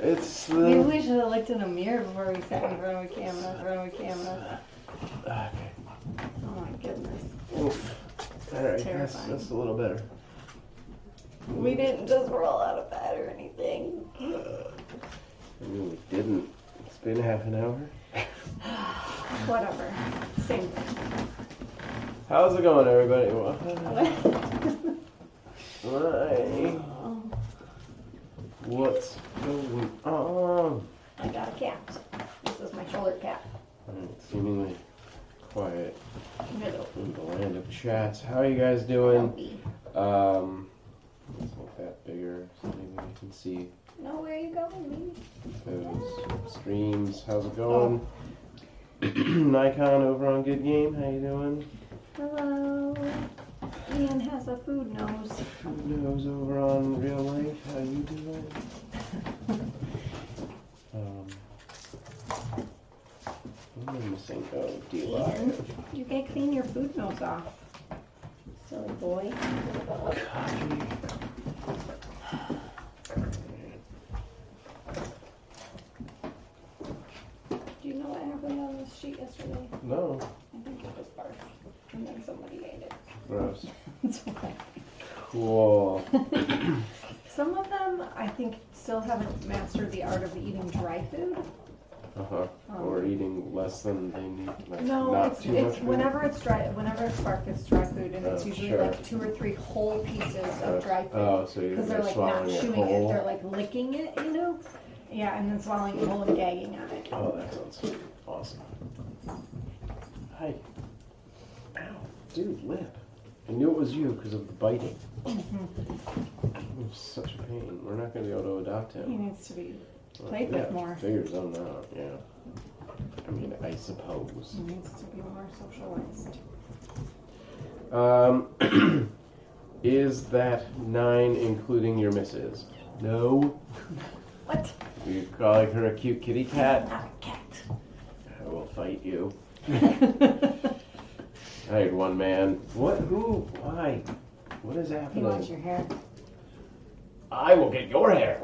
It's Maybe we should have looked in a mirror before we sat in front of a camera. Okay. Oh my goodness. Oof. Alright, Terrifying. that's a little better. We didn't just roll out of bed or anything. I mean, we didn't. It's been half an hour. Whatever. Same thing. How's it going, everybody? What's going on? I got a cat. This is my shoulder cat. Seemingly quiet Middle. in the land of chats. How are you guys doing? Let's make that bigger so maybe we can see Know where you going, baby? those streams. How's it going? Nikon over on Good Game. How you doing? Hello. Ian has a food nose. Food Nose over on Real Life. How you doing? What am I missing? Oh, Ian, you gotta clean your food nose off. Silly boy. Do you know what happened on this sheet yesterday? No. I think it was barf. And then somebody ate it. Gross. It's okay. Cool. Some of them, I think, still haven't mastered the art of eating dry food. Or eating less than they need. Like No, not it's too much food. whenever it's dry. Whenever it's barf, it's dry food, and it's usually sure. like 2 or 3 whole pieces of dry food. Oh, so you're Because they're like swallowing not it chewing whole. it, they're like licking it, you know? Yeah, and then swallowing it whole and gagging on it. Oh, that sounds awesome. Hi. Ow. Dude, lip. I knew it was you because of the biting. It was such a pain. We're not going to be able to adopt He him. needs to be played with more. Figures I'm not, yeah. I mean, I suppose. He needs to be more socialized. Is that 9 including your missus? No. What? You calling her a cute kitty cat? Not a cat. I will fight you. I had one man. What? Who? Why? What is He happening? wants your hair. I will get your hair.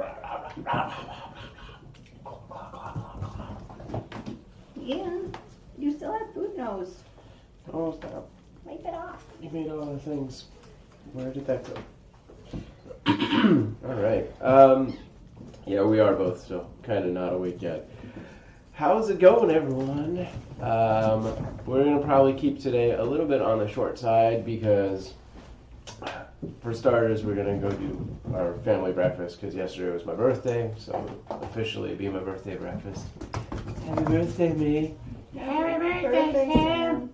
Ian, you still have food nose. Oh, stop. Wipe it off. You made all the things. Where did that go? All right. Yeah, we are both still kind of not awake yet. How's it going, everyone? We're going to probably keep today a little bit on the short side because, for starters, we're going to go do our family breakfast because yesterday was my birthday, so officially it'd be my birthday breakfast. Happy birthday, me. Happy birthday, Sam.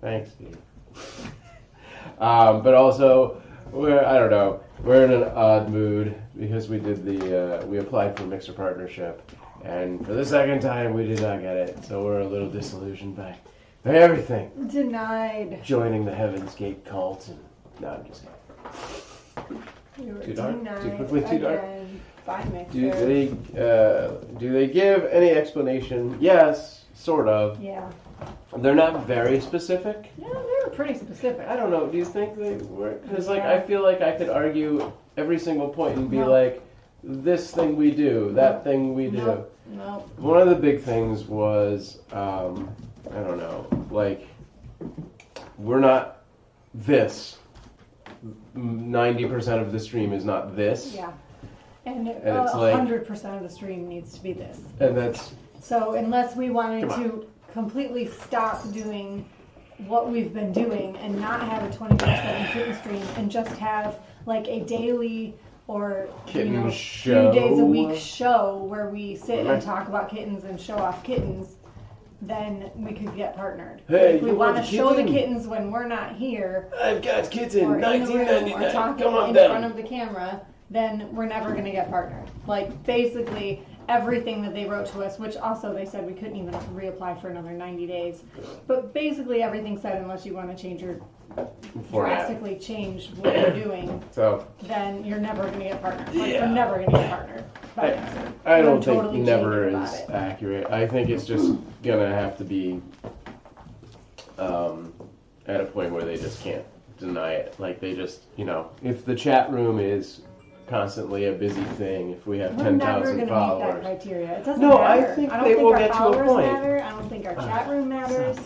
Thanks, Steve. But also, we're in an odd mood because we applied for a mixer partnership, and for the second time we did not get it, so we're a little disillusioned by everything. Denied. Joining the Heaven's Gate cult, and no, I'm just kidding. You were Too dark? denied Too quickly? Too dark? again by mixer. Do they give any explanation? Yes, sort of. Yeah. They're not very specific. No, they were pretty specific. I don't know. Do you think they were? Because Yeah. I feel like I could argue every single point and be No. like, this thing we do, that thing we do. No. One of the big things was, I don't know, like, we're not this. 90% of the stream is not this. Yeah. And it's like 100% of the stream needs to be this. And that's... So unless we wanted to completely stop doing what we've been doing and not have a 24/7 kitten stream and just have like a daily or Kitten few show. days a week show where we sit and talk about kittens and show off kittens, then we could get partnered. Hey, if we you want want to a show the kitten? kittens when we're not here I've got kitten, or in the room or 1999. talking Come on in down. front of the camera, then we're never going to get partnered. Like basically everything that they wrote to us, which also they said we couldn't even reapply for another 90 days. But basically everything said unless you want to change your drastically change what you're doing, So then you're never going to get partnered. Like we're never going to get partnered. I don't I'm think totally never jaded is about it. accurate. I think it's just gonna have to be at a point where they just can't deny it. Like they just, if the chat room is constantly a busy thing if we have We're 10,000 never going to meet that followers. criteria. It doesn't No, matter. I think don't they think will our get to a followers point. matter. I don't think our chat room matters.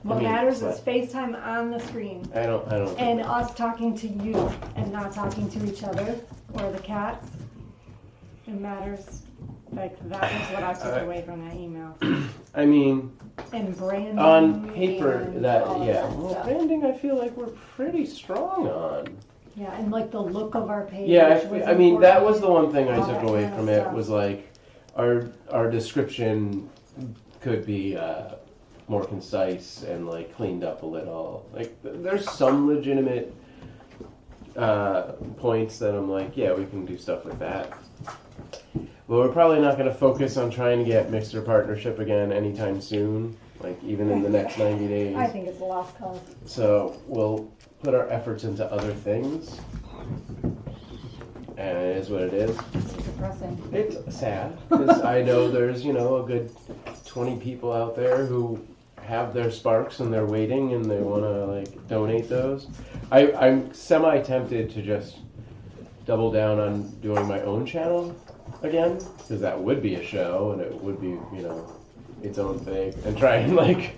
What matters is FaceTime on the screen. I don't. And us talking to you and not talking to each other or the cats. It matters. Like, that was what I took away from that email. I mean, and branding on paper, and that all yeah. that Well, stuff. branding, I feel like we're pretty strong on. Yeah, and like the look of our page. Yeah, was I mean that was important, the one thing I all took that away kind of from it stuff. was like our description could be more concise and like cleaned up a little. Like there's some legitimate points that I'm like, yeah, we can do stuff with that. But we're probably not going to focus on trying to get Mixer partnership again anytime soon, like even in the next 90 days. I think it's a lost cause. So we'll put our efforts into other things. And it is what it is. It's depressing. It's sad, because I know there's, a good 20 people out there who have their sparks and they're waiting and they want to, like, donate those. I'm semi-tempted to just double down on doing my own channel again, because that would be a show and it would be, its own thing, and try and, like,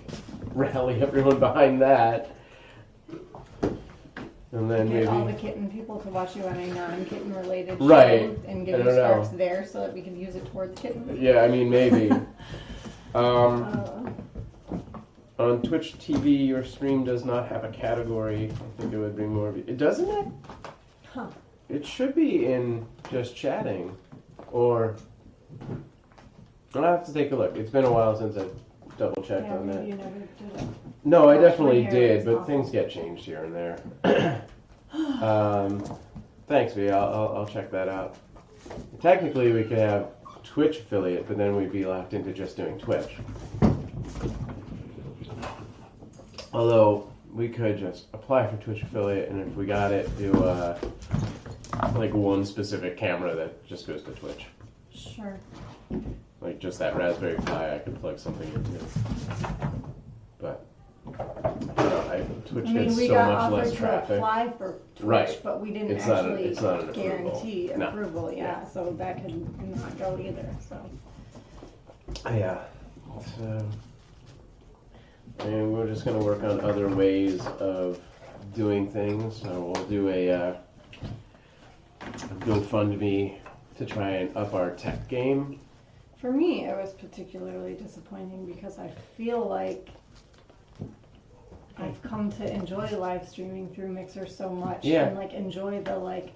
rally everyone behind that. And then Get maybe all the kitten people to watch you on a non-kitten related show Right. and I give you don't know. sparks there so that we can use it towards kittens. Yeah, I mean, maybe. On Twitch TV, your stream does not have a category. I think it would bring more. It doesn't it? Huh. It should be in just chatting, or I'll have to take a look. It's been a while since I've double checked Yeah, on maybe that. you never did it. No, I Oh, definitely my hair did, is but awful. things get changed here and there. Thanks, V. I'll check that out. Technically, we could have Twitch affiliate, but then we'd be locked into just doing Twitch. Although we could just apply for Twitch affiliate, and if we got it, do like one specific camera that just goes to Twitch. Sure. Like just that Raspberry Pi, I could plug something into. But Twitch gets we so got much offered less to traffic. apply for Twitch, Right. but we didn't It's not actually it's not an approval. guarantee No. approval. Yeah, so that could not go either. So. Yeah. So, and we're just going to work on other ways of doing things. So we'll do a GoFundMe to try and up our tech game. For me, it was particularly disappointing because I feel like I've come to enjoy live streaming through Mixer so much, Yeah. and like enjoy the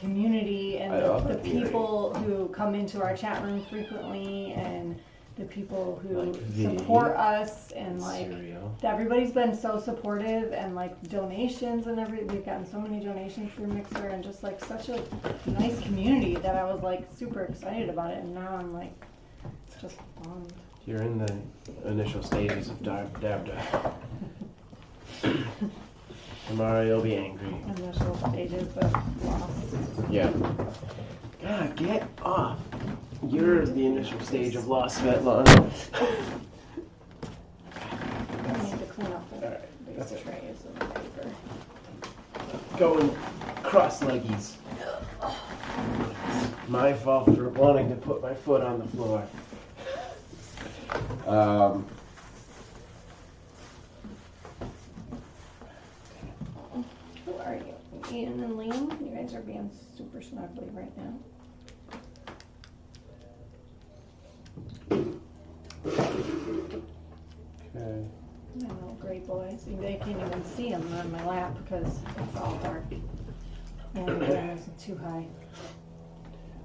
community and I love the that community. people who come into our chat room frequently and the people who Like V. support us and like Cereal. everybody's been so supportive and like donations and we've gotten so many donations through Mixer and just like such a nice community that I was like super excited about it, and now I'm like just bummed. You're in the initial stages of dab. Tomorrow you'll be angry. Initial stages of loss. Yeah. God, get off. You're the initial stage of loss, Svetlana. I need to clean up the Alright, that's these it. trays of paper. Going cross-leggies. My fault for wanting to put my foot on the floor. Who are you? Ian and Liam? You guys are being super snuggly right now. Okay. My little gray boys. They can't even see them on my lap because it's all dark. And the camera's too high.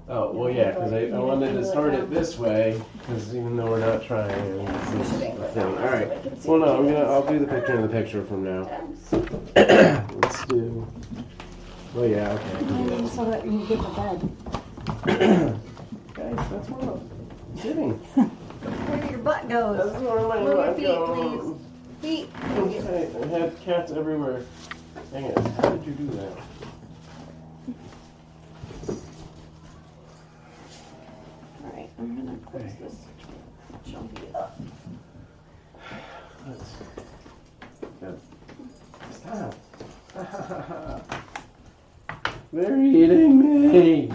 Oh, well, yeah, because I wanted to start it this way, because even though we're not trying, this is the thing. All right. Well, no, I'll do the picture in the picture from now. Let's do. Well, yeah, okay. So that you can get to bed. Guys, that's where I'm sitting. Where your butt goes. That's where my Move your butt feet, goes. please. Feet. Okay, I had cats everywhere. Dang it, how did you do that? Alright, I'm gonna close this chunky up. Let's. Good. Stop. They're eating me.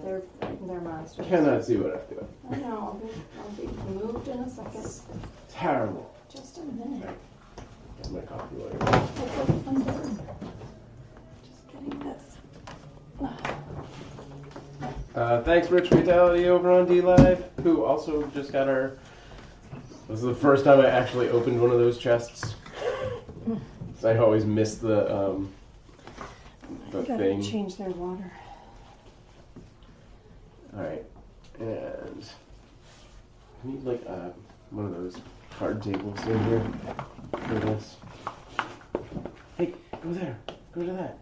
They're monsters. Cannot see what I'm doing. I know. I'll be moved in a second. Terrible. Just a minute. Get my coffee later. Just getting this. Thanks, Rich Fatality over on D-Live, who also just got our... This is the first time I actually opened one of those chests. So I always miss the thing. Change their water. Alright, and I need like one of those card tables in here for this. Hey, go there. Go to that.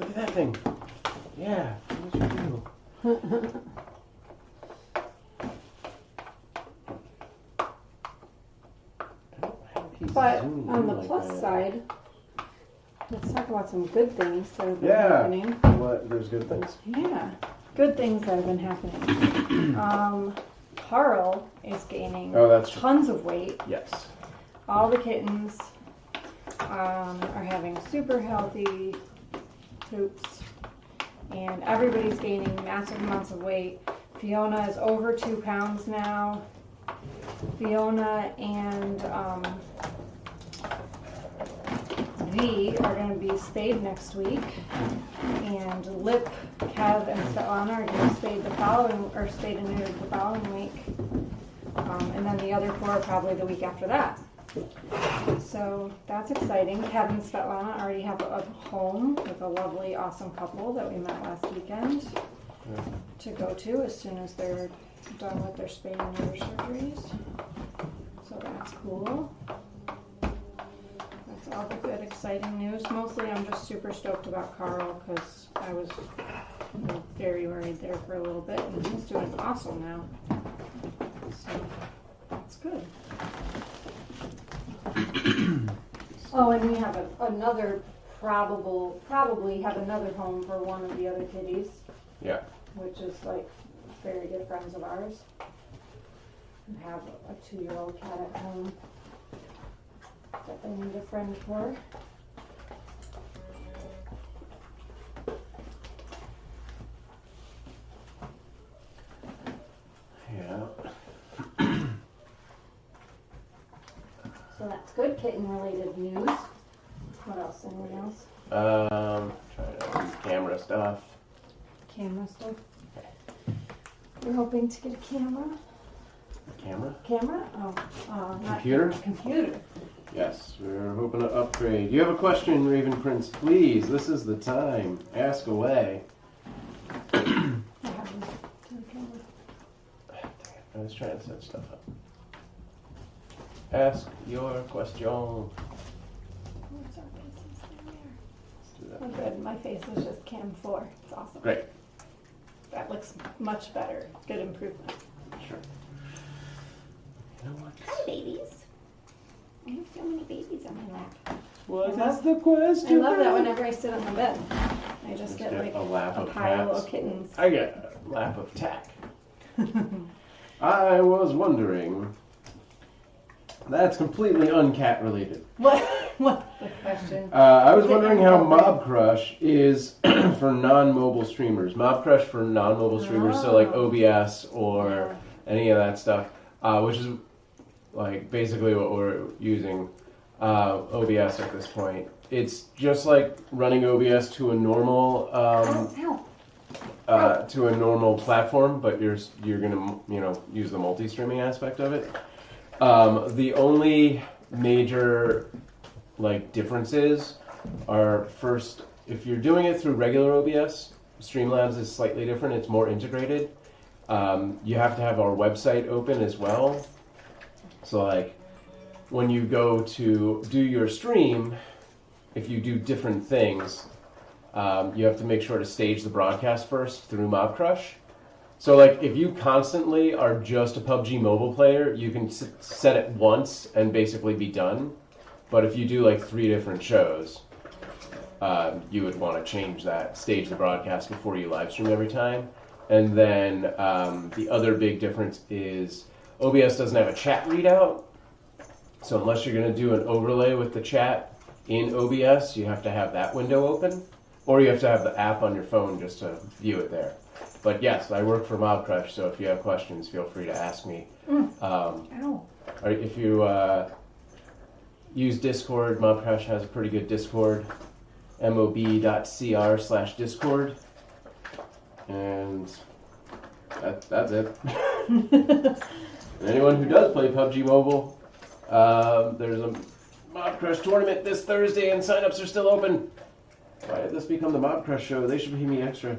Look at that thing. Yeah, what you do? But on the plus side, let's talk about some good things that have been happening. What? There's good things? Yeah, good things that have been happening. Carl is gaining tons of weight. Yes. All the kittens are having super healthy poops, and everybody's gaining massive amounts of weight. Fiona is over 2 pounds now. Fiona and V are going to be spayed next week, and Lip, Kev, and Svetlana are going to be spayed spayed and neutered the following week, and then the other 4 are probably the week after that. So that's exciting. Kev and Svetlana already have a home with a lovely, awesome couple that we met last weekend to go to as soon as they're done with their spay and neuter surgeries. So that's cool. That's all the good, exciting news. Mostly I'm just super stoked about Carl because I was very worried there for a little bit, and he's doing awesome now. So that's good. Oh, and we have probably have another home for one of the other kitties. Yeah. Which is like very good friends of ours. We have a 2-year-old cat at home that they need a friend for. Yeah. So that's good kitten-related news. What else? Anything else? Trying to do camera stuff. Camera stuff. We're hoping to get a camera. Camera? Camera? Oh, not computer? Computer. Yes, we're hoping to upgrade. You have a question, Raven Prince? Please, this is the time. Ask away. I was trying to set stuff up. Ask your question. Where's our faces there? Let's do that. Oh, good. My face is just cam 4. It's awesome. Great. That looks much better. Good improvement. Sure. You know what? Hi, babies. I have so many babies on my lap. What is the question? I love that whenever I sit on the bed. I just get like a lap of pile cats. of kittens. I get a lap of tack. I was wondering. That's completely uncat related. What's the question? I was wondering how Mob Crush is for non-mobile streamers. Mob Crush for non-mobile streamers, so like OBS or any of that stuff, which is like basically what we're using OBS at this point. It's just like running OBS to a normal to a normal platform, but you're gonna use the multi-streaming aspect of it. The only major differences are, first, if you're doing it through regular OBS, Streamlabs is slightly different. It's more integrated. You have to have our website open as well. So when you go to do your stream, if you do different things, you have to make sure to stage the broadcast first through Mob Crush. So if you constantly are just a PUBG mobile player, you can set it once and basically be done. But if you do 3 different shows, you would want to change that, stage the broadcast before you live stream every time. And then the other big difference is OBS doesn't have a chat readout. So unless you're going to do an overlay with the chat in OBS, you have to have that window open. Or you have to have the app on your phone just to view it there. But yes, I work for Mob Crush, so if you have questions, feel free to ask me. Or if you use Discord, Mob Crush has a pretty good Discord, mob.cr/Discord. And that's it. And anyone who does play PUBG Mobile, there's a Mob Crush tournament this Thursday, and signups are still open. Why did this become the Mob Crush show? They should pay me extra.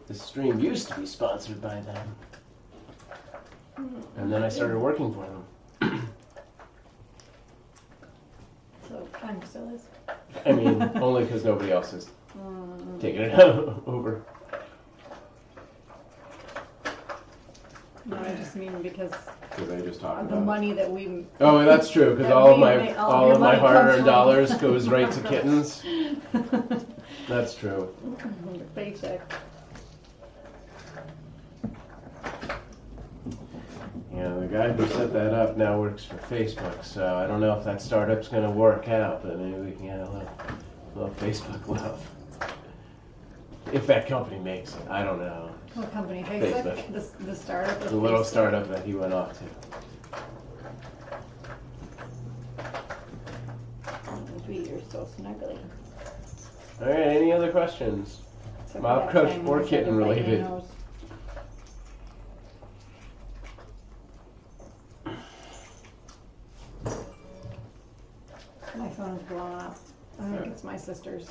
This stream used to be sponsored by them. And then I started working for them. So kind of still is. I mean, only because nobody else is taking it over. No, I just mean because I just talked the about it. money that we... Oh, that's true, because all of my hard-earned dollars goes right to kittens. That's true. Your paycheck. Yeah, the guy who set that up now works for Facebook, so I don't know if that startup's going to work out, but maybe we can get a little Facebook love. If that company makes it, I don't know. What company? Facebook? The startup? The little startup that he went off to. You're so snuggly. Alright, any other questions? Mob Crush or kitten related? My phone's blown up. I think it's my sister's.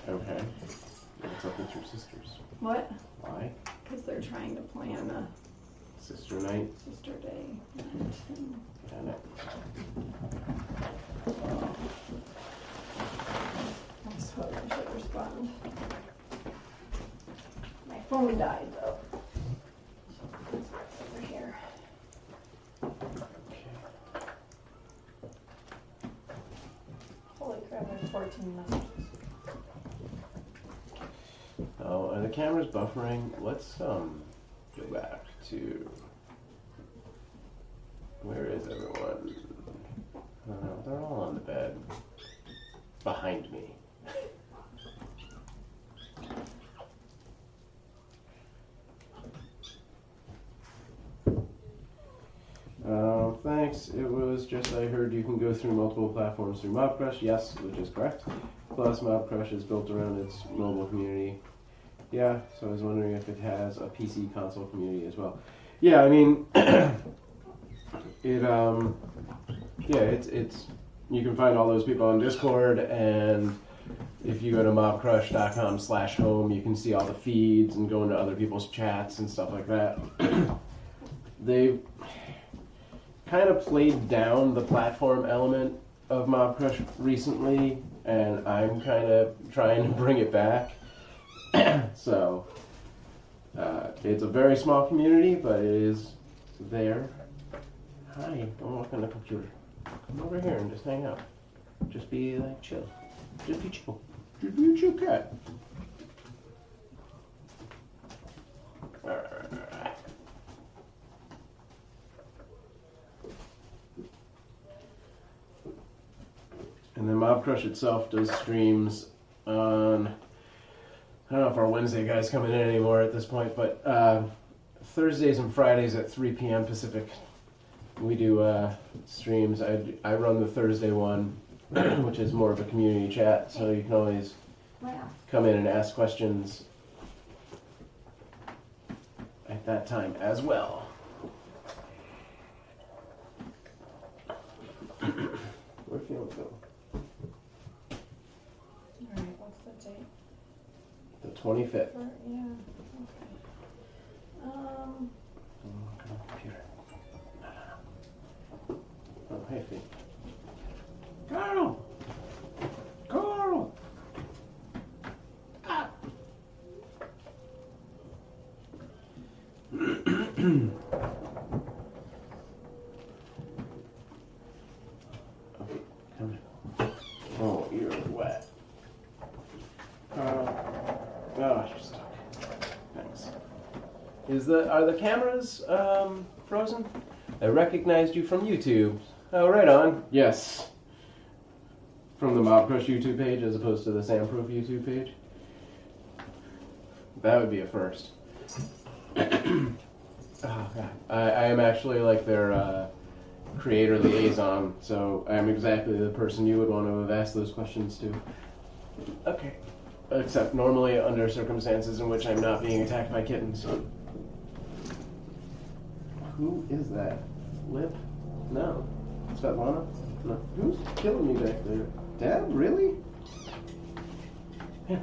Okay. What's up with your sisters? What? Why? Because they're trying to plan a Sister night? sister day. Damn it. I suppose I should respond. My phone died though. It's over here. Holy crap, I have 14 messages. Oh, are the cameras buffering? Let's go back to... Where is everyone? They're all on the bed. Behind me. Thanks. It was just I heard you can go through multiple platforms through Mob Crush. Yes, which is correct. Plus, Mob Crush is built around its mobile community. Yeah, so I was wondering if it has a PC console community as well. Yeah, I mean, it's you can find all those people on Discord, and if you go to mobcrush.com/home, you can see all the feeds and go into other people's chats and stuff like that. They've kind of played down the platform element of Mob Crush recently, and I'm kind of trying to bring it back. So, it's a very small community, but it is there. Hi, don't look on the computer. Come over here and just hang out. Just be like chill. Just be chill. Just be a chill cat. Alright. And then Mob Crush itself does streams on, I don't know if our Wednesday guy's coming in anymore at this point, but Thursdays and Fridays at 3 p.m. Pacific. We do streams. I run the Thursday one, which is more of a community chat, so you can always come in and ask questions at that time as well. Where can we go? Alright, what's the date? The 25th. Yeah, okay. Computer. Oh, hey, Fee. Carl! Carl! Ah! Okay, come here. Oh, you're wet. Oh, you're stuck. Thanks. Are the cameras frozen? I recognized you from YouTube. Oh, right on. Yes. from the Mob Crush YouTube page as opposed to the Samproof YouTube page. That would be a first. Oh, God. I am actually like their creator liaison, so I am exactly the person you would want to have asked those questions to. Okay. Except normally under circumstances in which I'm not being attacked by kittens. Who is that? Lip? No. Svetlana? No. Who's killing me back there? Dad? Really? Yeah.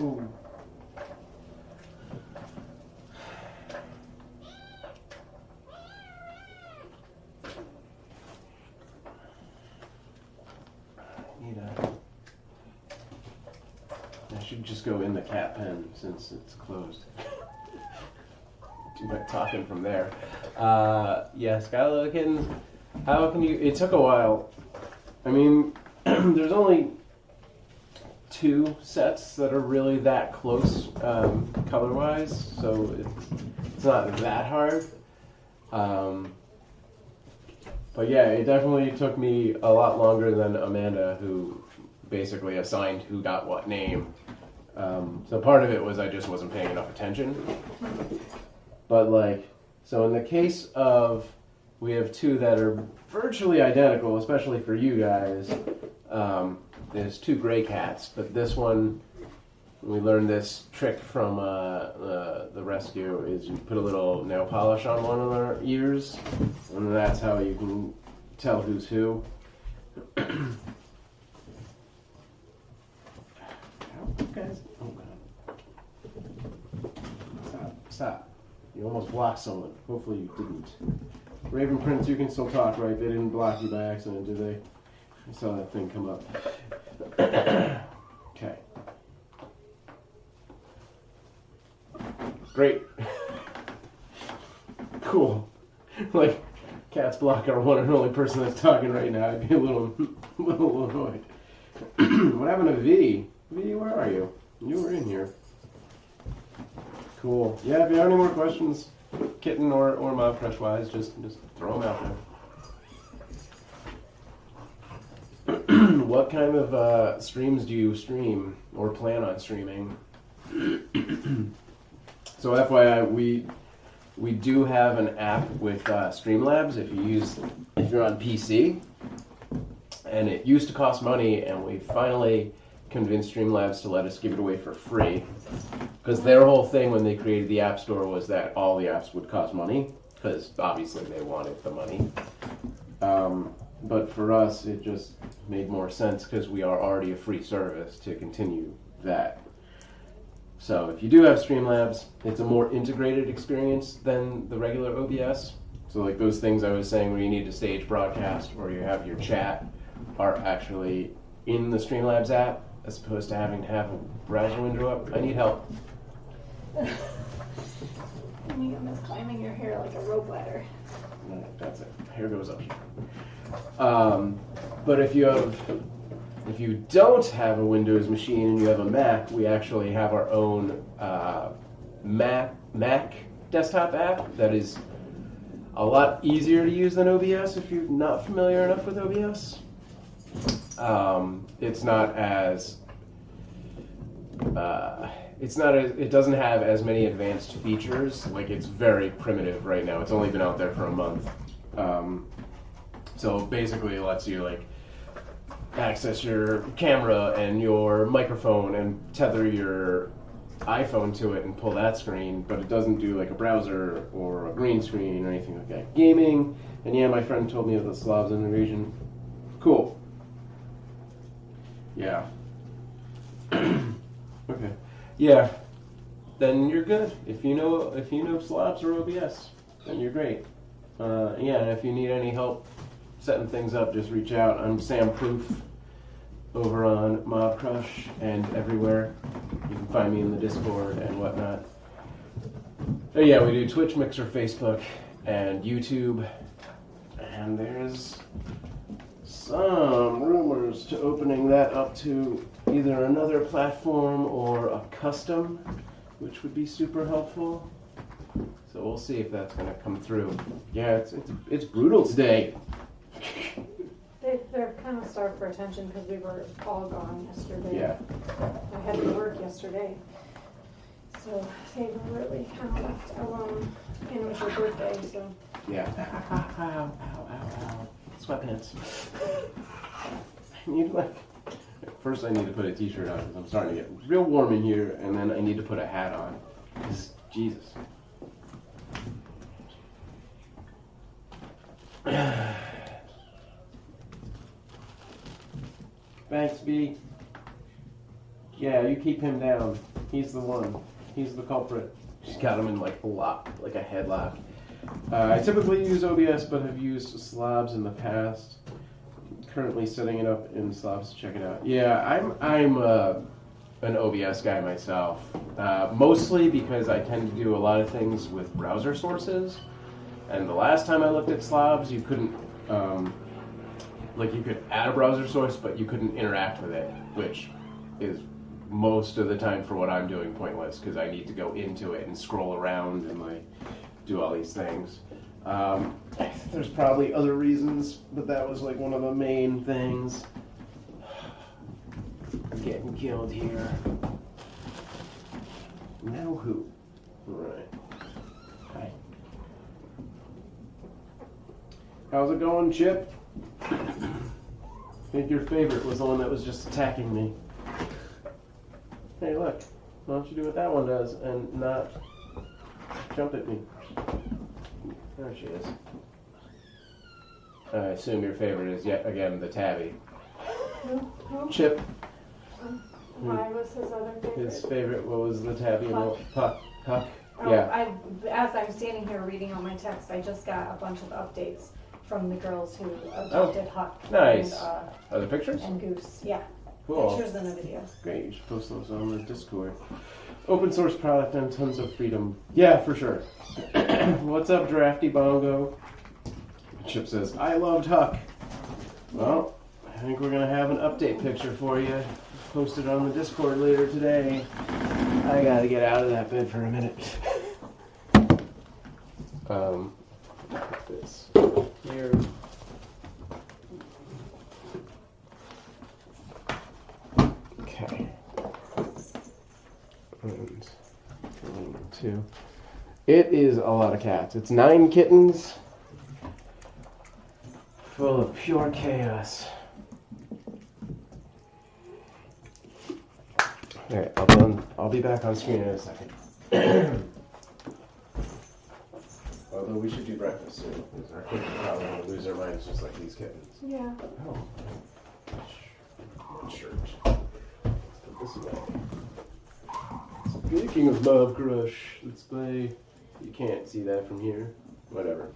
Ooh. I should just go in the cat pen since it's closed. But talking from there. Yeah, Skylar the Kittens. How can you... It took a while. I mean, there's only 2 sets that are really that close color-wise, so it's not that hard. But yeah, it definitely took me a lot longer than Amanda, who basically assigned who got what name. So part of it was I just wasn't paying enough attention. But like, so in the case of, we have 2 that are virtually identical, especially for you guys. There's 2 gray cats, but this one, we learned this trick from the rescue, is you put a little nail polish on one of their ears, and that's how you can tell who's who. Guys, oh God. Stop. You almost blocked someone. Hopefully you didn't. Raven Prince, you can still talk, right? They didn't block you by accident, did they? I saw that thing come up. Okay. Great. Cool. Like, cats block our one and only person that's talking right now. I'd be a little annoyed. What happened to V? V, where are you? You were in here. Cool. Yeah, if you have any more questions, kitten or Mob Crush wise, just throw them out there. What kind of streams do you stream or plan on streaming? So FYI, we do have an app with Streamlabs if you're on PC, and it used to cost money, and we finally convinced Streamlabs to let us give it away for free, because their whole thing when they created the App Store was that all the apps would cost money, because obviously they wanted the money. But for us, it just made more sense because we are already a free service to continue that. So if you do have Streamlabs, it's a more integrated experience than the regular OBS. So like those things I was saying where you need to stage broadcast or you have your chat are actually in the Streamlabs app as opposed to having to have a browser window up. I need help. I'm climbing your hair like a rope ladder. No, that's it. Hair goes up here. But if you don't have a Windows machine and you have a Mac, we actually have our own Mac desktop app that is a lot easier to use than OBS if you're not familiar enough with OBS. It doesn't have as many advanced features. Like, it's very primitive right now. It's only been out there for a month. So basically it lets you like access your camera and your microphone and tether your iPhone to it and pull that screen, but it doesn't do like a browser or a green screen or anything like that. Gaming, and yeah, my friend told me of the Slavs in the region. Cool. Yeah. Okay. Yeah. Then you're good. If you know Slavs or OBS, then you're great. Yeah, and if you need any help setting things up, just reach out. I'm Sam Proof over on Mob Crush and everywhere. You can find me in the Discord and whatnot. So yeah, we do Twitch, Mixer, Facebook, and YouTube. And there's some rumors to opening that up to either another platform or a custom, which would be super helpful. So we'll see if that's going to come through. Yeah, it's brutal today. They're kind of starved for attention because we were all gone yesterday. Yeah. I had to work yesterday. So they were really kind of left alone. And it was your birthday, so. Yeah. Ow. Sweatpants. I need first I need to put a t-shirt on because I'm starting to get real warm in here, and then I need to put a hat on. Jesus. Thanks, B. Yeah, you keep him down. He's the one. He's the culprit. She's got him in like a lock, like a headlock. I typically use OBS, but have used slabs in the past. Currently setting it up in slabs. Check it out. Yeah, I'm an OBS guy myself. Mostly because I tend to do a lot of things with browser sources. And the last time I looked at slabs, you couldn't, you could add a browser source, but you couldn't interact with it, which is most of the time for what I'm doing pointless because I need to go into it and scroll around and like do all these things. There's probably other reasons, but that was like one of the main things. I'm getting killed here. Now who? Alright. Hi. How's it going, Chip? I think your favorite was the one that was just attacking me. Hey, look. Why don't you do what that one does and not jump at me? There she is. I assume your favorite is yet again the tabby. Who? Chip. Why was his other favorite? His favorite, what was the tabby? Huck. Huck. Oh, Yeah. As I'm standing here reading all my text, I just got a bunch of updates from the girls who adopted Huck. Nice. And, Other pictures? and Goose. Yeah. Cool. Pictures and a video. Great, you should post those on the Discord. Open source product and tons of freedom. Yeah, for sure. What's up, Drafty Bongo? Chip says, I loved Huck. Well, I think we're going to have an update picture for you. Posted on the Discord later today. I got to get out of that bed for a minute. Put this here. Okay. And 2. It is a lot of cats. It's 9 kittens full of pure chaos. Alright, I'll be back on screen in a second. Although we should do breakfast soon, because our kids are probably going to lose their minds just like these kittens. Yeah. Oh. One shirt. Let's put this away. Speaking of Love Crush, let's play. You can't see that from here. Whatever.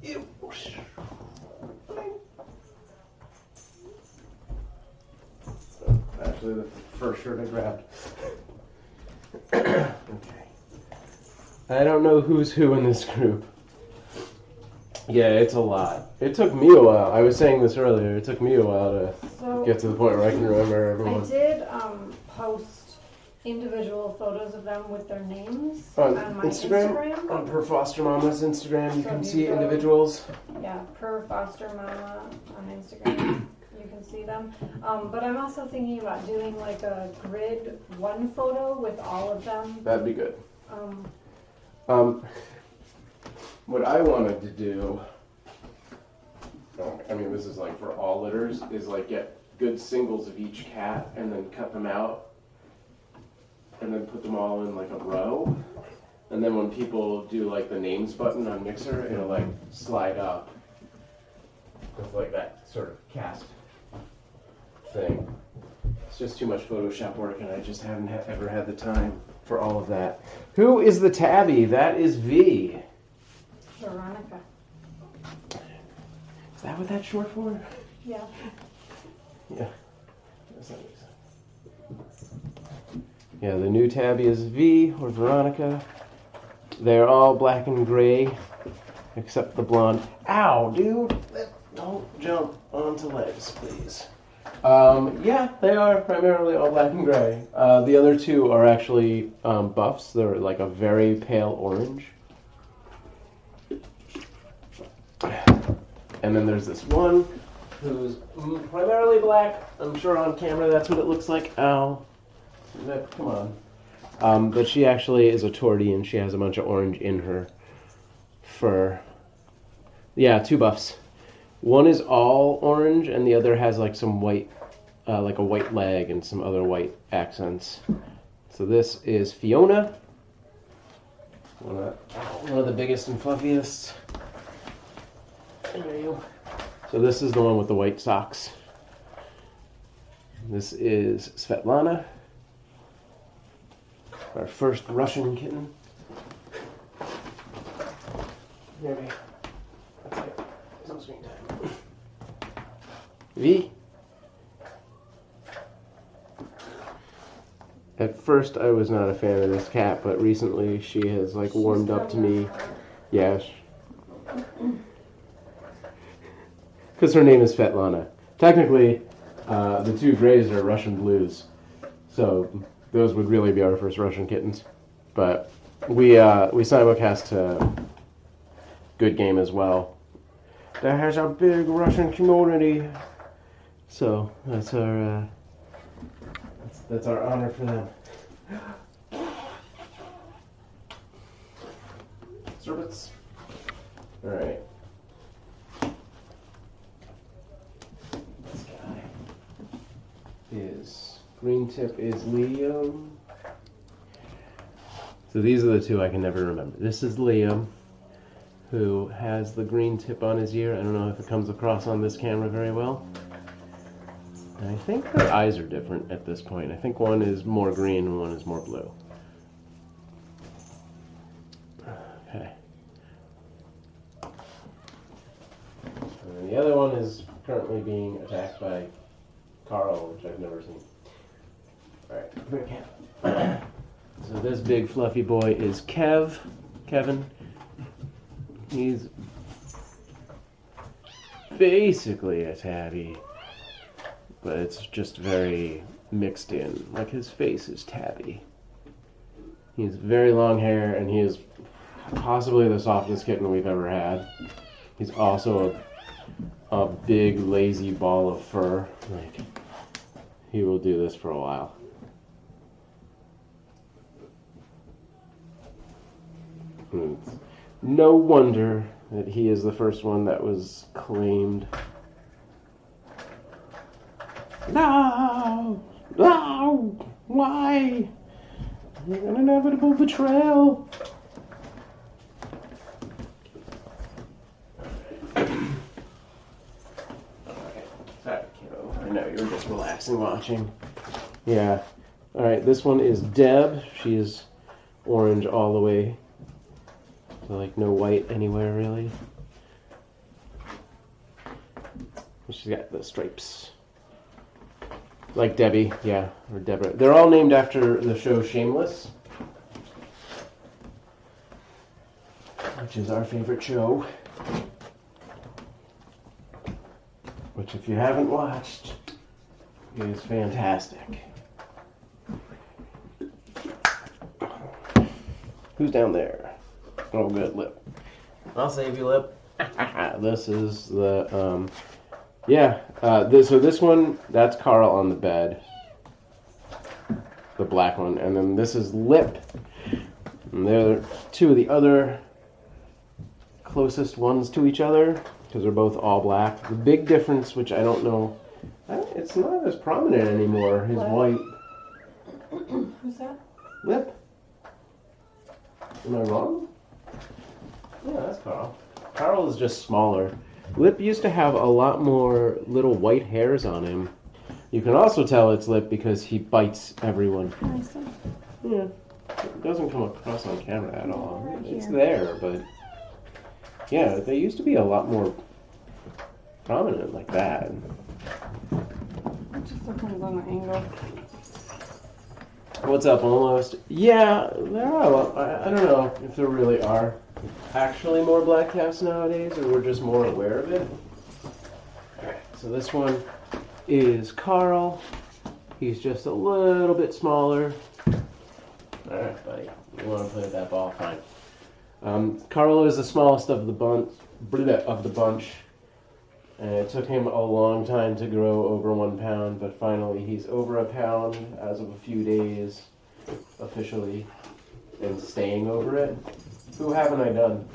Ew. Actually, the first shirt I grabbed. Okay. I don't know who's who in this group. Yeah, it's a lot. It took me a while. I was saying this earlier. It took me a while to get to the point where I can remember everyone. I did post individual photos of them with their names on my Instagram. On Per Foster Mama's Instagram, you So can you see go- individuals. Yeah, Per Foster Mama on Instagram. You can see them. But I'm also thinking about doing like a grid one photo with all of them. That'd be good. What I wanted to do, I mean, this is like for all litters, is like get good singles of each cat and then cut them out and then put them all in like a row. And then when people do like the names button on Mixer, it'll like slide up with like that sort of cast thing. It's just too much Photoshop work and I just haven't ever had the time for all of that. Who is the tabby? That is V. Veronica. Is that what that's short for? Yeah. Yeah. Does that make sense? Yeah, the new tabby is V or Veronica. They're all black and gray except the blonde. Ow, dude! Don't jump onto legs, please. Yeah, they are primarily all black and gray. The other two are actually buffs. They're like a very pale orange. And then there's this one who's primarily black. I'm sure on camera that's what it looks like. Ow. Come on. But she actually is a tortie, and she has a bunch of orange in her fur. Yeah, 2 buffs. One is all orange, and the other has like some white, like a white leg and some other white accents. So this is Fiona. One of the biggest and fluffiest. There you go. So this is the one with the white socks. This is Svetlana, our first Russian kitten. Maybe. That's it. Some screen time. V. At first, I was not a fan of this cat, but recently she has like warmed up to me. Yeah. Because her name is Svetlana. Technically, the 2 grays are Russian blues, so those would really be our first Russian kittens. But we simulcast to Good Game as well. That has a big Russian community, so that's our honor for them. Servants. All right. This guy is green tip is Liam. So these are the 2 I can never remember. This is Liam, who has the green tip on his ear. I don't know if it comes across on this camera very well. And I think their eyes are different at this point. I think one is more green and one is more blue. Okay. And the other one is currently being attacked by Carl, which I've never seen. Alright, here we go. So this big fluffy boy is Kevin. He's basically a tabby, but it's just very mixed in. Like his face is tabby. He has very long hair, and he is possibly the softest kitten we've ever had. He's also a big lazy ball of fur. Like, he will do this for a while. It's no wonder that he is the first one that was claimed. No! No! Why? An inevitable betrayal. Alright, sorry, kiddo. I know you were just relaxing watching. Yeah. Alright, this one is Deb. She is orange all the way. So, like, no white anywhere, really. She's got the stripes. Like Debbie, yeah, or Deborah. They're all named after the show Shameless, which is our favorite show. Which, if you haven't watched, is fantastic. Who's down there? Oh, good, Lip. I'll save you, Lip. This is the, so this one, that's Carl on the bed. The black one. And then this is Lip. And they're 2 of the other closest ones to each other, because they're both all black. The big difference, which I don't know, it's not as prominent anymore, is white. Who's that? Lip. Am I wrong? Yeah, that's Carl. Carl is just smaller. Lip used to have a lot more little white hairs on him. You can also tell it's Lip because he bites everyone. I see. Yeah. It doesn't come across on camera at all. Right It's here. there, but yeah, they used to be a lot more prominent like that. It just depends on the angle. What's up, almost? Yeah, there are a lot. I don't know if there really are actually more black cats nowadays, or we're just more aware of it. Alright, so this one is Carl. He's just a little bit smaller. Alright, buddy. You want to play with that ball? Fine. Carl is the smallest of the bunch. And it took him a long time to grow over 1 pound, but finally he's over a pound as of a few days, officially, and staying over it. Who haven't I done?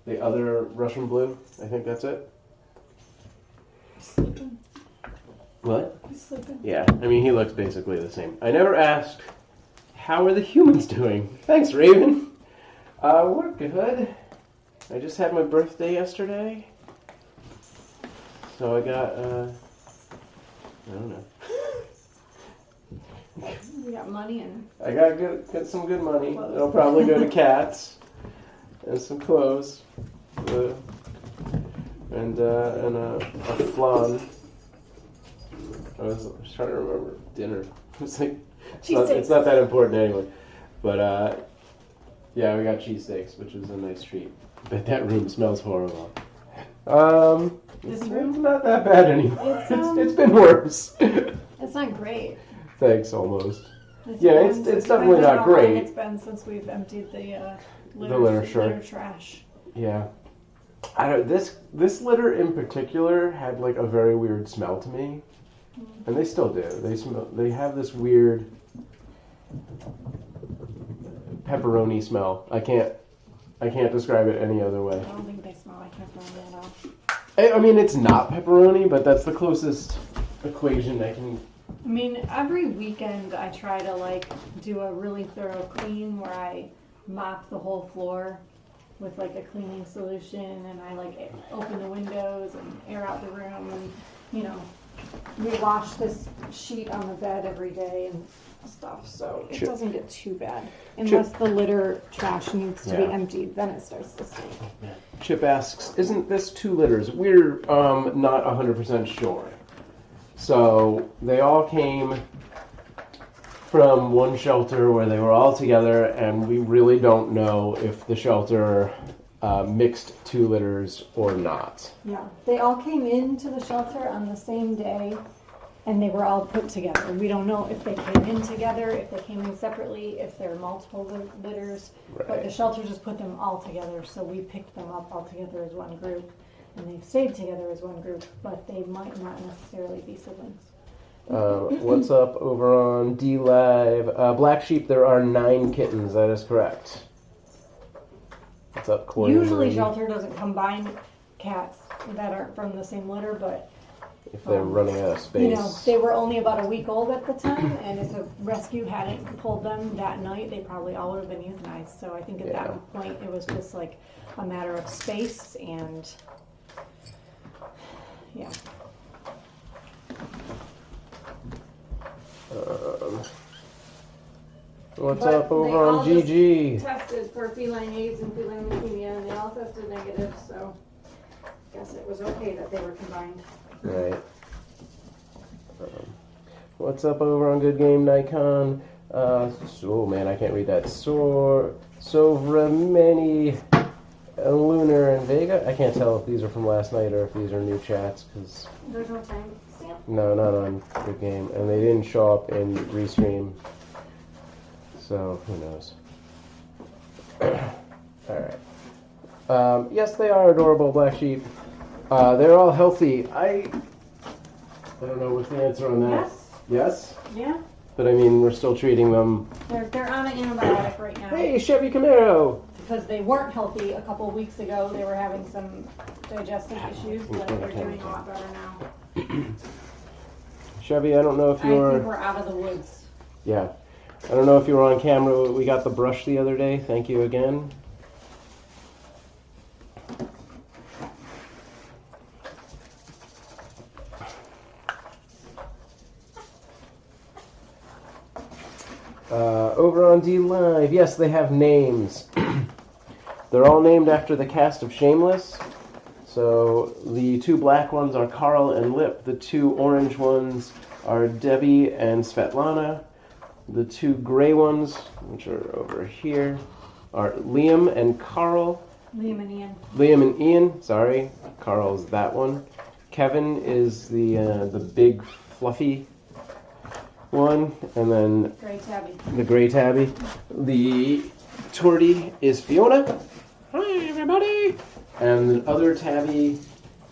The other Russian blue? I think that's it. Sleeping. What? He's sleeping. Yeah, I mean, he looks basically the same. I never asked, how are the humans doing? Thanks, Raven. We're good. I just had my birthday yesterday. So I got, I don't know. We got money and I got some good money. clothes. It'll probably go to cats and some clothes, and a flan. I was trying to remember dinner. It's like it's not that important anyway. But yeah, we got cheesesteaks, which is a nice treat. But that room smells horrible. This It's room? not that bad anymore. It's, It's been worse. it's not great. Thanks, almost. It's Yeah, been- it's definitely I don't not know how long great. It's been since we've emptied the litter, sure. litter trash. Yeah. I don't. This litter in particular had like a very weird smell to me, and they still do. They smell. They have this weird pepperoni smell. I can't describe it any other way. I don't think they smell like pepperoni at all. I mean, it's not pepperoni, but that's the closest equation I can. I mean, every weekend I try to like do a really thorough clean where I mop the whole floor with like a cleaning solution, and I like open the windows and air out the room, and you know, we wash this sheet on the bed every day and stuff, so it doesn't get too bad unless the litter trash needs to be emptied. Then it starts to stink. Chip asks, "Isn't this 2 litters?" We're not 100% sure. So they all came from one shelter where they were all together, and we really don't know if the shelter mixed 2 litters or not. Yeah, they all came into the shelter on the same day, and they were all put together. We don't know if they came in together, if they came in separately, if there are multiple litters, but the shelter just put them all together, so we picked them up all together as one group, and they've stayed together as one group, but they might not necessarily be siblings. What's up over on D Live? Black Sheep, there are 9 kittens, that is correct. What's up, Corey? Usually shelter doesn't combine cats that aren't from the same litter, but if they're running out of space. you know, they were only about a week old at the time, and if the rescue hadn't pulled them that night, they probably all would have been euthanized. So I think at that point it was just like a matter of space, and yeah. What's But up over they on all just GG? tested for feline AIDS and feline leukemia, and they all tested negative, so I guess it was okay that they were combined. Right. What's up over on Good Game Nikon? Oh man, I can't read that. Sovrameni, Lunar, and Vega. I can't tell if these are from last night or if these are new chats, because There's no time stamp. no, not on Good Game, and they didn't show up in Restream. So who knows? All right. Yes, they are adorable, Black Sheep. They're all healthy. I don't know what's the answer on that. Yes. Yes? Yeah. But I mean, we're still treating them. They're on an antibiotic right now. Hey, Chevy Camaro! Because they weren't healthy a couple of weeks ago. They were having some digestive issues, but they're doing a lot better now. Chevy, I don't know if I you're... think we're out of the woods. Yeah. I don't know if you were on camera. We got the brush the other day. Thank you again. Over on D Live, yes, they have names. They're all named after the cast of Shameless. So the 2 black ones are Carl and Lip. The 2 orange ones are Debbie and Svetlana. The 2 gray ones, which are over here, are Liam and Carl. Liam and Ian. Liam and Ian, sorry. Carl's that one. Kevin is the big fluffy one, and then Gray tabby. the gray tabby. The tortie is Fiona. Hi everybody. And the other tabby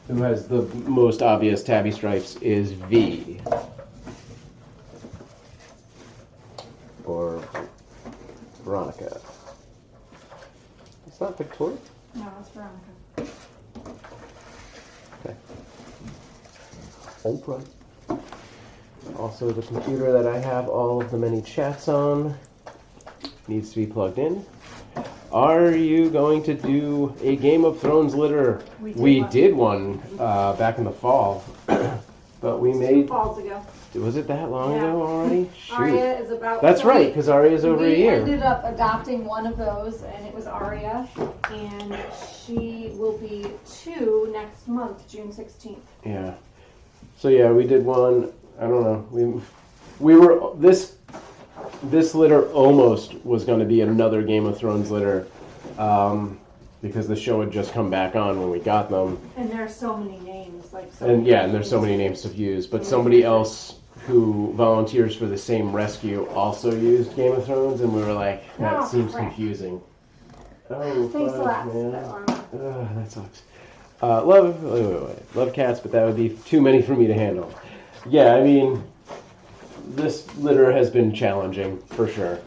who has the most obvious tabby stripes is V. Or Veronica. It's not Victoria? No, it's Veronica. Okay. All right. Also, the computer that I have all of the many chats on needs to be plugged in. Are you going to do a Game of Thrones litter? We did one back in the fall, but we made. 2 falls ago. Was it that long ago already? Shoot. Aria is about. That's right, because Aria's over a year. We ended up adopting one of those, and it was Aria, and she will be 2 next month, June 16th. Yeah. So yeah, we did one. I don't know. We were this litter almost was going to be another Game of Thrones litter, because the show had just come back on when we got them. And there are so many names, like. And there's so many names to use. But somebody else who volunteers for the same rescue also used Game of Thrones, and we were like, that seems confusing. Oh, thanks a lot. Man. That sucks. Love cats, but that would be too many for me to handle. Yeah, I mean, this litter has been challenging for sure.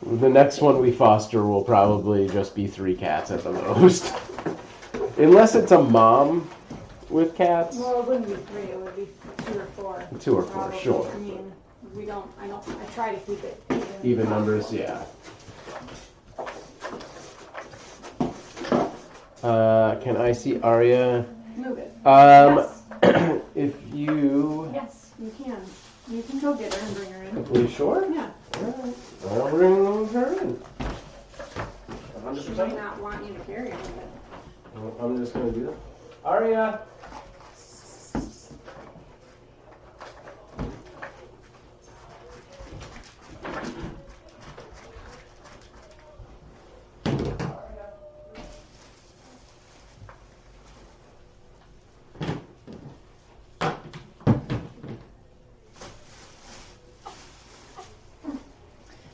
The next one we foster will probably just be 3 cats at the most, unless it's a mom with cats. Well, it wouldn't be 3; it would be 2 or 4. 2 or 4, probably. sure. I mean, I try to keep it Even numbers, yeah. Can I see Aria? Move it. Yes. Yes. If you... Yes, you can. You can go get her and bring her in. Are you sure? Yeah. Alright. I'll bring her in. She might not want you to carry her. Well, I'm just going to do that. Aria!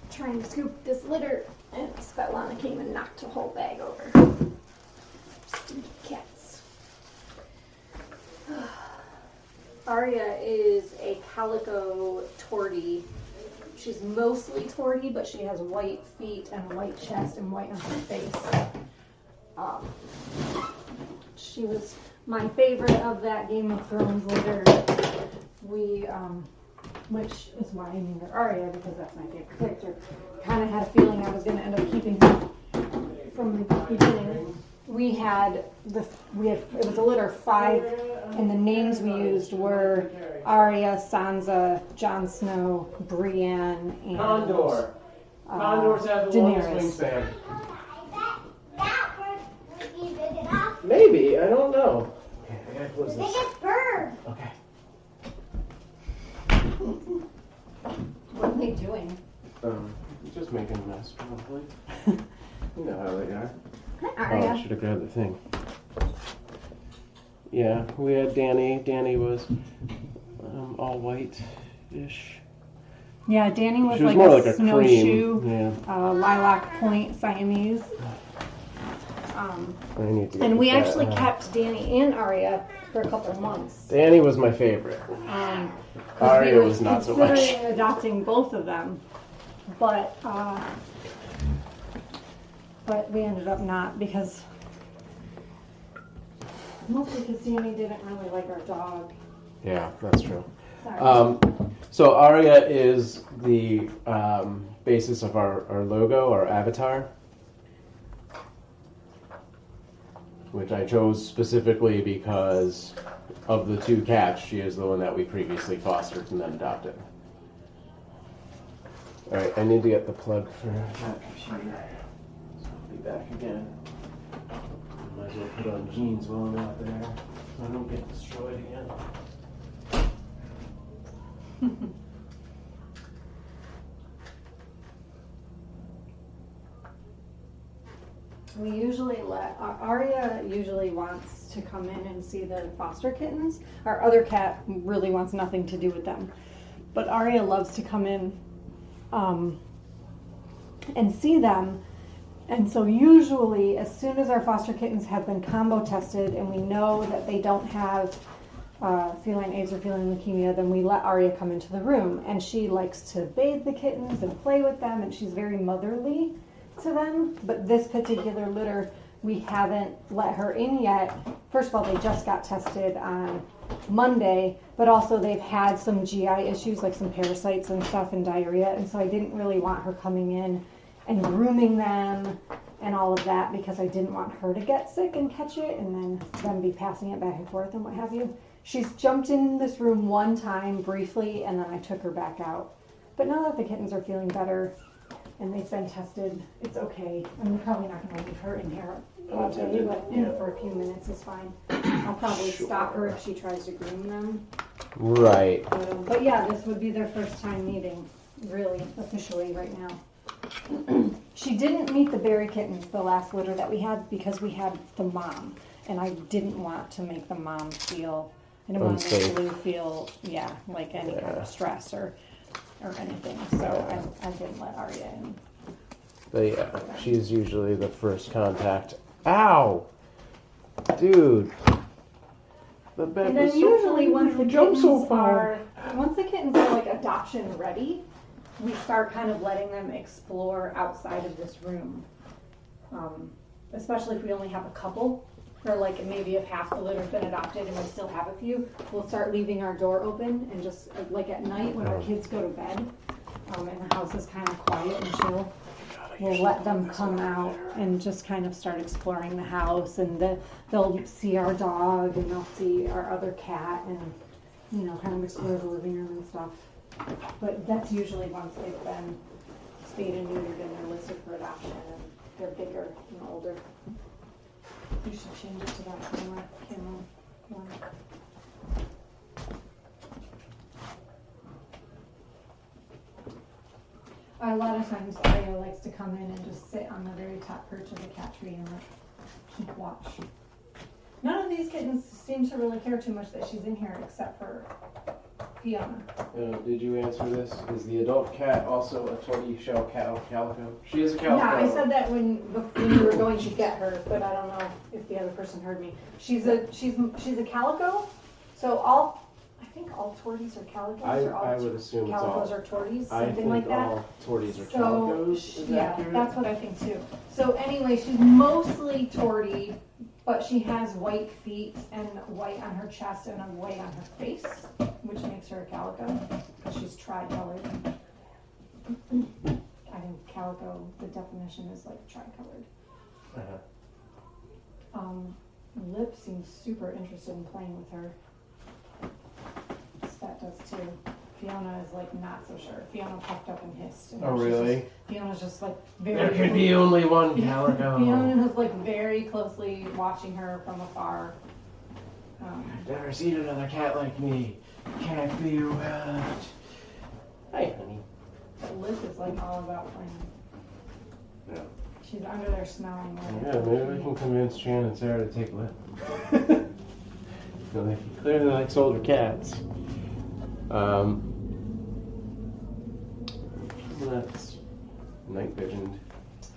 Trying to scoop this litter, and Svetlana came and knocked the whole bag over. Stinky cats. Aria is a calico tortie. She's mostly tortie, but she has white feet and a white chest and white on her face. She was my favorite of that Game of Thrones litter. Which is why I named her Aria, because that's my favorite character. Kind of had a feeling I was going to end up keeping her from the beginning. It was a litter of 5, and the names we used were Arya, Sansa, Jon Snow, Brienne, and Condor. Condors have the longest Daenerys. wingspan. Maybe, I don't know. Okay, I gotta close this. Biggest bird. Okay. What are they doing? Just making a mess, probably. You know how they are. Hi, Oh, I Aria. should have grabbed the thing. Yeah, we had Danny. Danny was all white-ish. Yeah, Danny was She was like more a like a snowshoe, cream. Yeah. lilac point Siamese. I need to get And we that, actually kept Danny and Aria for a couple of months. Danny was my favorite. Aria was not so much. Considering adopting both of them, but we ended up not mostly because Danny didn't really like our dog. Yeah, that's true. Sorry. So Aria is the basis of our logo, our avatar, which I chose specifically because of the 2 cats. She is the one that we previously fostered and then adopted. Alright, I need to get the plug for that computer. So I'll be back again. Might as well put on jeans while I'm out there so I don't get destroyed again. We usually Aria usually wants to come in and see the foster kittens. Our other cat really wants nothing to do with them. But Aria loves to come in and see them, And so usually, as soon as our foster kittens have been combo tested and we know that they don't have feline AIDS or feline leukemia, then we let Aria come into the room. And she likes to bathe the kittens and play with them, and she's very motherly to them. But this particular litter, we haven't let her in yet. First of all, they just got tested on Monday, but also they've had some GI issues, like some parasites and stuff and diarrhea. And so I didn't really want her coming in and grooming them and all of that, because I didn't want her to get sick and catch it and then them be passing it back and forth and what have you. She's jumped in this room one time briefly, and then I took her back out. But now that the kittens are feeling better and they've been tested, it's okay. I'm probably not going to leave her in here all day, but for a few minutes is fine. I'll probably stop her if she tries to groom them. Right. But yeah, this would be their first time meeting, really, officially right now. She didn't meet the berry kittens, the last litter that we had, because we had the mom, and I didn't want to make the mom feel, I didn't want to make Blue feel, like any kind of stress or anything, so I didn't let Aria in. But yeah, she's usually the first contact. Ow! Dude! The bed and then was so usually far. once the kittens are like adoption ready, we start kind of letting them explore outside of this room. Especially if we only have a couple, or like maybe if half the litter's been adopted and we still have a few, we'll start leaving our door open and just like at night when our kids go to bed, and the house is kind of quiet and chill, we'll let them come out and just kind of start exploring the house, and they'll see our dog and they'll see our other cat and kind of explore the living room and stuff. But that's usually once they've been spayed and neutered and they're listed for adoption and they're bigger and older. You should change it to that camera one. A lot of times Aria likes to come in and just sit on the very top perch of the cat tree and watch. None of these kittens seem to really care too much that she's in here except for Fiona. Did you answer this? Is the adult cat also a tortoise-shell calico? She is a calico. Yeah, I said that when we were going to get her, but I don't know if the other person heard me. She's a calico. So I think all torties are calicos, or all I would assume calicos are torties, something like that. All torties are calicos. Is accurate? That's what I think too. So anyway, she's mostly tortie, but she has white feet and white on her chest and a white on her face, which makes her a calico, because she's tri-colored. I think calico, the definition is like tri-colored. Lip seems super interested in playing with her. That does too. Fiona is like not so sure. Fiona puffed up and hissed. And really? Fiona's just like very. There can be only one calico. Fiona is like very closely watching her from afar. I've never seen another cat like me. Can't be wet. Hi, honey. Liz is like all about playing. Yeah. She's under there smelling. Yeah, maybe we can convince Chan and Sarah to take Lip. They clearly likes older cats. That's night visioned.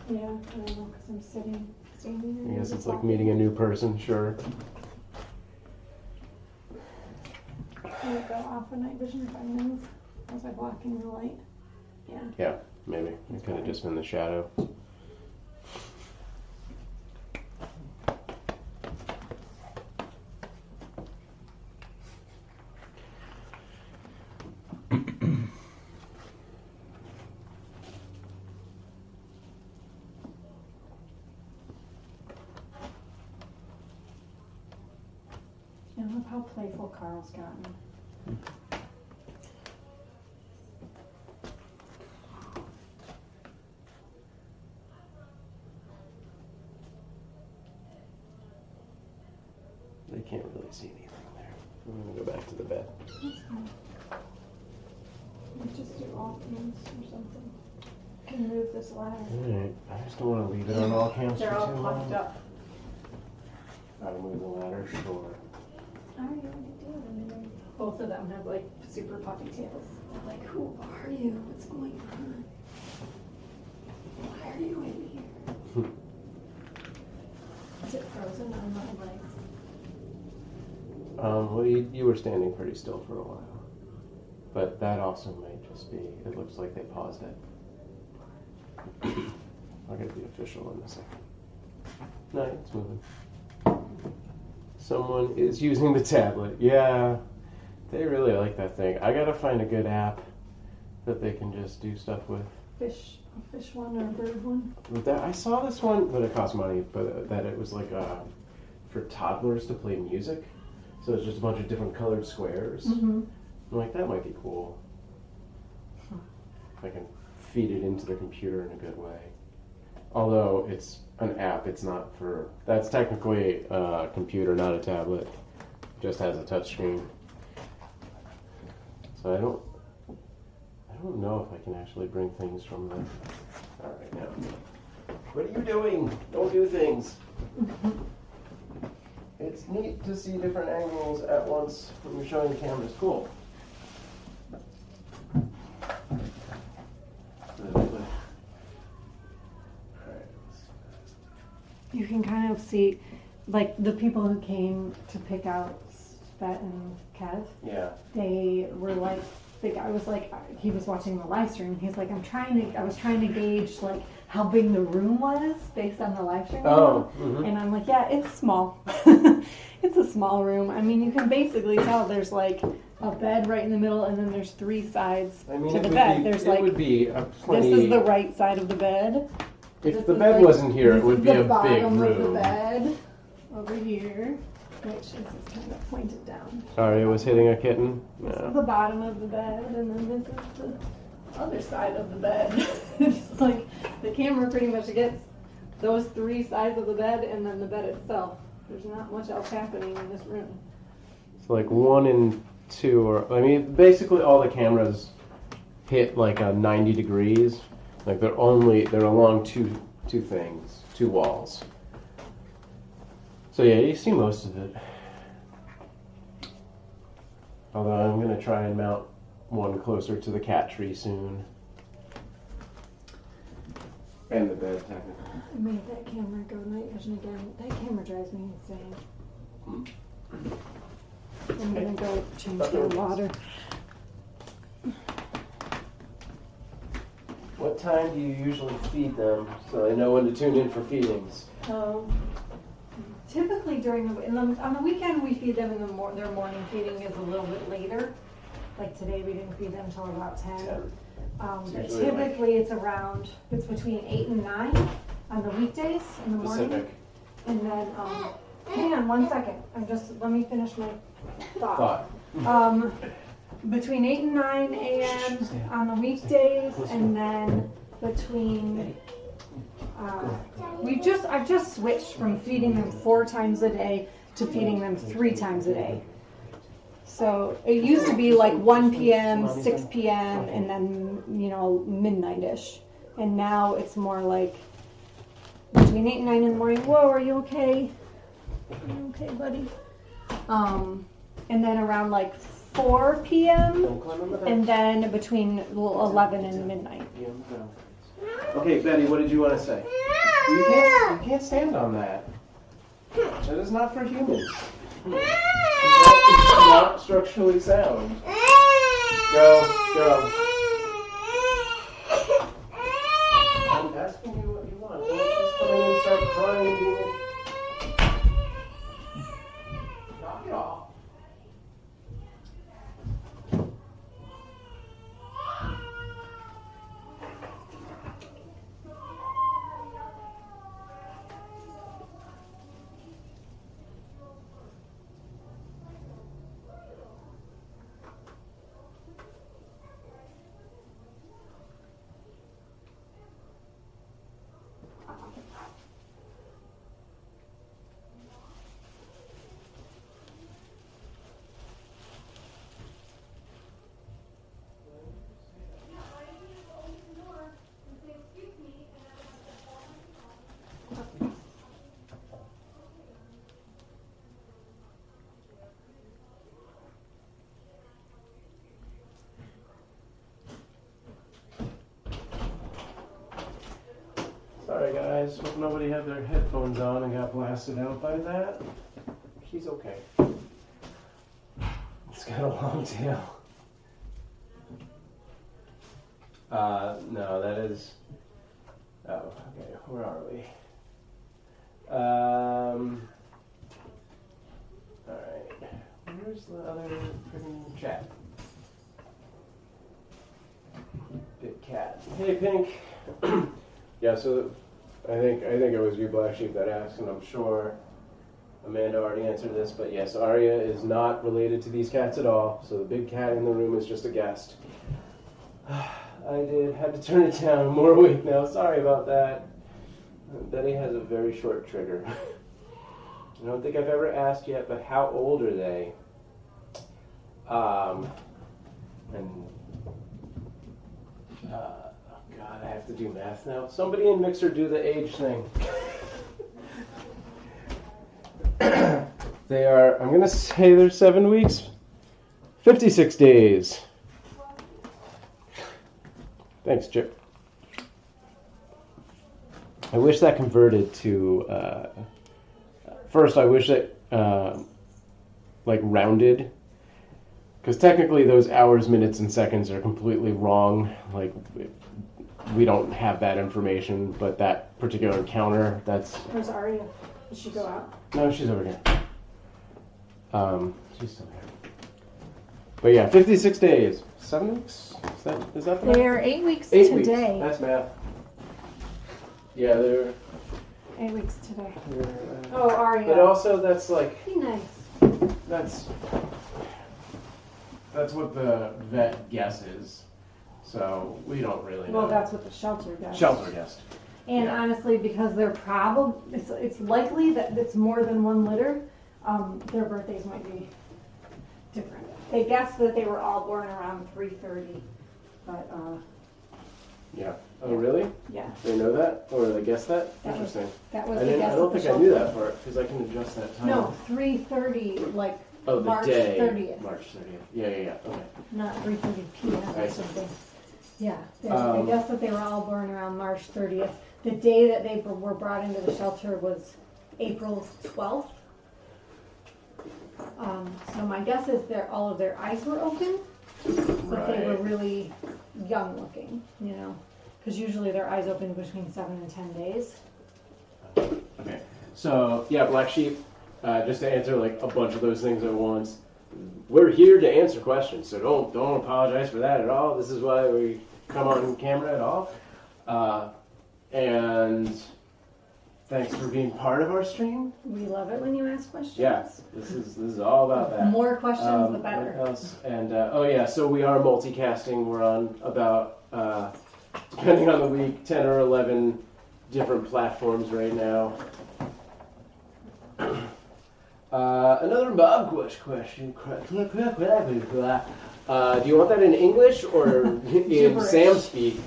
Yeah, I don't know, because I'm standing there. I guess it's like meeting a new person, sure. Can it go off of night vision if I move? Was I blocking the light? Yeah. Yeah, maybe. It could have just been the shadow. And look how playful Carl's gotten. They can't really see anything there. I'm gonna go back to the bed. That's fine. Let's just do all cams or something. Can move this ladder. Alright, I just don't want to leave it on all cams They're for all too puffed long. up. I'll move the ladder, sure. I already did. Both of them have like super puffy tails. Like, who are you? What's going on? Why are you in here? Is it frozen on my legs? Well, you were standing pretty still for a while. But that also might just be, it looks like they paused it. I'll get the official in a second. No, it's moving. Someone is using the tablet. Yeah, they really like that thing. I gotta find a good app that they can just do stuff with. A fish one or a bird one? With that, I saw this one, but it cost money, but that it was like for toddlers to play music. So it's just a bunch of different colored squares. Mm-hmm. I'm like, that might be cool. I can feed it into the computer in a good way. Although it's an app, it's not for... That's technically a computer, not a tablet. Just has a touch screen. So I don't know if I can actually bring things from the... All right, now. What are you doing? Don't do things. It's neat to see different angles at once when you're showing the cameras. Cool. You can kind of see, like, the people who came to pick out Svet and Kev. Yeah. They were like, the guy was like, he was watching the live stream. He's like, I was trying to gauge like how big the room was based on the live stream. Oh. Mm-hmm. And I'm like, yeah, it's small. It's a small room. I mean, you can basically tell there's like a bed right in the middle, and then there's three sides to the bed. There's like, would be a plenty... This is the right side of the bed. If the bed wasn't here, it would be a big room. This is the bottom of the bed over here, which is kind of pointed down. Sorry, it was hitting a kitten? This is the bottom of the bed, and then this is the other side of the bed. It's like the camera pretty much gets those three sides of the bed and then the bed itself. There's not much else happening in this room. It's like 1 and 2, or I mean, basically all the cameras hit like a 90 degrees. Like they're along two walls. So yeah, you see most of it. Although I'm gonna try and mount one closer to the cat tree soon. And the bed, technically. I made that camera go night vision again. That camera drives me insane. I'm gonna go change the water. What time do you usually feed them so I know when to tune in for feedings? Typically on the weekend we feed them in their morning feeding is a little bit later. Like today we didn't feed them until about 10. But typically it's between 8 and 9 on the weekdays in the morning. Pacific. And then, hang on 1 second. Let me finish my thought. Between 8 and 9 a.m. on the weekdays, and then between, I've just switched from feeding them 4 times a day to feeding them 3 times a day. So it used to be like 1 p.m., 6 p.m., and then, midnight-ish. And now it's more like between 8 and 9 in the morning. Whoa, are you okay? Are you okay, buddy? And then around like 4 p.m. and then between 11 and midnight. Okay, Betty, what did you want to say? You can't stand on that. That is not for humans. It's not structurally sound. Go. I'm asking you what you want. Don't just come in and start crying. Knock it off. guys. Hope nobody had their headphones on and got blasted out by that. She's okay. It's got a long tail. No, that is... Oh, okay. Where are we? Alright. Where's the other freaking chat? Big cat. Hey, Pink. Yeah, so I think it was you, Black Sheep, that asked, and I'm sure Amanda already answered this, but yes, Arya is not related to these cats at all, so the big cat in the room is just a guest. Had to turn it down. I'm more awake now. Sorry about that. Betty has a very short trigger. I don't think I've ever asked yet, but how old are they? Oh God, I have to do math now. Somebody in Mixer do the age thing. They are, I'm going to say they're 7 weeks. 56 days. Thanks, Chip. I wish that converted to, first I wish that, like rounded, because technically those hours, minutes, and seconds are completely wrong. Like, we don't have that information, but that particular counter, that's... Where's Aria? Did she go out? No, she's over here. She's still here. But yeah, 56 days. 7 weeks? Is that the They're 8 weeks 8 today. weeks. That's math. Yeah, they're... 8 weeks today. Oh, Aria. But also, that's like... Be nice. That's what the vet guesses. So, we don't really know. Well, that's what the shelter does. Shelter guessed. And yeah. Honestly, because they're it's likely that it's more than one litter, their birthdays might be different. They guessed that they were all born around 3:30, but yeah. Oh, really? Yeah. They know that, or they guess that? Interesting. That was I the guess. I don't think I knew that part because I can adjust that time. No, 3:30, like the March day. 30th. March 30th. Yeah. Okay. Not 3:30 p.m. I or see. something. Yeah. They guessed that they were all born around March 30th. The day that they were brought into the shelter was April 12th. So my guess is all of their eyes were open, but they were really young looking, you know, because usually their eyes open between 7 and 10 days. Okay. So yeah, Black Sheep. Just to answer like a bunch of those things at once. We're here to answer questions, so don't apologize for that at all. This is why we come on camera at all. And thanks for being part of our stream. We love it when you ask questions. Yeah, this is all about that. The more questions, the better. What else? And so we are multicasting. We're on about, depending on the week, 10 or 11 different platforms right now. Another Bob question. Do you want that in English or in Sam speak?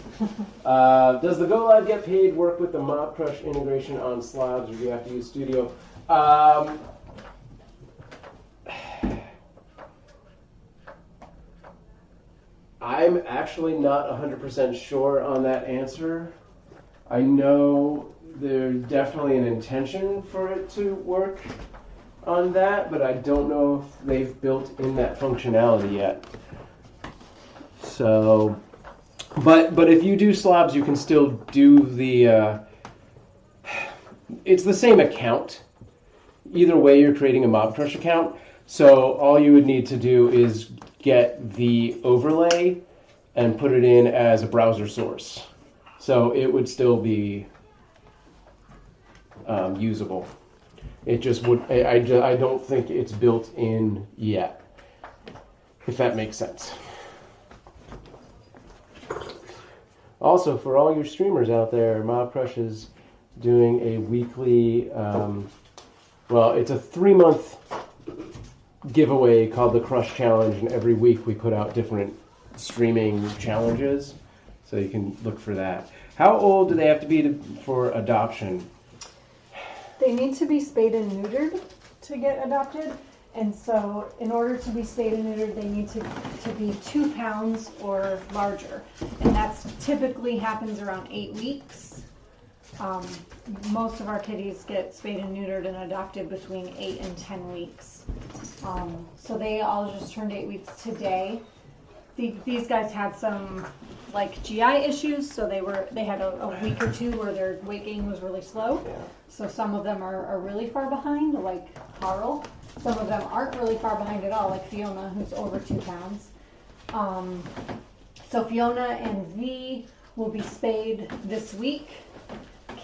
Does the Go Live Get Paid work with the Mob Crush integration on slabs, or do you have to use Studio? I'm actually not 100% sure on that answer. I know there's definitely an intention for it to work on that, but I don't know if they've built in that functionality yet. So, but if you do slabs, you can still do the, it's the same account. Either way, you're creating a Mob Crush account. So all you would need to do is get the overlay and put it in as a browser source. So it would still be usable. It just would, I don't think it's built in yet, if that makes sense. Also, for all your streamers out there, Mob Crush is doing a weekly, it's a 3-month giveaway called the Crush Challenge, and every week we put out different streaming challenges, so you can look for that. How old do they have to be for adoption? They need to be spayed and neutered to get adopted, and so in order to be spayed and neutered, they need to be 2 pounds or larger, and that's typically happens around 8 weeks. Most of our kitties get spayed and neutered and adopted between 8 and 10 weeks. So they all just turned 8 weeks today. These guys had some like GI issues, so they had a week or two where their weight gain was really slow. Yeah. So some of them are really far behind, like Carl. Some of them aren't really far behind at all, like Fiona, who's over 2 pounds. So Fiona and V will be spayed this week.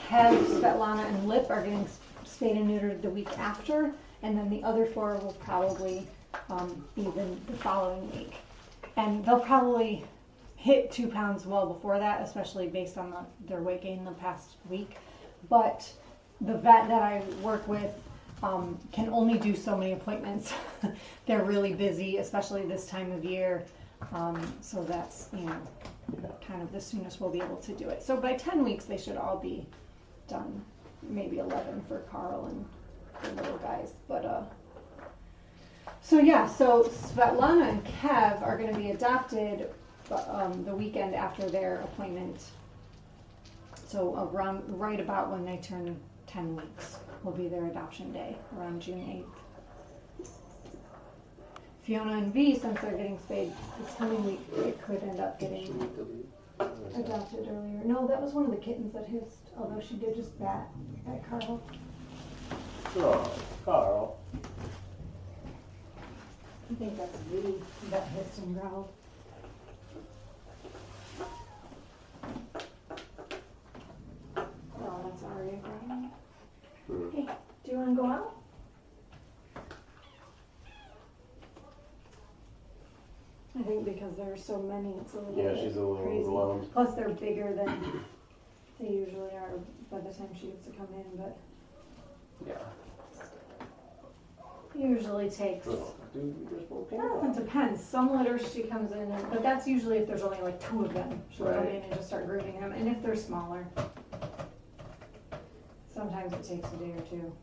Kev, Svetlana, and Lip are getting spayed and neutered the week after, and then the other 4 will probably be the following week. And they'll probably hit 2 pounds well before that, especially based on their weight gain the past week. But the vet that I work with can only do so many appointments. They're really busy, especially this time of year. So that's, kind of the soonest we'll be able to do it. So by 10 weeks, they should all be done. Maybe 11 for Carl and the little guys. But, so Svetlana and Kev are going to be adopted the weekend after their appointment. So right about when they turn 10 weeks will be their adoption day, around June 8th. Fiona and V, since they're getting spayed this coming week, it could end up getting adopted earlier. No, that was one of the kittens that hissed, although she did just bat at Carl. Oh, Carl. I think that's V that hissed and growled. Oh, that's Aria growling. Hey, do you want to go out? I think because there are so many, it's a little bit she's a little crazy. overwhelmed. Plus, they're bigger than they usually are by the time she gets to come in, but usually takes. It depends. Some litters she comes in, but that's usually if there's only like 2 of them. She'll come in and just start grooming them, and if they're smaller, sometimes it takes a day or 2.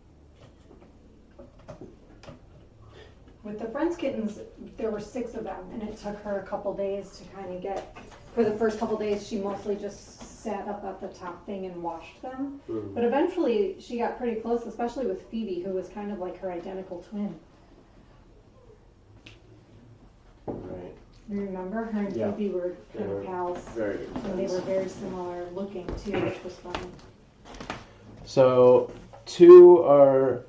With the Friends kittens, there were 6 of them, and it took her a couple days to kind of get. For the first couple days, she mostly just sat up at the top thing and washed them. Mm-hmm. But eventually, she got pretty close, especially with Phoebe, who was kind of like her identical twin. Right. You remember? Her and Phoebe were kind of pals. Very good friends. And they were very similar looking, too, which was fun. So, 2 are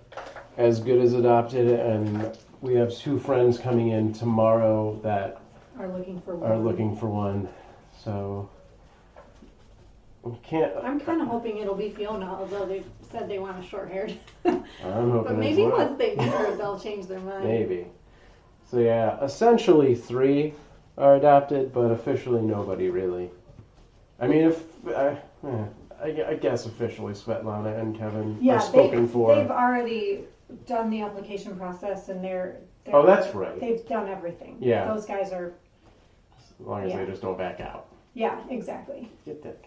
as good as adopted, and we have 2 friends coming in tomorrow that are looking for one. So we can't. I'm kind of hoping it'll be Fiona, although they said they want a short-haired. I'm hoping. But maybe once they meet her, they'll change their mind. Maybe. So essentially 3 are adopted, but officially nobody really. I mean, I guess officially Svetlana and Kevin are spoken for. They've already done the application process, and they're oh, that's right. They've done everything. Yeah. Those guys are. As long as they just don't back out. Yeah, exactly. Get that.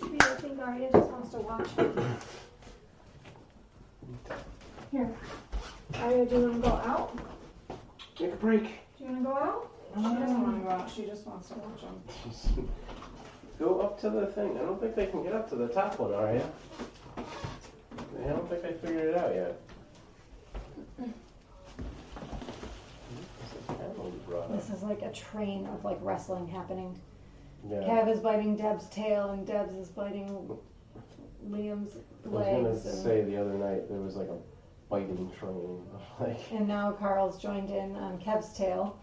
I think Aria just wants to watch. Here. Aria, do you want to go out? Take a break. Do you want to go out? She doesn't want to go out. She just wants to watch them. Go up to the thing. I don't think they can get up to the top one, Aria. I don't think they figured it out yet. This is like a train of like wrestling happening. Yeah. Kev is biting Deb's tail, and Deb's is biting Liam's legs. I was gonna say the other night there was like a biting train. And now Carl's joined in on Kev's tail.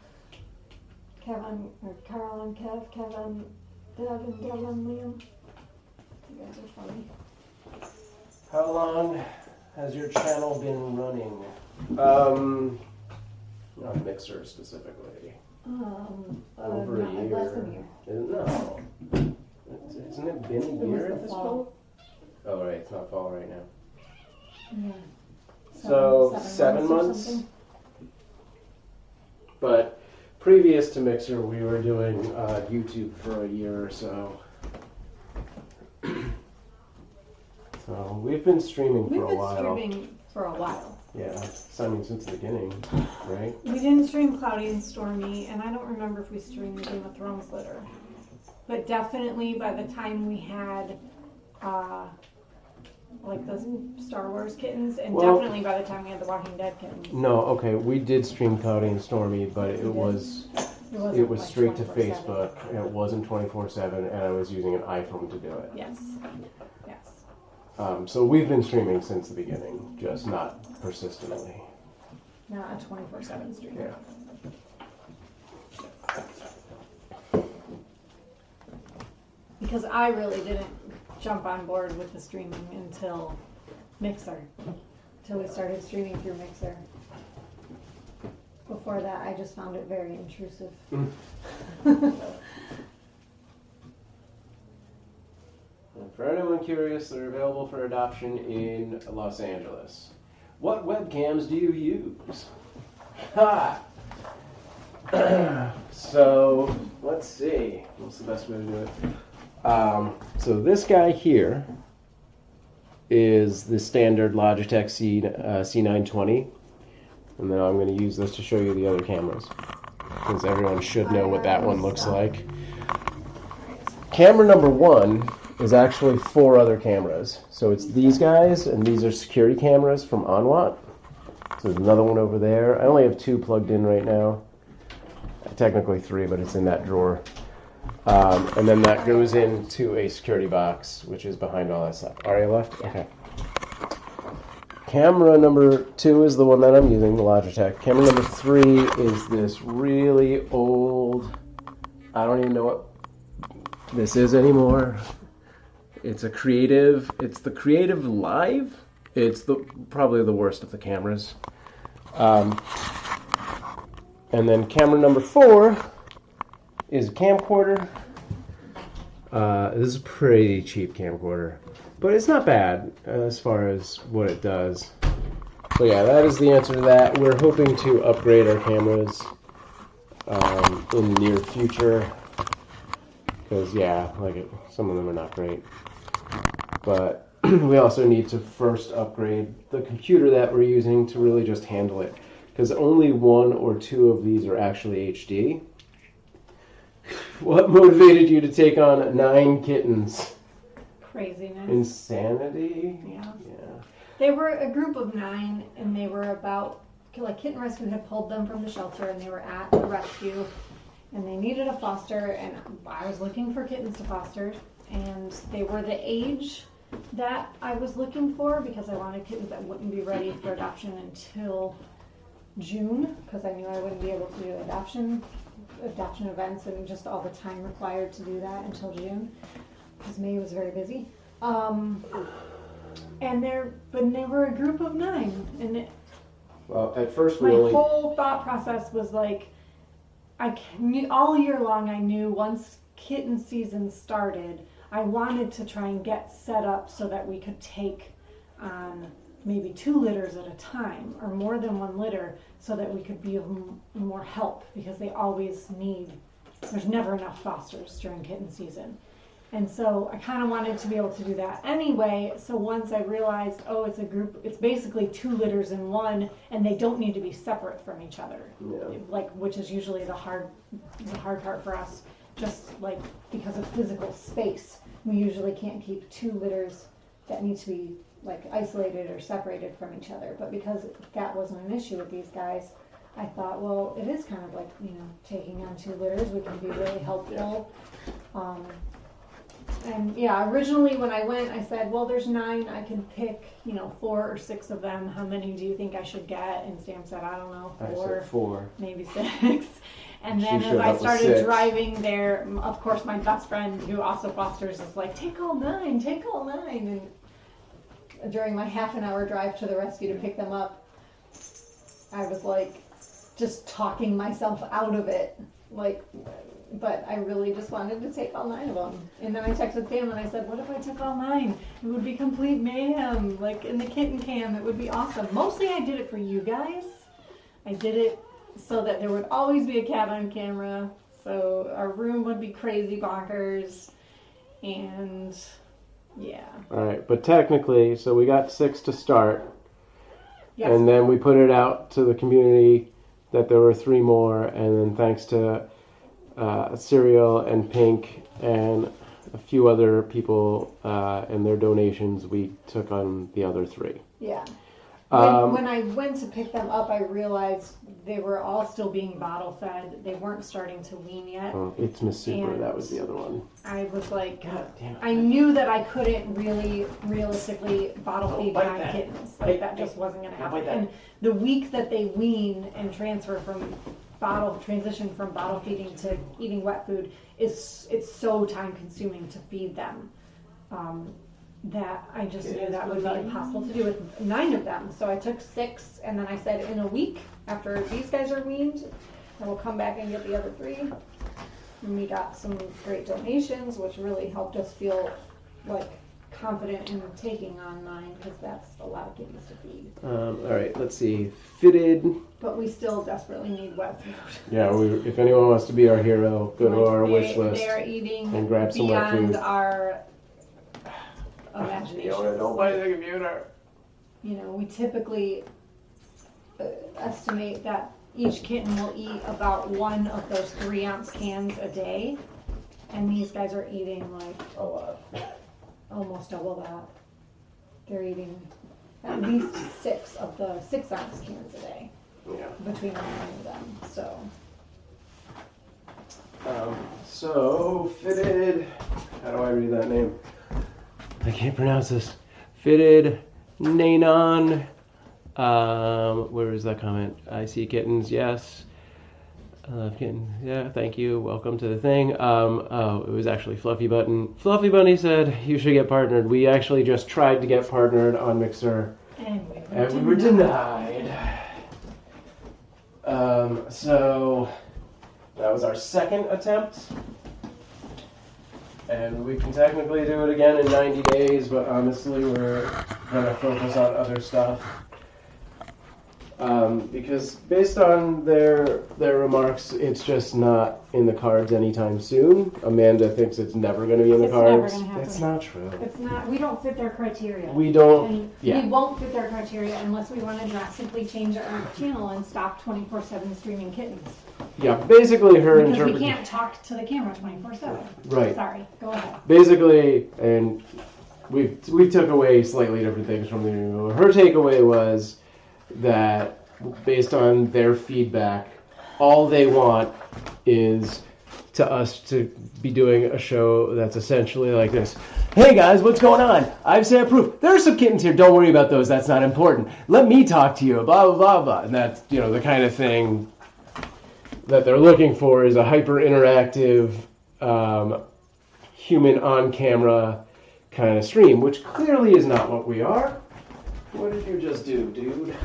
Carl and Kev, Kev on Deb, and Deb on Liam. You guys are funny. How long has your channel been running? On Mixer specifically. Over a year. Less than a year. No. Isn't it been a year at this point? Oh, right. It's not fall right now. Yeah. So 7 months. But previous to Mixer, we were doing YouTube for a year or so. So we've been streaming for a while. We've been streaming for a while. Yeah, I mean since the beginning, right? We didn't stream Cloudy and Stormy, and I don't remember if we streamed Game of Thrones litter. but definitely by the time we had like the Star Wars kittens, and definitely by the time we had the Walking Dead kittens. No, okay, we did stream Cloudy and Stormy, but it was like straight to 24/7. Facebook. And it wasn't 24/7, and I was using an iPhone to do it. Yes. So we've been streaming since the beginning, just not persistently. Not a 24/7 stream. Yeah. Because I really didn't jump on board with the streaming until Mixer. Until we started streaming through Mixer. Before that, I just found it very intrusive. For anyone curious, they're available for adoption in Los Angeles. What webcams do you use? Ha! So, let's see. What's the best way to do it? So this guy here is the standard Logitech C920. And then I'm going to use this to show you the other cameras. Because everyone should know what that one looks like. Camera number 1 is actually 4 other cameras. So it's these guys, and these are security cameras from Onwat. So there's another one over there. I only have 2 plugged in right now. Technically 3, but it's in that drawer. And then that goes into a security box, which is behind all that stuff. Aria left? Okay. Camera number 2 is the one that I'm using, the Logitech. Camera number 3 is this really old, I don't even know what this is anymore. It's the Creative Live. It's probably the worst of the cameras. And then camera number 4 is a camcorder. This is a pretty cheap camcorder, but it's not bad as far as what it does. So yeah, that is the answer to that. We're hoping to upgrade our cameras in the near future, because yeah, some of them are not great. But we also need to first upgrade the computer that we're using to really just handle it, because only 1 or 2 of these are actually HD. What motivated you to take on 9 kittens? Craziness. Insanity? Yeah. They were a group of 9, and they were about, like, Kittenrescue had pulled them from the shelter, and they were at the rescue, and they needed a foster, and I was looking for kittens to foster, and they were the age that I was looking for, because I wanted kittens that wouldn't be ready for adoption until June, because I knew I wouldn't be able to do adoption events and just all the time required to do that until June, because May was very busy. And they were a group of 9, and well, at first my whole thought process was like, all year long I knew once kitten season started, I wanted to try and get set up so that we could take on maybe 2 litters at a time, or more than 1 litter, so that we could be of more help, because there's never enough fosters during kitten season. And so I kind of wanted to be able to do that anyway. So once I realized, it's a group, it's basically 2 litters in one, and they don't need to be separate from each other. Yeah. Which is usually the hard part for us, just like because of physical space. We usually can't keep 2 litters that need to be isolated or separated from each other. But because that wasn't an issue with these guys, I thought, well, it is kind of like, taking on 2 litters, we can be really helpful. And yeah, originally when I went, I said, well, there's 9, I can pick, 4 or 6 of them. How many do you think I should get? And Sam said, I don't know, 4. I said 4. Maybe 6. And then as I started driving there, of course, my best friend who also fosters is like, take all 9. And during my half an hour drive to the rescue to pick them up, I was just talking myself out of it. But I really just wanted to take all 9 of them. And then I texted Sam and I said, what if I took all 9? It would be complete mayhem. In the Kittencam, it would be awesome. Mostly I did it for you guys. I did it so that there would always be a cat on camera. So our room would be crazy bonkers. And yeah. All right, but technically, so we got 6 to start. Yes. And then we put it out to the community that there were 3 more. And then thanks to Cereal and Pink and a few other people and their donations. We took on the other 3. Yeah. When I went to pick them up, I realized they were all still being bottle fed. They weren't starting to wean yet. It's Miss Super. That was the other one. I was like, God damn it. I knew that I couldn't really realistically bottle feed my kittens. Like that just wasn't going to happen. And the week that they wean and transition from bottle feeding to eating wet food it's so time consuming to feed them. That I just knew that would be impossible to do with 9 of them. So I took 6, and then I said in a week, after these guys are weaned, I will come back and get the other 3. And we got some great donations, which really helped us feel like confident in taking on 9, because that's a lot of kitties to feed. All right, let's see. Fitted. But we still desperately need wet food. Yeah, if anyone wants to be our hero, go to our wish list. They are eating and grab some wet food. beyond our imagination. Don't buy the computer. You know, we typically estimate that each kitten will eat about 1 of those 3-ounce cans a day, and these guys are eating like a lot, almost double that. They're eating at least 6 of the 6-ounce cans a day. Yeah. Between all of them, so. So Fitted. How do I read that name? I can't pronounce this. Fitted Nanon. Where is that comment? I see kittens. Yes. I love kittens. Yeah, thank you. Welcome to the thing. It was actually Fluffy Button. Fluffy Bunny said you should get partnered. We actually just tried to get partnered on Mixer, and we were denied. So that was our 2nd attempt. And we can technically do it again in 90 days, but honestly we're going to focus on other stuff. Because based on their remarks, it's just not in the cards anytime soon. Amanda thinks it's never going to be in the cards. Never gonna happen. It's not true. It's not. We don't fit their criteria. We don't. And we won't fit their criteria unless we want to drastically change our channel and stop 24/7 streaming kittens. Yeah, basically her interpretation. Because we can't talk to the camera 24/7. Right. Sorry. Go ahead. Basically, and we took away slightly different things from the. Her takeaway was that based on their feedback, all they want is to us to be doing a show that's essentially like this. Hey guys, what's going on? I've set proof. There are some kittens here. Don't worry about those. That's not important. Let me talk to you. Blah, blah, blah, blah. And that's, the kind of thing that they're looking for is a hyper interactive, human on camera kind of stream, which clearly is not what we are. What did you just do, dude?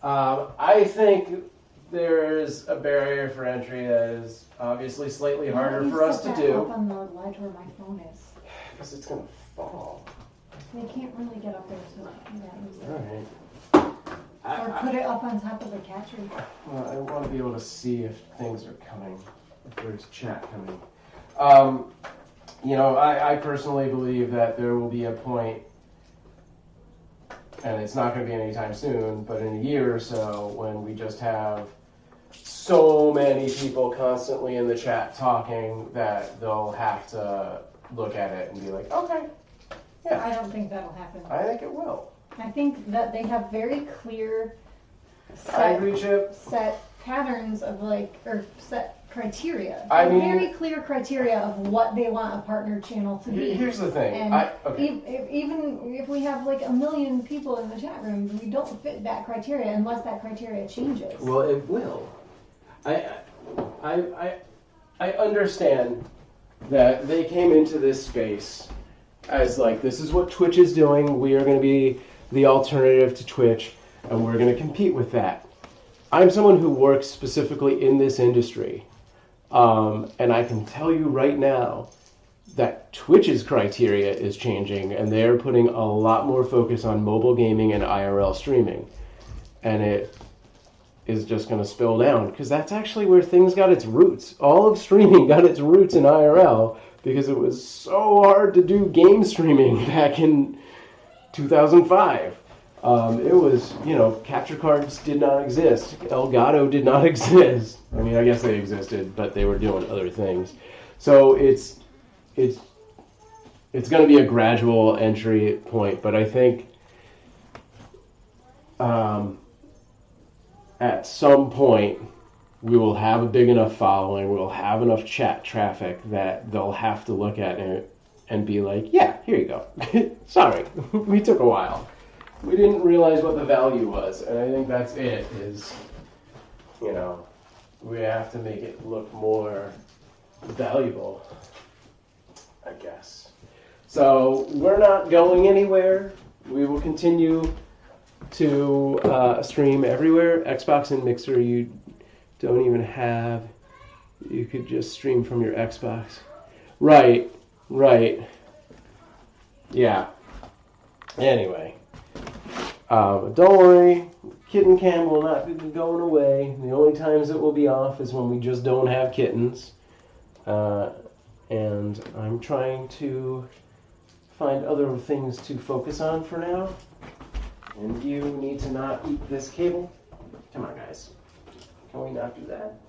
I think there's a barrier for entry that is obviously slightly harder for us to do. Up on the ledge where my phone is. Because it's going to fall. They can't really get up there to do that. All right. Or put it up on top of the cat tree. Well, I want to be able to see if things are coming, if there's chat coming. I personally believe that there will be a point, and it's not going to be anytime soon, but in a year or so, when we just have so many people constantly in the chat talking that they'll have to look at it and be like, okay, yeah. I don't think that'll happen. I think it will. I think that they have very clear set patterns of or set criteria. Very clear criteria of what they want a partner channel to be. Here's the thing. And even if we have 1 million people in the chat room, we don't fit that criteria unless that criteria changes. Well, it will. I understand that they came into this space as this is what Twitch is doing. We are going to be the alternative to Twitch, and we're going to compete with that. I'm someone who works specifically in this industry, and I can tell you right now that Twitch's criteria is changing, and they're putting a lot more focus on mobile gaming and IRL streaming, and it is just going to spill down, because that's actually where things got its roots. All of streaming got its roots in IRL, because it was so hard to do game streaming back in 2005. It was, capture cards did not exist. Elgato did not exist. I mean, I guess they existed, but they were doing other things. So it's going to be a gradual entry point, but I think at some point we will have a big enough following, we'll have enough chat traffic that they'll have to look at it and be like, yeah, here you go. Sorry, we took a while. We didn't realize what the value was, and I think that's it, is, we have to make it look more valuable, I guess. So we're not going anywhere. We will continue to stream everywhere. Xbox and Mixer you don't even have. You could just stream from your Xbox. Right. Yeah. Anyway. Don't worry, Kittencam will not be going away. The only times it will be off is when we just don't have kittens. And I'm trying to find other things to focus on for now. And you need to not eat this cable. Come on, guys. Can we not do that?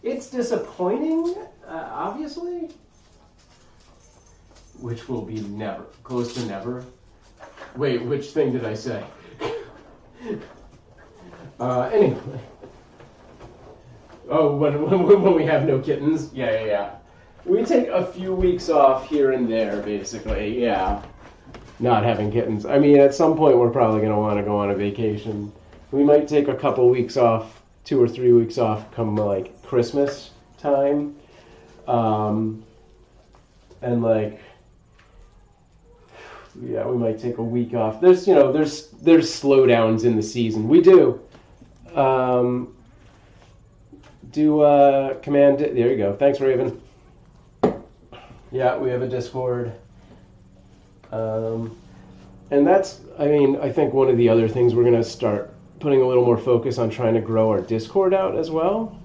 It's disappointing, obviously. Which will be never. Close to never. Wait, which thing did I say? Anyway. Oh, when we have no kittens? Yeah. We take a few weeks off here and there, basically, yeah. Not having kittens. I mean, at some point we're probably going to want to go on a vacation. We might take a couple weeks off, 2 or 3 weeks off, come like Christmas time. And yeah, we might take a week off. There's slowdowns in the season. We do. Command. There you go. Thanks, Raven. Yeah, we have a Discord. And that's, I think one of the other things we're going to start putting a little more focus on trying to grow our Discord out as well.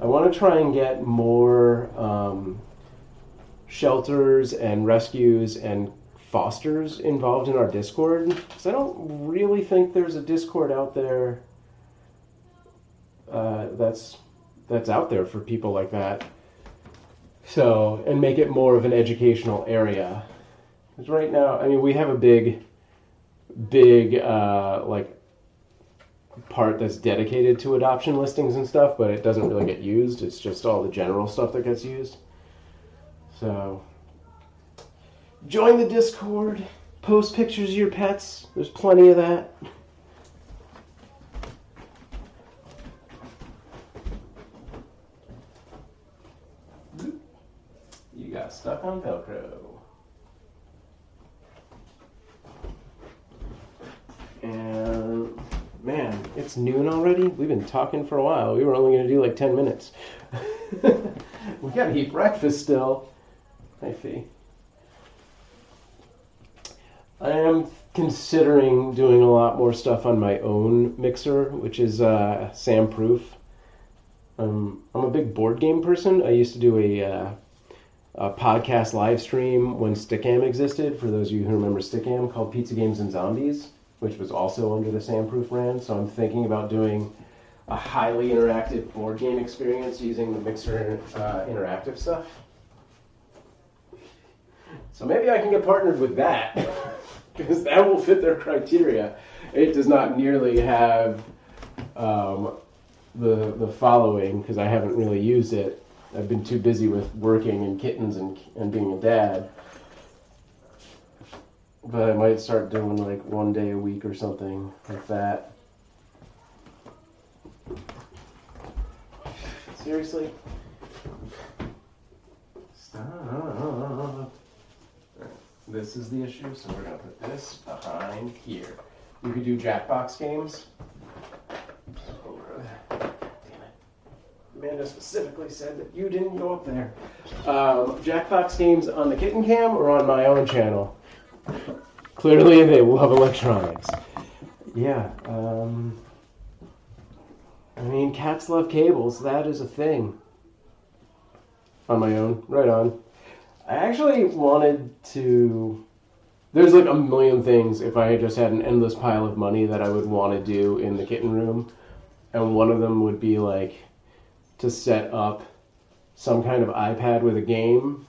I want to try and get more shelters and rescues and fosters involved in our Discord, because I don't really think there's a Discord out there that's out there for people like that. So, and make it more of an educational area. Because right now, we have a big part that's dedicated to adoption listings and stuff, but it doesn't really get used. It's just all the general stuff that gets used. So, join the Discord, post pictures of your pets. There's plenty of that. You got stuck on Velcro. And, man, it's noon already. We've been talking for a while. We were only going to do like 10 minutes. We got to eat breakfast still. Hi, Fee. I am considering doing a lot more stuff on my own mixer, which is Sam Proof. I'm a big board game person. I used to do a podcast live stream when Stickam existed, for those of you who remember Stickam, called Pizza Games and Zombies, which was also under the Sam Proof brand. So I'm thinking about doing a highly interactive board game experience using the Mixer interactive stuff. So maybe I can get partnered with that, because that will fit their criteria. It does not nearly have the following, because I haven't really used it. I've been too busy with working and kittens and being a dad. But I might start doing like 1 day a week or something like that. Seriously? Stop. This is the issue, so we're going to put this behind here. You could do Jackbox games. Damn it. Amanda specifically said that you didn't go up there. Jackbox games on the Kittencam or on my own channel? Clearly they love electronics. Yeah, cats love cables. That is a thing. On my own. Right on. I actually wanted to... There's like a million things if I had just had an endless pile of money that I would want to do in the kitten room. And one of them would be like to set up some kind of iPad with a game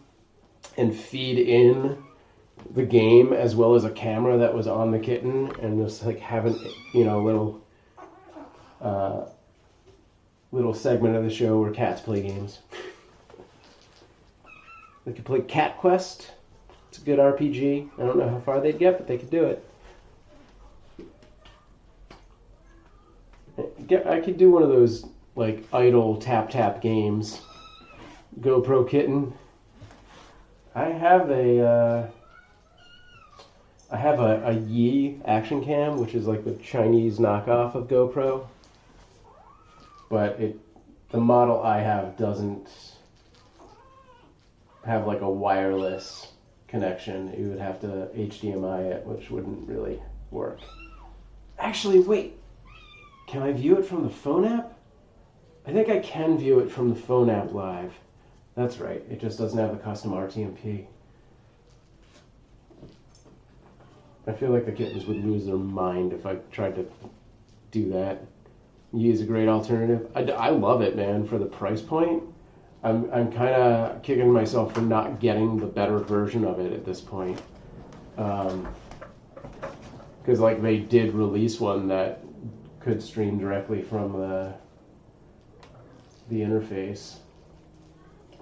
and feed in the game as well as a camera that was on the kitten and just like have an, little segment of the show where cats play games. They could play Cat Quest. It's a good RPG. I don't know how far they'd get, but they could do it. I could do one of those like idle tap games. GoPro Kitten. I have a Yi action cam, which is like the Chinese knockoff of GoPro. But the model I have doesn't have like a wireless connection. You would have to HDMI it, which wouldn't really work. Actually, wait. Can I view it from the phone app? I think I can view it from the phone app live. That's right. It just doesn't have a custom RTMP. I feel like the kittens would lose their mind if I tried to do that. Yi is a great alternative. I love it, man, for the price point. I'm kind of kicking myself for not getting the better version of it at this point. Because like they did release one that could stream directly from the interface.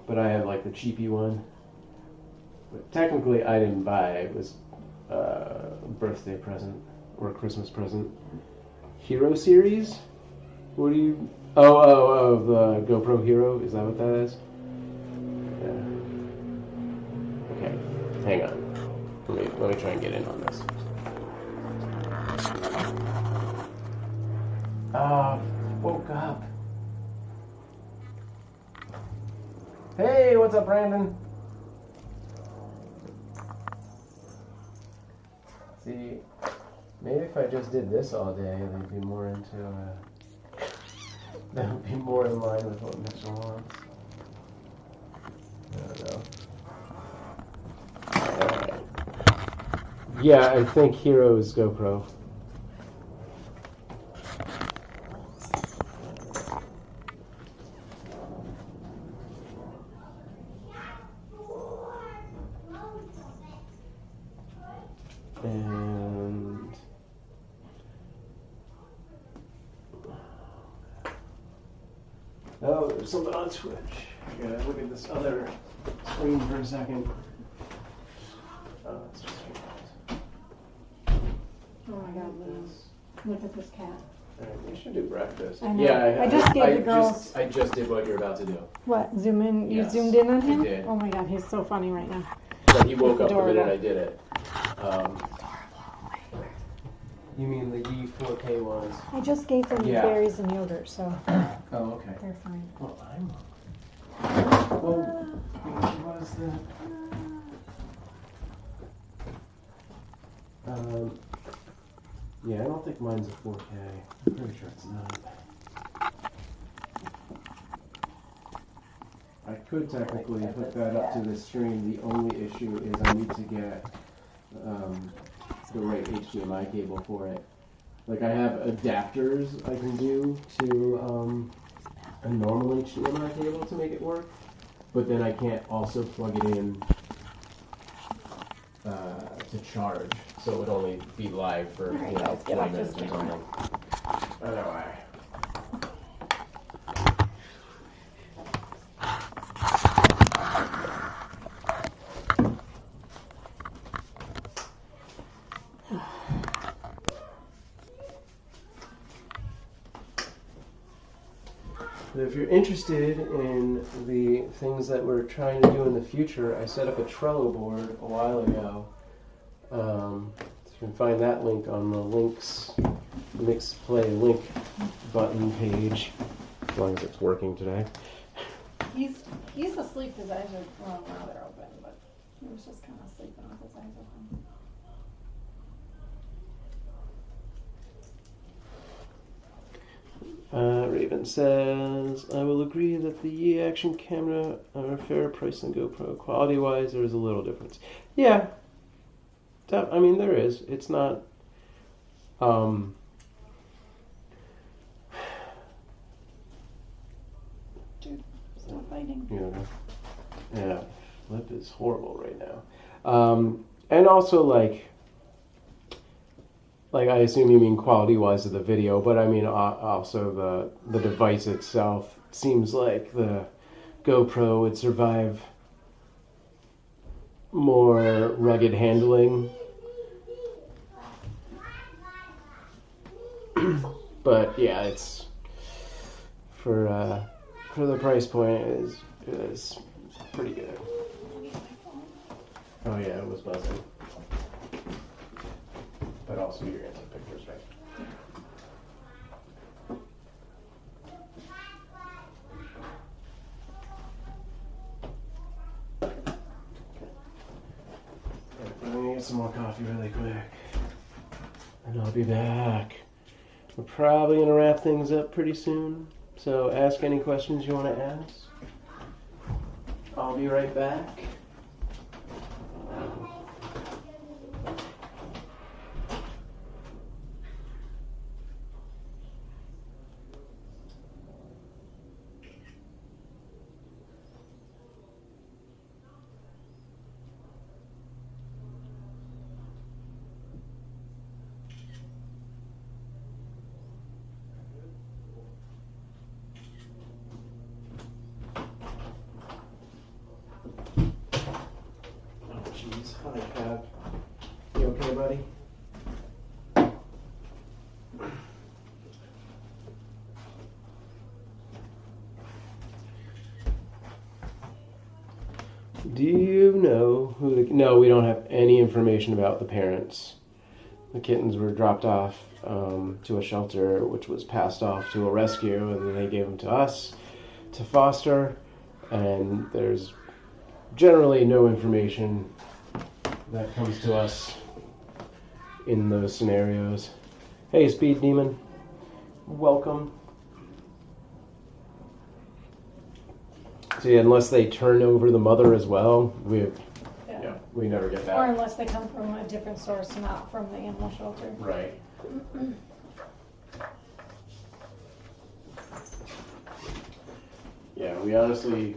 But I have like the cheapy one. But technically I didn't buy it. It was a birthday present or a Christmas present. Hero series? What do you... Oh, the GoPro Hero? Is that what that is? Yeah. Okay, hang on. Let me try and get in on this. Woke up. Hey, what's up, Brandon? See, maybe if I just did this all day, they'd be more into... that would be more in line with what Mitchell wants. I don't know. Yeah, I think Hero is GoPro. And... oh, there's something on Twitch. I gotta look at this other screen for a second. Oh, it's just Oh my god, look at this cat. alright, we should do breakfast. I know. Yeah, I just gave the girls... I just did what you're about to do. What? Zoom in? You Yes, zoomed in on him? I did. Oh my god, he's so funny right now. So he woke up the minute I did it. you mean the Yi 4K ones? I just gave them Yeah. berries and yogurt, so Oh, okay. they're fine. Well, which was that? Yeah, I don't think mine's a 4K. I'm pretty sure it's not. I could technically hook that up to the stream. The only issue is I need to get the right HDMI cable for it. Like I have adapters I can do to a normal HDMI cable to make it work, but then I can't also plug it in to charge, so it would only be live for 20 minutes or something. Otherwise. If you're interested in the things that we're trying to do in the future, I set up a Trello board a while ago. So you can find that link on the Mix Play link button page, as long as it's working today. He's asleep. His eyes are, well, now they're open, but he was just kind of sleeping with his eyes open. Raven says, I will agree that the action camera are a fair price than GoPro. Quality-wise, there is a little difference. Yeah. I mean, there is. It's not... Dude, stop fighting. Yeah, Flip is horrible right now. And also, like I assume you mean quality-wise of the video, but I mean also the device itself. Seems like the GoPro would survive more rugged handling. But yeah, it's for the price point is pretty good. Oh yeah, it was buzzing. But also you're gonna take pictures, right? I'm gonna get some more coffee really quick. And I'll be back. We're probably gonna wrap things up pretty soon. So ask any questions you want to ask. I'll be right back. Hi, Cap. You okay, buddy? Do you know who No, we don't have any information about the parents. The kittens were dropped off to a shelter, which was passed off to a rescue, and then they gave them to us to foster, and there's generally no information that comes to us in those scenarios. Hey, Speed Demon. Welcome. So yeah, unless they turn over the mother as well, we never get that. Or unless they come from a different source, not from the animal shelter. Right. Yeah, we honestly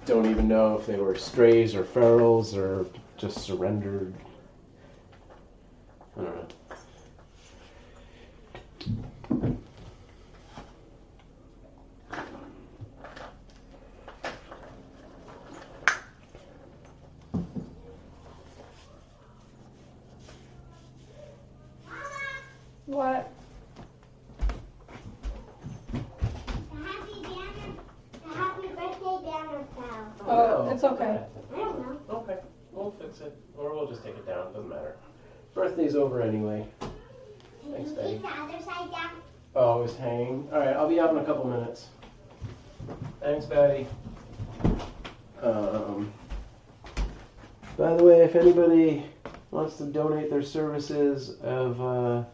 don't even know if they were strays or ferals or just surrendered. I don't know. What? Happy birthday banner fell. Oh, it's okay. I don't know. Okay, we'll fix it. Or we'll just take it down, doesn't matter. Birthday's over anyway. Thanks, Betty. Keep the other side down. Oh, it's hanging. Alright, I'll be out in a couple minutes. Thanks, Betty. By the way, if anybody wants to donate their services of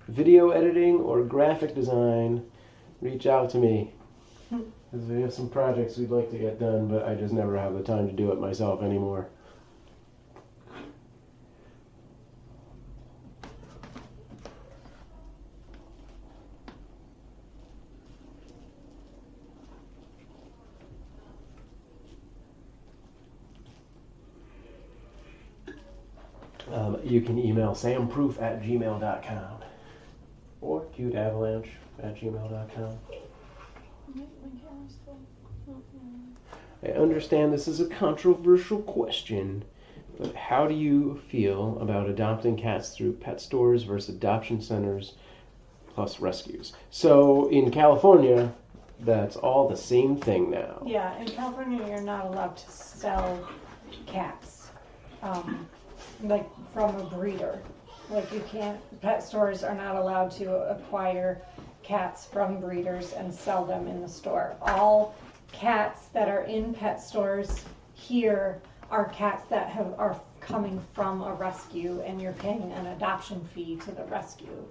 video editing or graphic design, reach out to me. Because we have some projects we'd like to get done, but I just never have the time to do it myself anymore. You can email samproof@gmail.com or cuteavalanche@gmail.com. I understand this is a controversial question, but how do you feel about adopting cats through pet stores versus adoption centers plus rescues? So in California, that's all the same thing now. Yeah, in California, you're not allowed to sell cats, like from a breeder. Like you can't, pet stores are not allowed to acquire cats from breeders and sell them in the store. All cats that are in pet stores here are cats that are coming from a rescue, and you're paying an adoption fee to the rescue.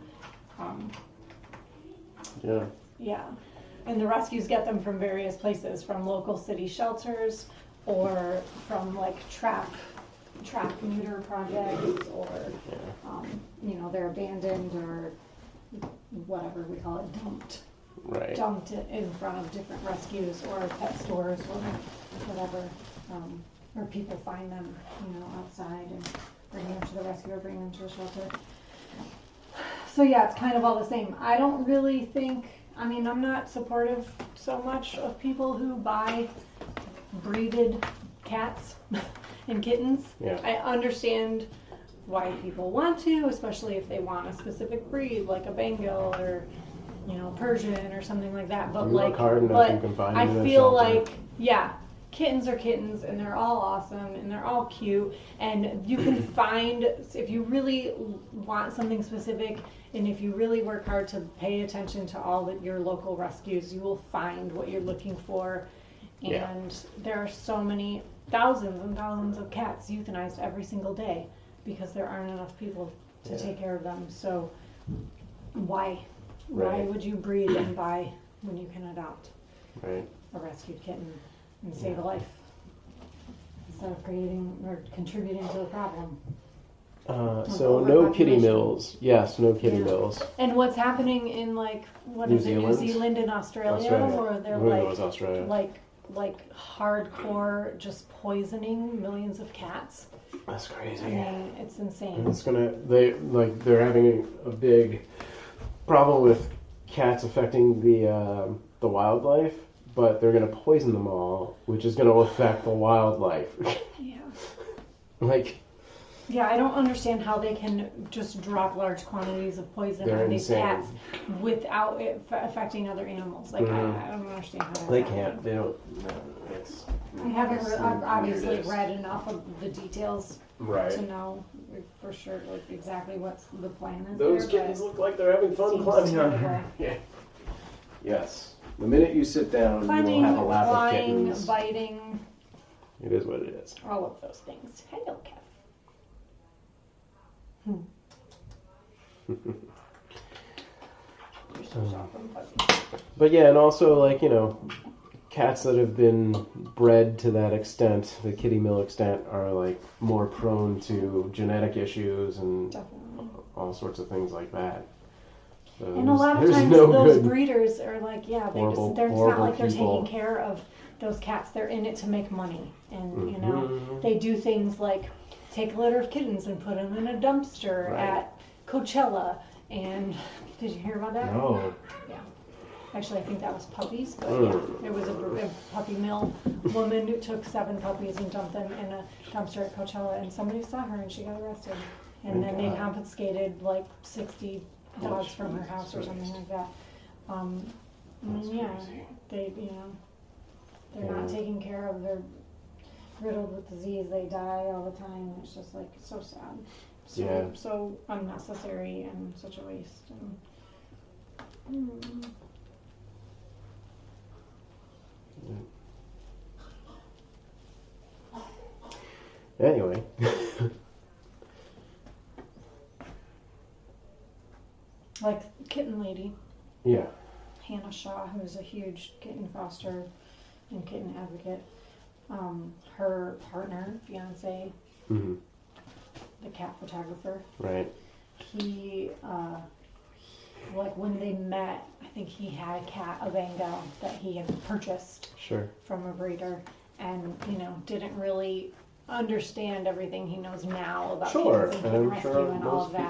Yeah. Yeah. And the rescues get them from various places, from local city shelters or from like trap neuter projects, or they're abandoned or whatever we call it, dumped in front of different rescues or pet stores or whatever, or people find them outside and bring them to the rescue or bring them to a shelter. So yeah, it's kind of all the same. I don't really think, I'm not supportive so much of people who buy breeded cats and kittens. Yeah. I understand why people want to, especially if they want a specific breed, like a Bengal or Persian or something like that. But you look hard enough, you can find I them in a feel shelter. like kittens are kittens, and they're all awesome, and they're all cute, and you can find, if you really want something specific, and if you really work hard to pay attention to all your local rescues, you will find what you're looking for. And there are so many, thousands and thousands of cats euthanized every single day because there aren't enough people to take care of them. So why would you breed and buy when you can adopt a rescued kitten and save a life instead of creating or contributing to the problem? So no kitty mills. Yes, no kitty mills. And what's happening in New Zealand and Australia, where they're like hardcore just poisoning millions of cats. That's crazy. It's insane. They're having a big problem with cats affecting the wildlife, but they're gonna poison them all, which is gonna affect the wildlife. Yeah, I don't understand how they can just drop large quantities of poison on these insane. cats without it affecting other animals. I don't understand how that They happens. can't. They don't. No, I haven't I've obviously read enough of the details to know for sure exactly what's the plan is. Those kittens look like they're having fun climbing on her. Yeah. Yes. The minute you sit down, Climbing, you will have a lap flying, of kittens. biting. It is what it is. All of those things. Hello, Kev. But yeah, and also cats that have been bred to that extent, the kitty mill extent, are more prone to genetic issues and all sorts of things like that. So And a lot of times those breeders are they're not like they're taking care of those cats. They're in it to make money, and they do things like take a litter of kittens and put them in a dumpster at Coachella. And did you hear about that? No. Yeah. Actually, I think that was puppies, but it was a puppy mill woman who took 7 puppies and dumped them in a dumpster at Coachella, and somebody saw her and she got arrested. And then they confiscated 60 dogs from her house or something like that. They're not taking care of, they're riddled with disease, they die all the time. It's just so sad. So unnecessary and such a waste. Anyway. Like Kitten Lady. Yeah. Hannah Shaw, who's a huge kitten foster and kitten advocate. Her partner, fiance, the cat photographer. Right. He, when they met, I think he had a cat, a Bengal, that he had purchased from a breeder, and didn't really understand everything he knows now about kittens and Kittenrescue and all of that.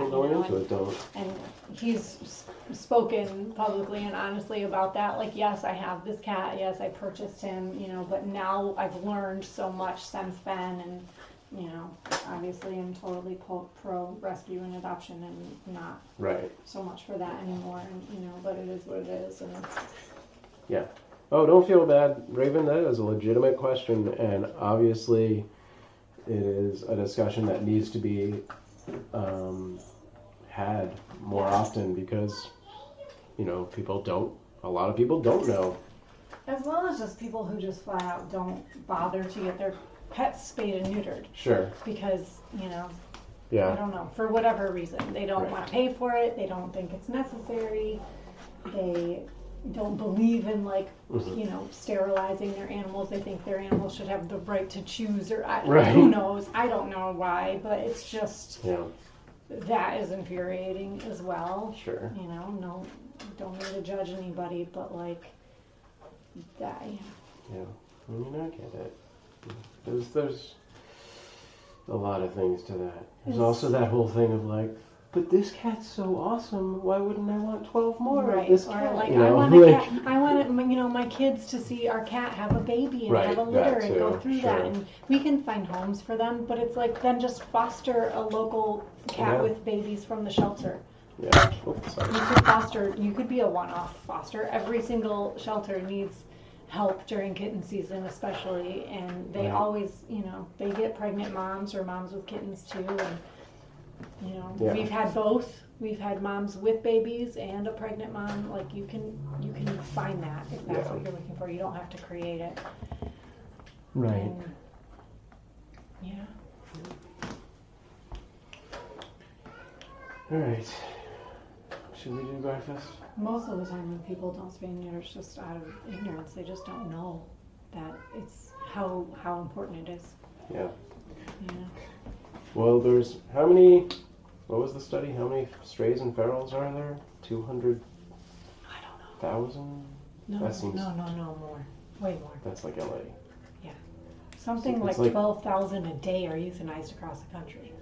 And he's spoken publicly and honestly about that. Yes, I have this cat. Yes, I purchased him. But now I've learned so much since then, and obviously I'm totally pro rescue and adoption, and not so much for that anymore. And but it is what it is. And Oh, don't feel bad, Raven. That is a legitimate question, and obviously it is a discussion that needs to be had more often, because a lot of people don't know. As well as just people who just flat out don't bother to get their pets spayed and neutered. Sure. Because, I don't know, for whatever reason. They don't want to pay for it. They don't think it's necessary. They, don't believe in like, Mhm. you know, sterilizing their animals. They think their animals should have the right to choose, or Right. who knows? I don't know why, but it's just Yeah, that is infuriating as well. sure. You know, no, don't need to judge anybody, but like that. Yeah, I mean, I get it. There's a lot of things to that. There's also that whole thing of like, but this cat's so awesome. Why wouldn't I want 12 more Right. of this Or cat? like, You know, I want a like, cat. I want you know, my kids to see our cat have a baby and Right, have a litter that and go too, through sure. that, and we can find homes for them. But it's like then just foster a local cat Yeah. with babies from the shelter. yeah. Oops, sorry. You could foster. You could be a one-off foster. Every single shelter needs help during kitten season, especially, and they Right. always, you know, they get pregnant moms or moms with kittens too, and you know, Yeah. we've had both. We've had moms with babies and a pregnant mom. Like you can find that if that's Yeah. what you're looking for. You don't have to create it. Right. And, yeah. All right. Should we do breakfast? Most of the time when people don't spay and neuter, it's just out of ignorance. They just don't know that it's how important it is. Yeah. You know? Well, there's how many? What was the study? How many strays and ferals are there? 200,000. I don't know. No, That seems- no, more. Way more. That's like LA. Something It's like like- 12,000 a day are euthanized across the country.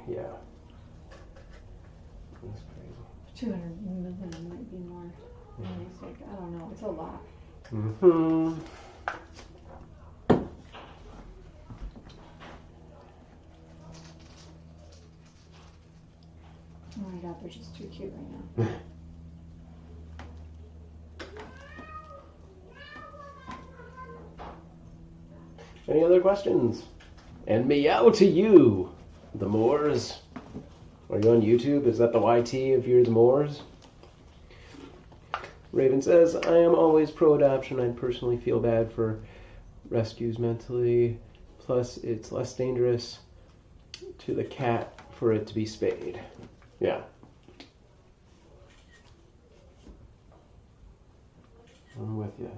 Yeah. That's crazy. 200 million might be more. Like, I don't know. It's a lot. Mm-hmm. Oh my god, they're just too cute right now. Any other questions? And meow to you, the Moors. Are you on YouTube? Is that the YT if you're the Moors? Raven says, I am always pro-adoption. I personally feel bad for rescues mentally. Plus, it's less dangerous to the cat for it to be spayed. Yeah. I'm with you.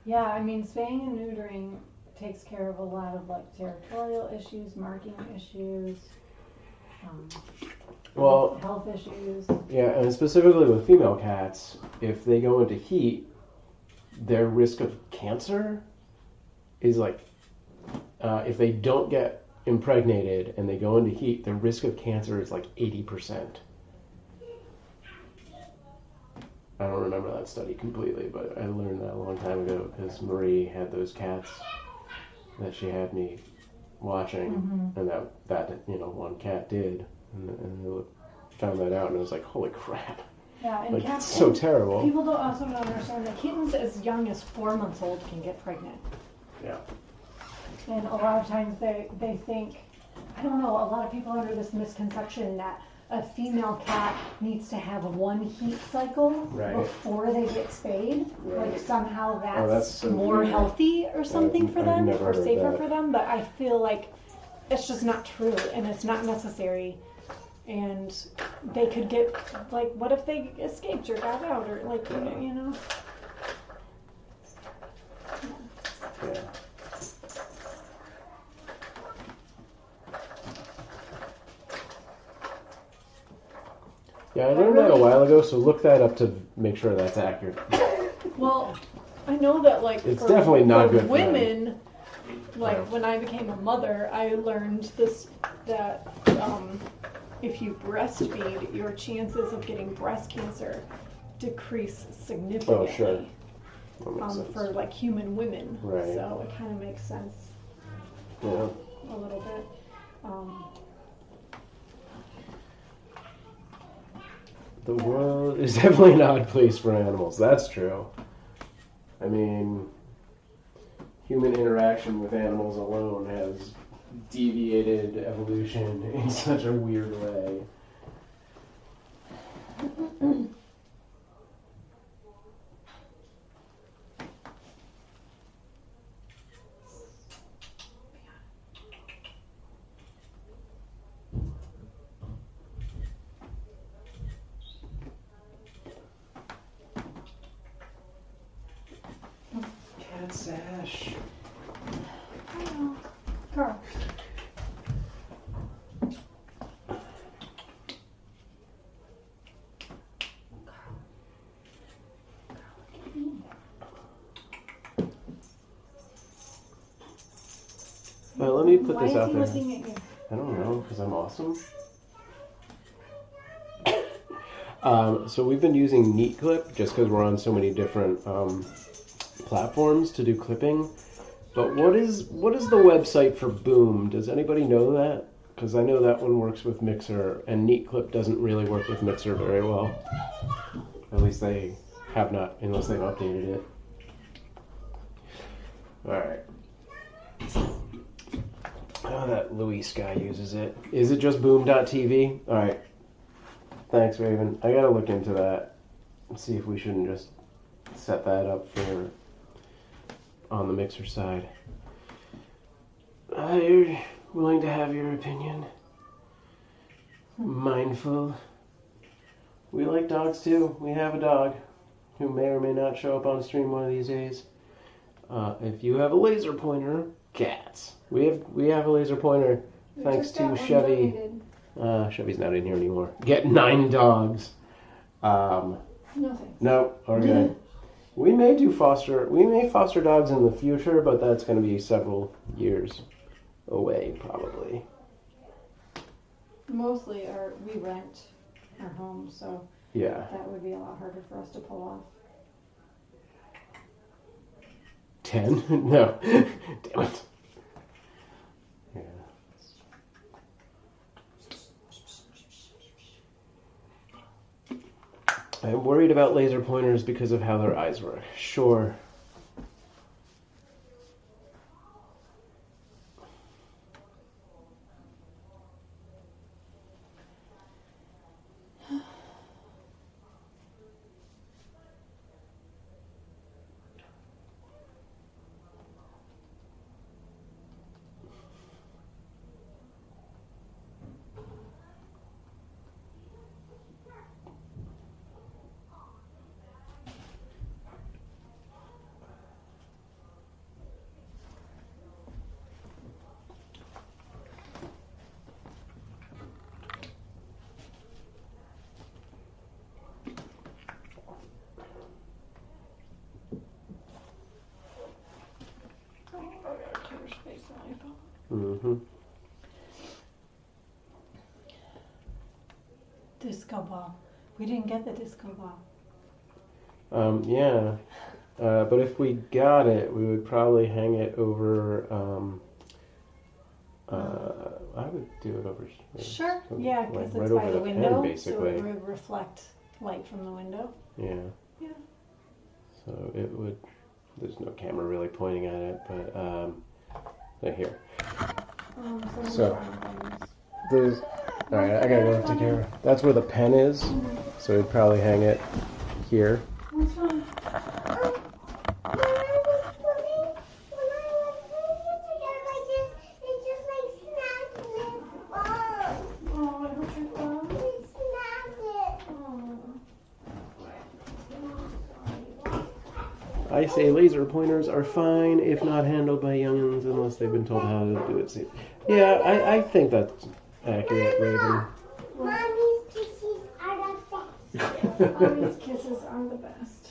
Yeah, I mean, spaying and neutering takes care of a lot of like territorial issues, marking issues, Well, health issues. yeah, and specifically with female cats, if they go into heat, their risk of cancer is like, if they don't get impregnated and they go into heat, their risk of cancer is like 80%. I don't remember that study completely, but I learned that a long time ago because Marie had those cats that she had me watching, and that one cat did, and they found that out, and it was like, holy crap. Yeah, and Like, cats. it's so terrible. People also don't understand that kittens as young as 4 months old can get pregnant. Yeah. And a lot of times they think, I don't know, a lot of people are under this misconception that a female cat needs to have one heat cycle Right. before they get spayed. Right. Like somehow that's, that's so more weird. healthy or something for I've them, never or heard safer that. for them. But I feel like it's just not true, and it's not necessary. And they could get, like, what if they escaped or got out, or like, you know? Yeah. Yeah, I learned that a while ago, so look that up to make sure that's accurate. Well, I know that like It's for, definitely not for good for women, like Yeah. when I became a mother, I learned that if you breastfeed, your chances of getting breast cancer decrease significantly. Oh, sure. That makes sense. For like human women, Right. so it kind of makes sense Yeah. a little bit. The world is definitely an odd place for animals. That's true. I mean, human interaction with animals alone has deviated evolution in such a weird way. Ash. Carl. Well, let me put this out Why there. is he looking at you? I don't know, because I'm awesome. So we've been using Neat Clip just because we're on so many different platforms to do clipping. But what is the website for Boom? Does anybody know that? Because I know that one works with Mixer, and Neat Clip doesn't really work with Mixer very well. At least they have not, unless they've updated it. Alright. Oh, that Luis guy uses it. Is it just boom.tv? Alright. Thanks, Raven. I gotta look into that and see if we shouldn't just set that up for on the Mixer side. You're willing to have your opinion. Mindful. We like dogs too. We have a dog who may or may not show up on stream one of these days. If you have a laser pointer, cats. We have a laser pointer thanks to Chevy. Chevy's not in here anymore. Get 9 dogs. No thanks. No, okay. We may foster dogs in the future, but that's going to be several years away, probably. Mostly we rent our home, so Yeah. that would be a lot harder for us to pull off. 10? No. Damn it. Yeah. I'm worried about laser pointers because of how their eyes work. Sure. Mm-hmm. Disco ball. We didn't get the disco ball. Yeah. But if we got it, we would probably hang it over, I would do it over here. Sure. Yeah, because right it's over by the the window, pen, basically. so it would reflect light from the window. Yeah. Yeah. So it would, there's no camera really pointing at it, but, right here. So, there's, alright, I gotta go take care of it. That's where the pen is, so we'd probably hang it here. What's wrong? I say laser pointers are fine if not handled by youngins unless they've been told how to do it. Yeah, I think that's accurate, Raven. Mommy's kisses are the best. Mommy's kisses are the best.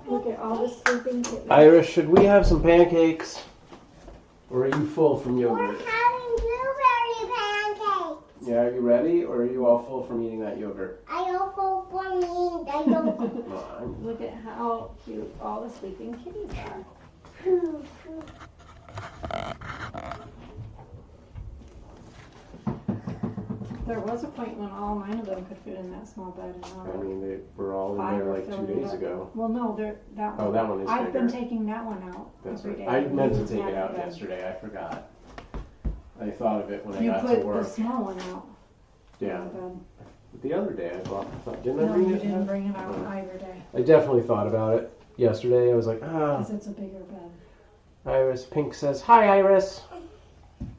Look at all the sleeping kittens. Iris, should we have some pancakes? Or are you full from We're yogurt? having blueberry pancakes. Yeah, are you ready? Or are you all full from eating that yogurt? I also for me the yogurt. No, I'm... Look at how cute all the sleeping kitties are. There was a point when all 9 of them could fit in that small bed. I mean, they were all in 5 there are like 2 filling it days up. ago. Well, no, that one. Oh, that one is I've been bigger. taking that one out That's every right. day. I meant to Leaving take it that out in bed. yesterday. I forgot. I thought of it when I You got put to work. the small one out. Yeah. In the bed. The other day I didn't I No, bring you it didn't out? bring it out either day. I definitely thought about it yesterday. I was like, Because it's a bigger bed. Iris. Pink says, hi, Iris.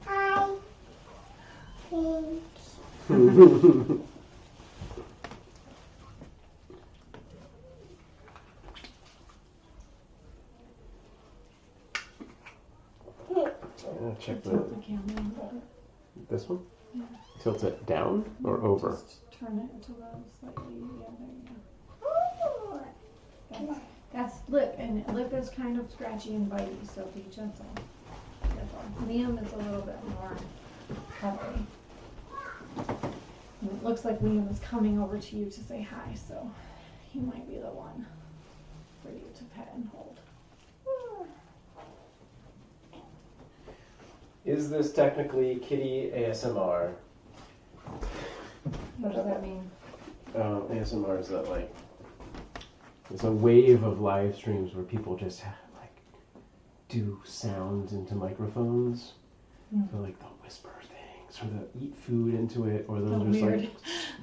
Hi. Pink. check Tilt the camera a little bit. this one. Yeah. Tilt it down or over? Just turn it to the slightly. Yeah, there you go. That's Lip, and Lip is kind of scratchy and bitey, so be gentle. Careful. Liam is a little bit more heavy. And it looks like Liam is coming over to you to say hi, so he might be the one for you to pet and hold. Is this technically kitty ASMR? What does that mean? ASMR is that like it's a wave of live streams where people just like do sounds into microphones. So like they'll whisper things, or they'll eat food into it, or they'll just like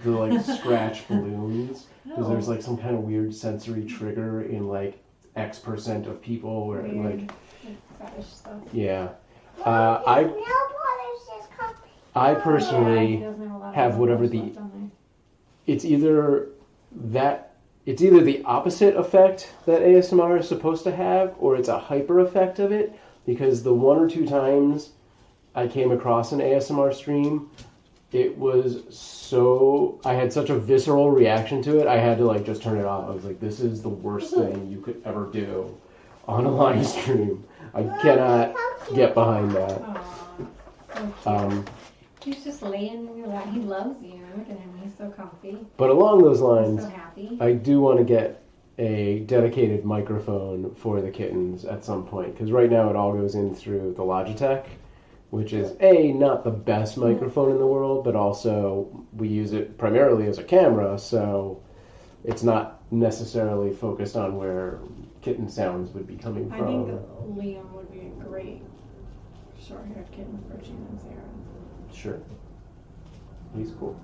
they'll like scratch balloons because there's like some kind of weird sensory trigger in like X% of people where like fetish stuff. yeah. Nail polish is coming. I personally he doesn't have a lot of have whatever nails the left on it's either the opposite effect that ASMR is supposed to have, or it's a hyper effect of it, because the one or two times I came across an ASMR stream, it was I had such a visceral reaction to it, I had to like just turn it off. I was like, this is the worst thing you could ever do on a live stream. I cannot get behind that. Aww. He's just laying in your lap. He loves you. Look at him. He's so comfy. But along those He's lines, so happy. I do want to get a dedicated microphone for the kittens at some point, because right now it all goes in through the Logitech, which is not the best microphone in the world, but also we use it primarily as a camera, so it's not necessarily focused on where kitten sounds would be coming I from. think Liam would be a great short-haired kitten for Gina Sarah. Sure. He's cool.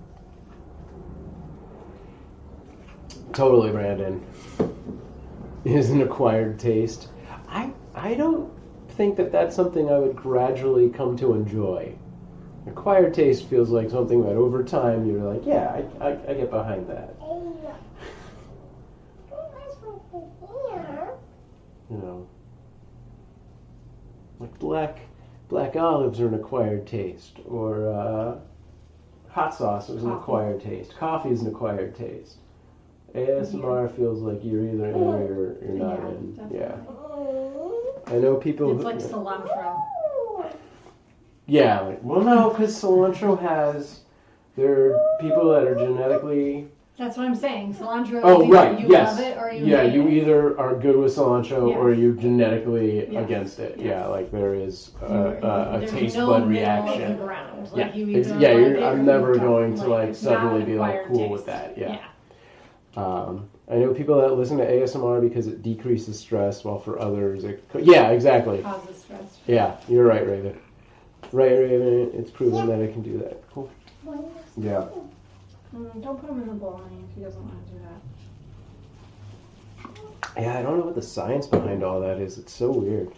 Totally, Brandon. Is an acquired taste. I don't think that that's something I would gradually come to enjoy. Acquired taste feels like something that over time you're like, yeah, I get behind that. You know, like black olives are an acquired taste, or hot sauce is an acquired taste. Coffee is an acquired taste. ASMR feels like you're either in or you're not in. Definitely. Yeah. I know people. It's like cilantro. Yeah. Well, no, because cilantro has. There are people that are genetically. That's what I'm saying. Cilantro. Oh, is right. either you Yes. love it or you yeah, hate you it. either are good with cilantro or Yes. you're genetically Yes. against it. Yes. Yeah, like there is a There's taste no bud middle of reaction. the ground. Yeah, Like you either yeah. like it or I'm you never don't. going to like it's not suddenly an be like acquired cool taste. with that. Yeah. I know people that listen to ASMR because it decreases stress, while for others exactly. Causes stress. Yeah, you're right, Raven. Right, Raven. It's proven that it can do that. Cool. Yeah. Don't put him in the bowl, honey, if he doesn't want to do that. Yeah, I don't know what the science behind all that is. It's so weird.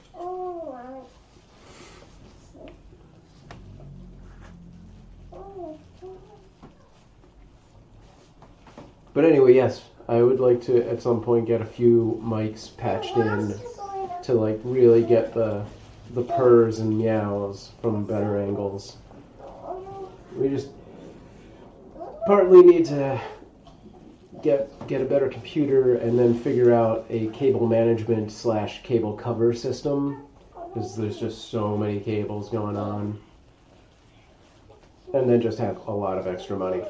But anyway, yes, I would like to at some point get a few mics patched in to like really get the purrs and meows from better angles. We just partly need to get a better computer and then figure out a cable management / cable cover system, because there's just so many cables going on. And then just have a lot of extra money.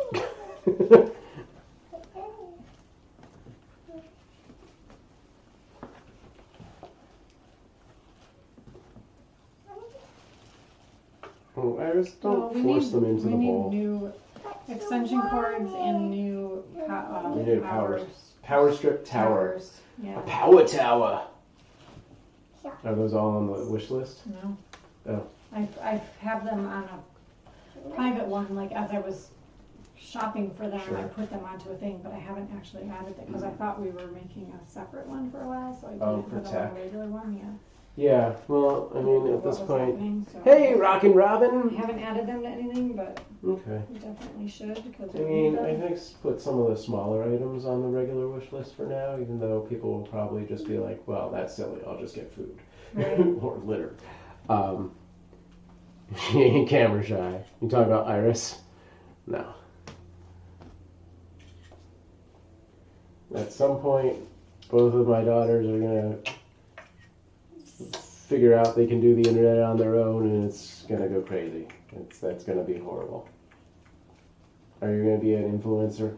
I just don't force them into the bowl. We need new extension cords and new We need a power strip tower. towers. Yeah. A power tower. Are those all on the wish list? No. Oh. I have them on a private one, like as I was shopping for them, Sure. I put them onto a thing, but I haven't actually added it because I thought we were making a separate one for a while, so I didn't for put them on tech. a regular one. Yeah. Yeah, well, I mean, at What this was point. happening, so- Hey, Rockin' I Robin! haven't added them to anything, but Okay. we definitely should because I we mean, need I them. think put some of the smaller items on the regular wish list for now, even though people will probably just be like, well, that's silly, I'll just get food. Right. Or litter. She ain't camera shy. You talking about Iris? No. At some point, both of my daughters are gonna figure out they can do the internet on their own, and it's gonna go crazy. That's gonna be horrible. Are you gonna be an influencer?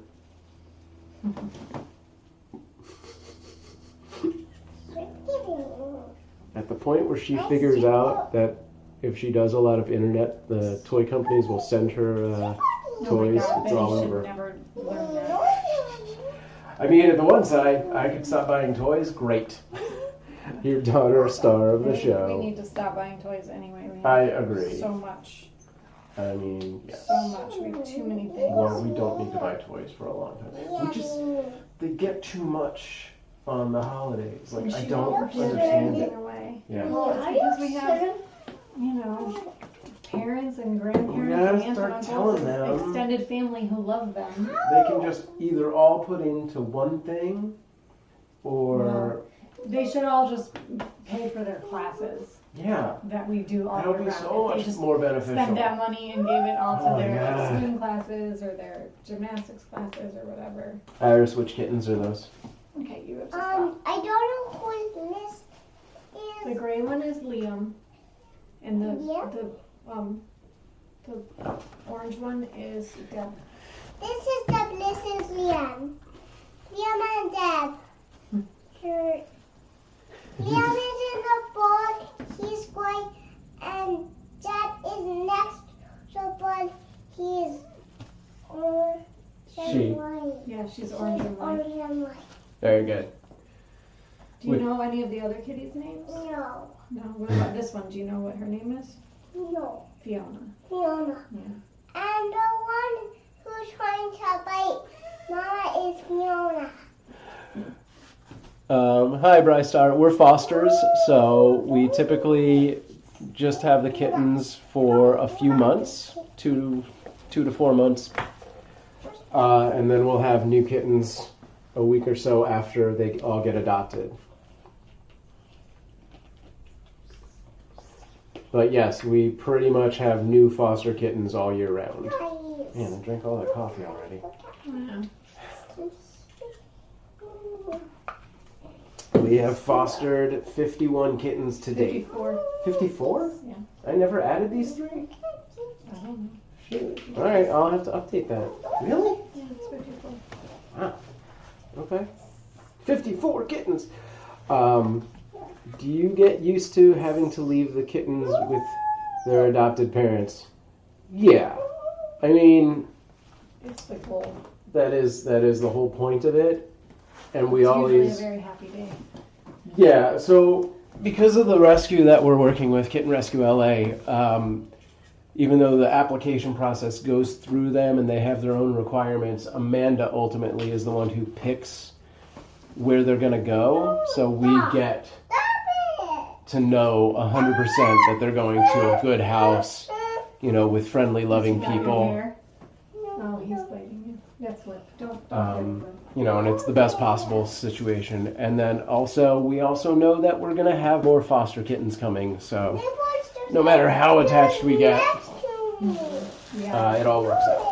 At the point where she figures out that if she does a lot of internet, the toy companies will send her toys. God, It's all Betty should over. never learn that. I mean, at the one side, I could stop buying toys. Great. Your daughter, star of the We show. need to stop buying toys anyway. We have I agree. so much. I mean, yes. So much. We have too many things. Well, we don't need to buy toys for a long time. They get too much on the holidays. Like, And I she don't won't give understand anything it. away. Yeah. Well, it's because we have, you know, parents and grandparents gotta and aunts start and uncles telling and them. extended family who love them. They can just either all put into one thing, or They should all just pay for their classes yeah, that we do all that year would be round. so If they much just more beneficial. spend that money and gave it all to Oh, their yeah. like, swim classes or their gymnastics classes or whatever. Iris, which kittens are those? Okay, you have to stop. I don't know who this The is. gray one is Liam, and Yeah. the orange one is Deb. This is Deb. This is Liam. Liam and Deb. Sure. Liam is in the board. He's white, and Deb is next to the board. He's orange She. and white. Yeah, she's orange and white. Orange and white. Very good. Do you Wait. know any of the other kitties' names? No. No. What about this one? Do you know what her name is? No. Fiona. Fiona. Yeah. And the one who's trying to bite Mama is Fiona. Hi, Bryce Star. We're fosters, so we typically just have the kittens for a few months, 2 to 4 months, and then we'll have new kittens a week or so after they all get adopted. But yes, we pretty much have new foster kittens all year round. Man, I drank all that coffee already. Yeah. We have fostered 51 kittens to date. 54. 54? Yeah. I never added these 3? I don't know. Shoot. Alright, I'll have to update that. Really? Yeah, it's 54. Wow. Okay. 54 kittens. Do you get used to having to leave the kittens with their adopted parents? Yeah. I mean, It's the goal. that is the whole point of it. And we It's always usually a very happy day. Yeah, so because of the rescue that we're working with, Kittenrescue LA, even though the application process goes through them and they have their own requirements, Amanda ultimately is the one who picks where they're going to go. So we get to know 100% that they're going to a good house, you know, with friendly, loving Got your people. hair? Oh, he's biting you. That's Flip. Don't Flip. You know, and it's the best possible situation. And then also, we also know that we're going to have more foster kittens coming. So no matter how attached we get, Yeah. it all works out.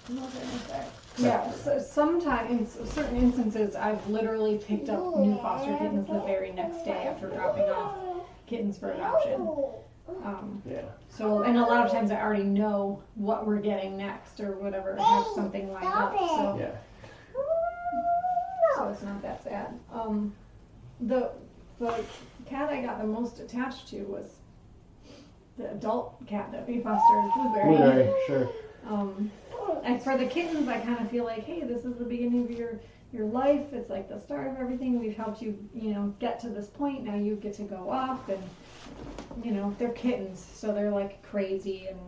What was I gonna say? Yeah, so sometimes, in certain instances, I've literally picked up new foster kittens the very next day after dropping off kittens for adoption. Yeah. So, and a lot of times I already know what we're getting next or whatever, have something lined up. So, Yeah. so it's not that sad. The cat I got the most attached to was the adult cat that we fostered, Blueberry. Blueberry, sure. And for the kittens, I kind of feel like, hey, this is the beginning of your life. It's like the start of everything. We've helped you, get to this point. Now you get to go off, and they're kittens, so they're like crazy and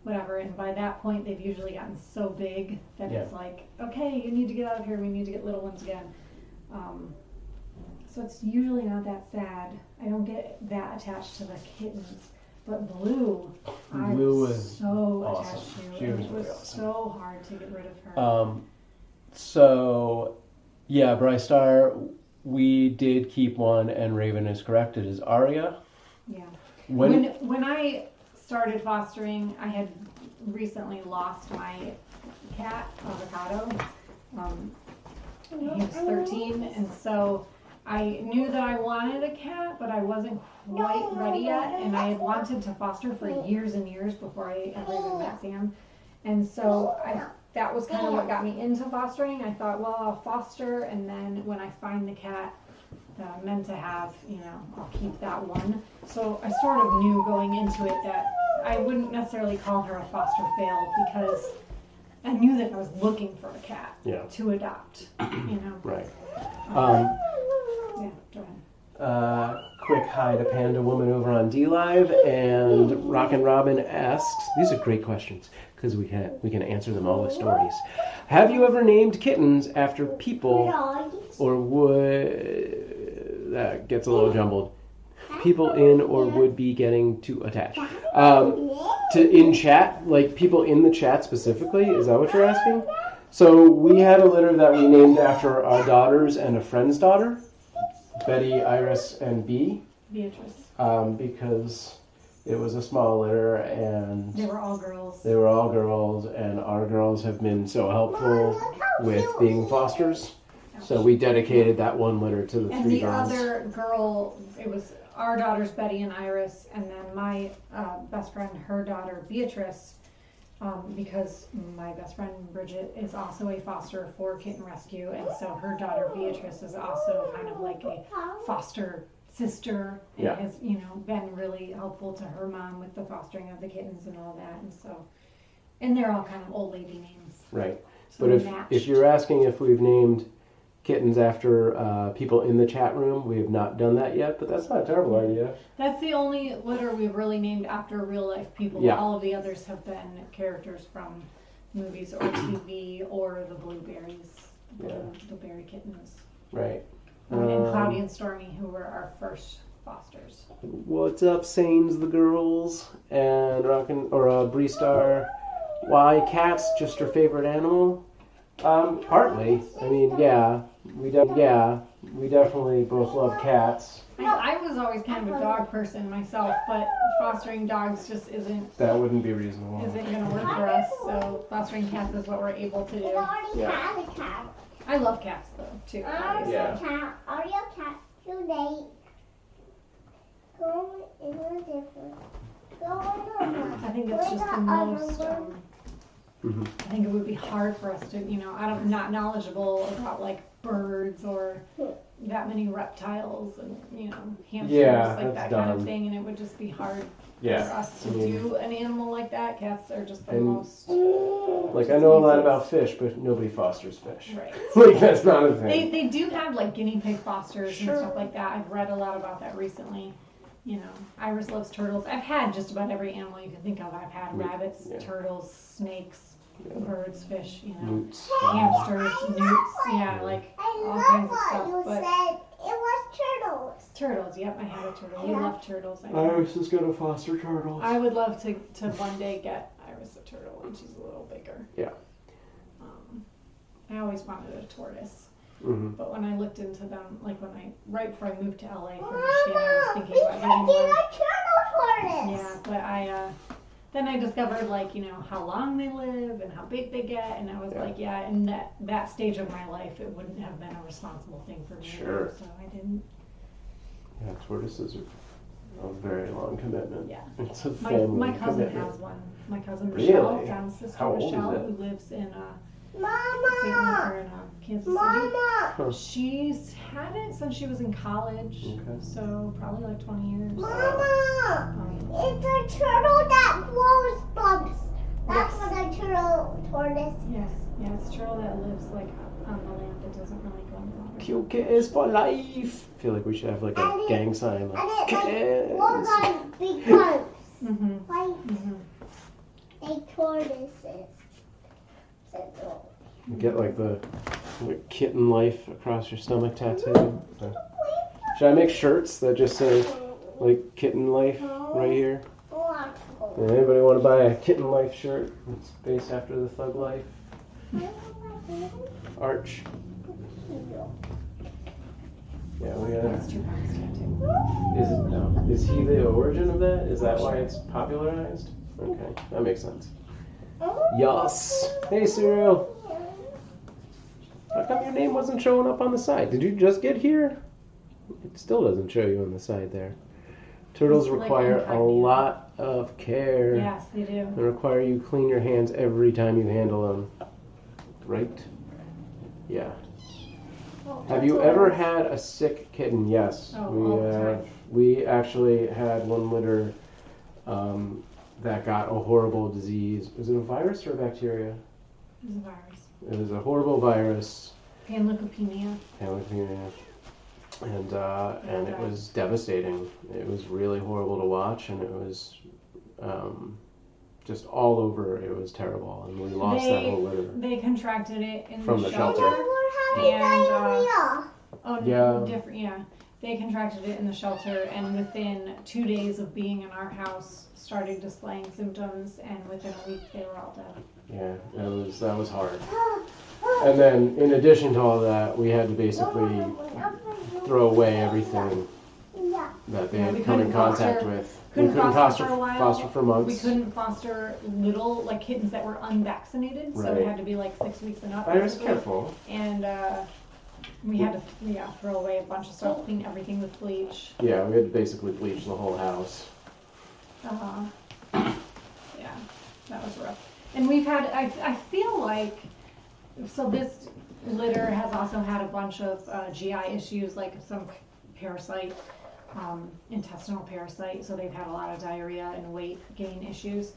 whatever. And by that point, they've usually gotten so big that it's like, okay, you need to get out of here. We need to get little ones again. So it's usually not that sad. I don't get that attached to the kittens. But Blue, I Blue was was so awesome. attached to. She And was it was really awesome. so hard to get rid of her. So, yeah, Bryce Star, we did keep one, and Raven is correct. It is Aria. Yeah. When When I started fostering, I had recently lost my cat, Avocado. He was 13, and so I knew that I wanted a cat, but I wasn't quite ready yet, and I had wanted to foster for years and years before I ever even met Sam. And so that was kind of what got me into fostering. I thought, well, I'll foster, and then when I find the cat that I'm meant to have, I'll keep that one. So I sort of knew going into it that I wouldn't necessarily call her a foster fail, because I knew that I was looking for a cat to adopt, Right. Yeah, go ahead. Quick hi to Panda Woman over on D-Live, and Rockin' Robin asks, these are great questions because we can answer them all with stories. Have you ever named kittens after people, or would, that gets a little jumbled, people in or would be getting too attached? In chat, like people in the chat specifically, is that what you're asking? So we had a litter that we named after our daughters and a friend's daughter, Betty, Iris, and Beatrice. Because it was a small litter and They were all girls. They were all girls, and our girls have been so helpful with being fosters. So we dedicated that one litter to the three girls. And the other girl, it was our daughters, Betty and Iris, and then my best friend, her daughter, Beatrice, because my best friend, Bridget, is also a foster for Kittenrescue, and so her daughter, Beatrice, is also kind of like a foster sister, and has, been really helpful to her mom with the fostering of the kittens and all that, and so, and they're all kind of old lady names. Right. So But if you're asking if we've named kittens after people in the chat room, we have not done that yet, but that's not a terrible idea. That's the only litter we've really named after real life people. Yeah. All of the others have been characters from movies or TV or the Blueberries, the Berry Kittens. Right. And Cloudy and Stormy, who were our first fosters. What's up, Sanes the girls and Bree Star? Why cats? Just your favorite animal? Partly. I mean, we definitely both love cats. I was always kind of a dog person myself, but fostering dogs just isn't. That wouldn't be reasonable. Isn't going to work for us. So fostering cats is what we're able to do. Have a cat. I love cats though too. Yeah. Are your cats today? Go in a different. Go in a I think it's just the most. I think it would be hard for us to, I'm not knowledgeable about like birds or that many reptiles and hamsters, like that kind of thing, and it would just be hard for us to do an animal like that. Cats are just the most. Like I know a lot about fish, but nobody fosters fish. Right. Like that's not a thing. They do have like guinea pig fosters and stuff like that. I've read a lot about that recently. Iris loves turtles. I've had just about every animal you can think of. I've had rabbits, turtles, snakes. Birds, fish, Newts. Hamsters, newts, like all kinds of stuff. But said it was turtles. Turtles, yep, I had a turtle. We love turtles. Iris is gonna foster turtles. I would love to one day get Iris a turtle when she's a little bigger. Yeah. I always wanted a tortoise. Mm-hmm. But when I looked into them, like right before I moved to LA from Michigan, I was thinking about getting one. A turtle tortoise. Yeah, but then I discovered, how long they live and how big they get, and I was in that stage of my life, it wouldn't have been a responsible thing for me. Sure. So I didn't. Yeah, tortoises are a very long commitment. Yeah. It's a family My cousin commitment. has one. My cousin Michelle, Really? John's sister How old is Michelle, it? who lives in Mama. Kansas City. Mama. She's had it since she was in college, so probably like 20 years. Mama. It's a turtle that blows bumps. That's Yes. what a turtle tortoise. Yes, it's a turtle that lives like on the land. It doesn't really go in the water. Cute kittens for life. I feel like we should have like a gang sign. Like, And it kittens. blows like big bumps. Mm-hmm. Like a tortoises. You get like the kitten life across your stomach tattoo. Should I make shirts that just say like kitten life right here? Anybody want to buy a kitten life shirt? It's based after the Thug Life arch. Yeah, we It's 2 pounds tattoo. Is he the origin of that? Is that why it's popularized? Okay, that makes sense. Yes. Hey, Cereal. How come your name wasn't showing up on the side? Did you just get here? It still doesn't show you on the side there. Turtles It's like require a incognito. lot of care. Yes, they do. They require you clean your hands every time you handle them. Right? Yeah. Oh, Have you ever had a sick kitten? Yes. Oh, all the time. We actually had one litter that got a horrible disease. Was it a virus or a bacteria? It was a virus. It was a horrible virus. Panleukopenia. And it was devastating. It was really horrible to watch, and it was just all over. It was terrible, and we lost that whole litter. They contracted it in From the shelter. Different. Yeah, they contracted it in the shelter, and within 2 days of being in our house, started displaying symptoms, and within a week they were all dead. Yeah, that was hard. And then, in addition to all that, we had to basically throw away everything that they had come in contact with. We couldn't foster for a while. foster for months. We couldn't foster little kittens that were unvaccinated, so Right. it had to be 6 weeks and up. Virus basically. careful. And we had to throw away a bunch of stuff, clean everything with bleach. Yeah, we had to basically bleach the whole house. Yeah, that was rough. And we've had, I feel like, so this litter has also had a bunch of GI issues, like some parasite, intestinal parasite, so they've had a lot of diarrhea and weight gain issues,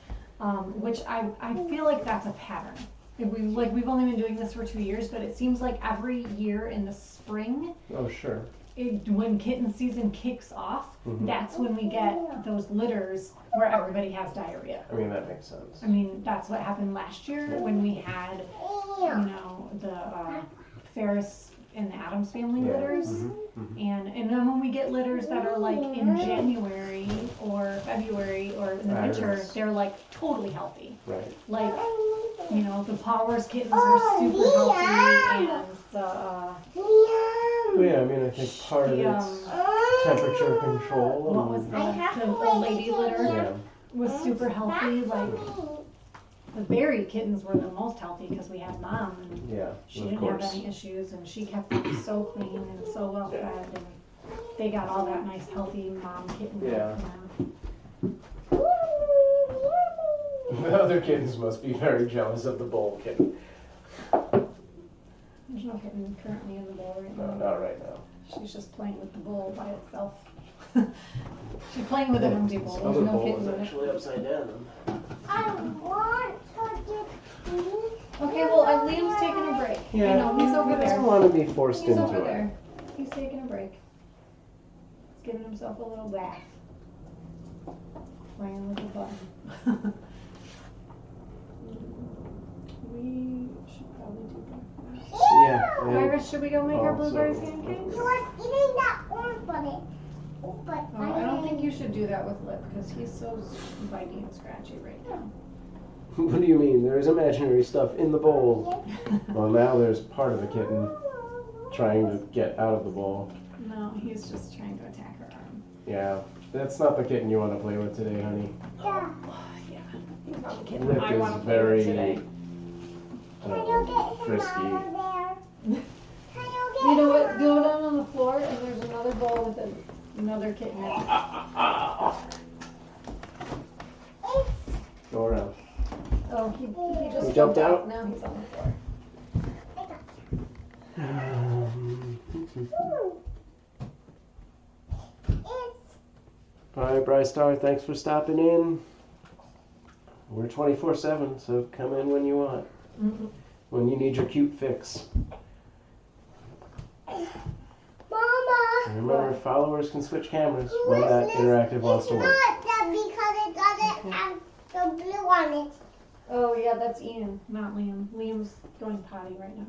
which I feel like that's a pattern. We've only been doing this for 2 years, but it seems like every year in the spring, Oh, sure. when kitten season kicks off, that's when we get those litters where everybody has diarrhea. I mean, that makes sense. I mean, that's what happened last year when we had, the Ferris and the Addams family litters. And then when we get litters that are in January or February or in the winter, they're totally healthy. Right. The Powers kittens were super healthy, and Yeah, I mean, I think part of it's temperature control. what was the old lady litter Yeah. was super healthy. The berry kittens were the most healthy because we had mom, and Yeah, she of didn't course. have any issues, and she kept them so clean and so well fed, and they got all that nice healthy mom kitten milk Yeah. from The other kittens must be very jealous of the bowl kitten. There's no kitten currently in the bowl right No, now. not right now. She's just playing with the bowl by itself. She's playing with an empty bowl. This There's other no bowl kitten is in it. actually upside down. I want to get these. Okay, well, Liam's taking a break. I know, he's over he doesn't there. want to be forced He's into over it. there. He's taking a break. He's giving himself a little bath. Playing with the button. We should probably do breakfast. Yeah. and- Iris, should we go make our blueberry Also- pancakes? He was eating that orange bunny. But Oh, I don't think you should do that with Lip because he's so bitey and scratchy right now. What do you mean? There's imaginary stuff in the bowl. Well, now there's part of the kitten trying to get out of the bowl. No, he's just trying to attack her arm. Yeah, that's not the kitten you want to play with today, honey. Yeah. Yeah, he's not the kitten Lip I want is to play with very today. Can you get him frisky. out of there? Can you get You know what? him Go down on the floor and there's another bowl with another kitten in it. Go around. Oh, he just He jumped jumped out. out? Now he's on the floor. Bye, Bryce Star. Thanks for stopping in. We're 24/7, so come in when you want. When you need your cute fix. Mama. And remember, followers can switch cameras when that interactive wants to work. It's not that because it doesn't have the blue on it. Oh yeah, that's Ian, not Liam. Liam's going potty right now.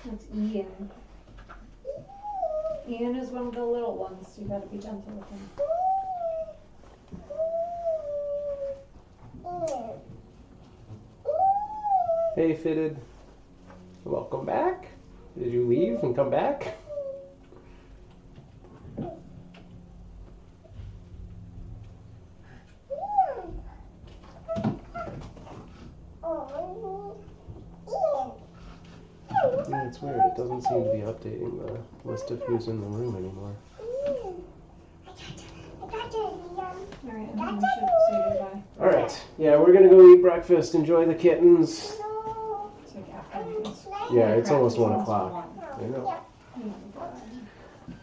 That's Ian. Ian is one of the little ones, so you gotta be gentle with him. Hey, Fitted. Welcome back. Did you leave and come back? Yeah, it's weird. It doesn't seem to be updating the list of who's in the room anymore. Alright, I think we should say goodbye. Alright, yeah, we're gonna go eat breakfast, enjoy the kittens. It's like afternoons. Yeah, it's almost 1 Almost o'clock. one. I know. Oh my God.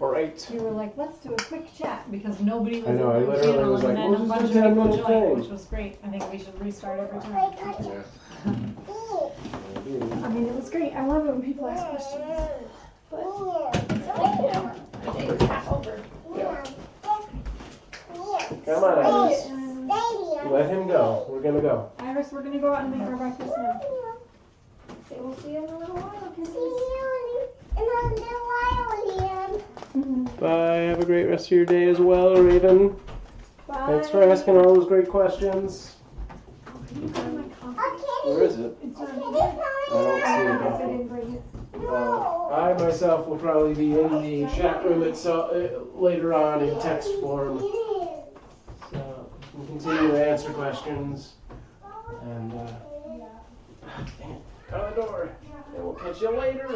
Alright. We were like, let's do a quick chat because nobody was I know, I on the literally channel was and like, then we'll a just bunch do of a people 10-minute joined, thing. which was great. I think we should restart every time. Yeah. I mean, it was great. I love it when people ask questions. But it's only an hour. The day is half over. Come on, Iris. Let him go. We're gonna go. Iris, we're gonna go out and make our breakfast now. Say we'll see you in a little while. Bye. Have a great rest of your day as well, Raven. Bye. Thanks for asking all those great questions. Can you grab my coffee? Where is it? It's not here. I don't see I it. guess I didn't bring it. I myself will probably be in the chat room itself later on in text form. So we can continue to answer questions. And dang it, out the door. And we'll catch you later.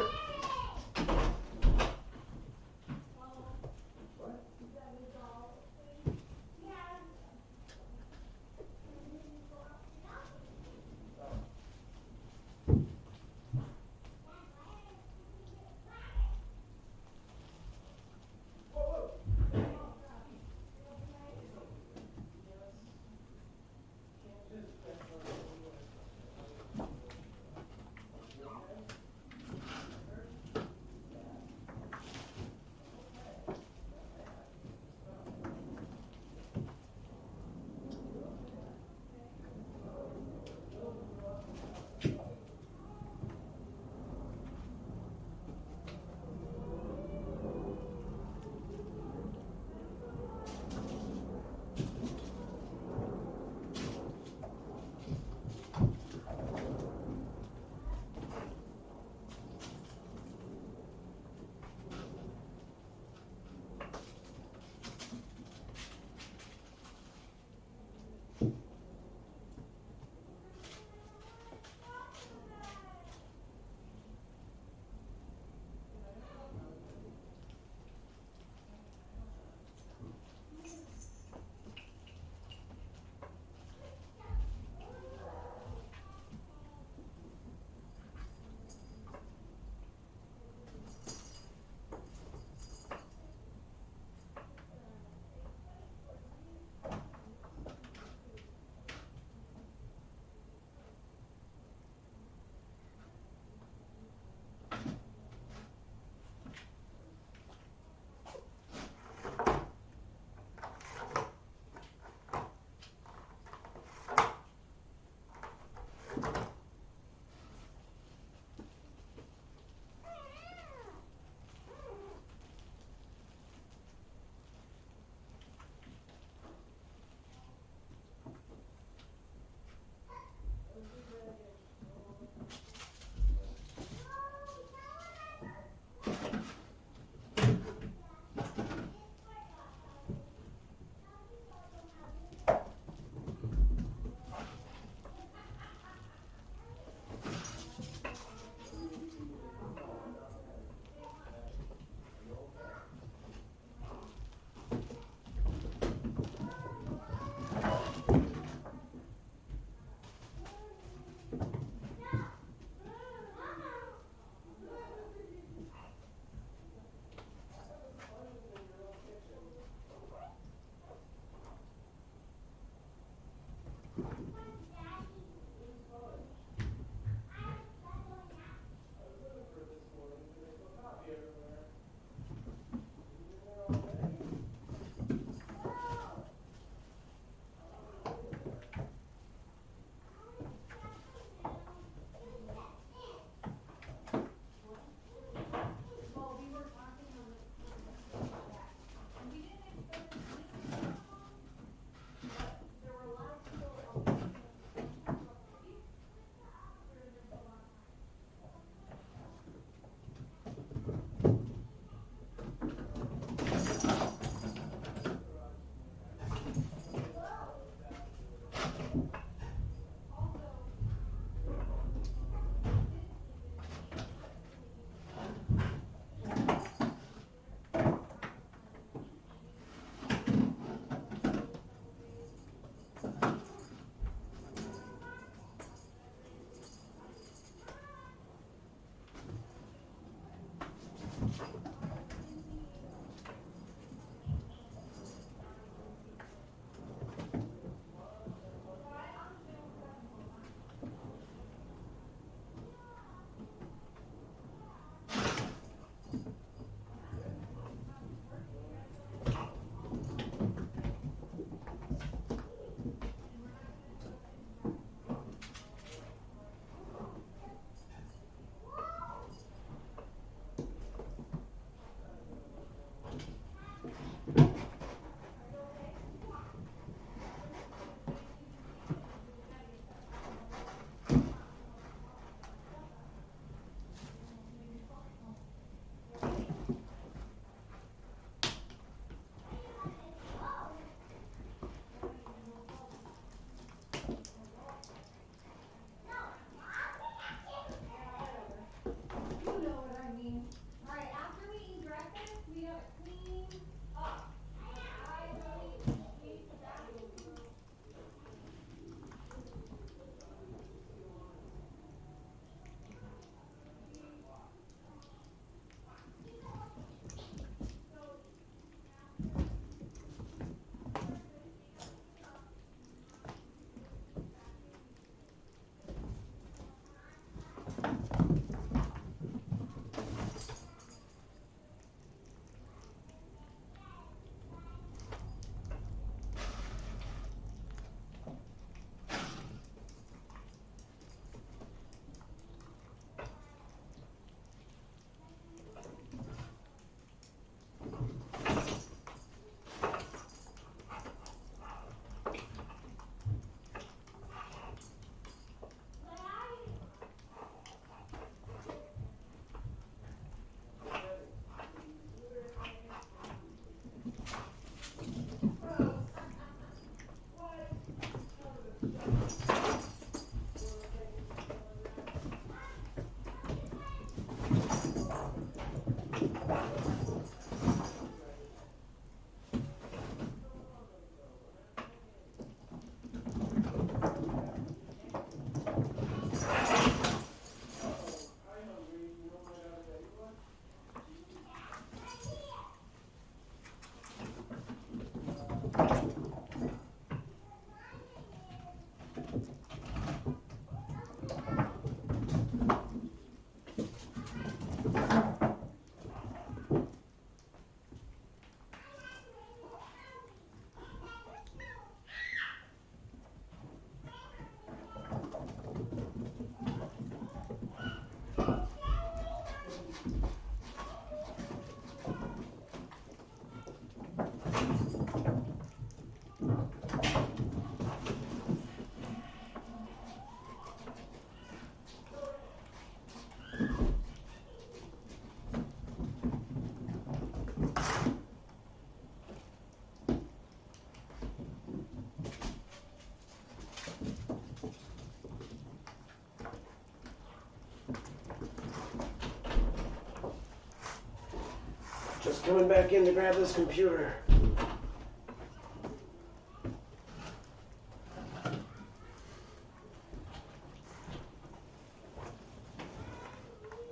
just coming back in to grab this computer.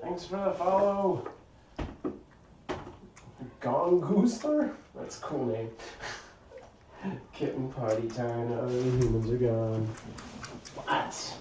Thanks for the follow. Gongoosler? That's a cool name. Kitten party time. Now the humans are gone. What?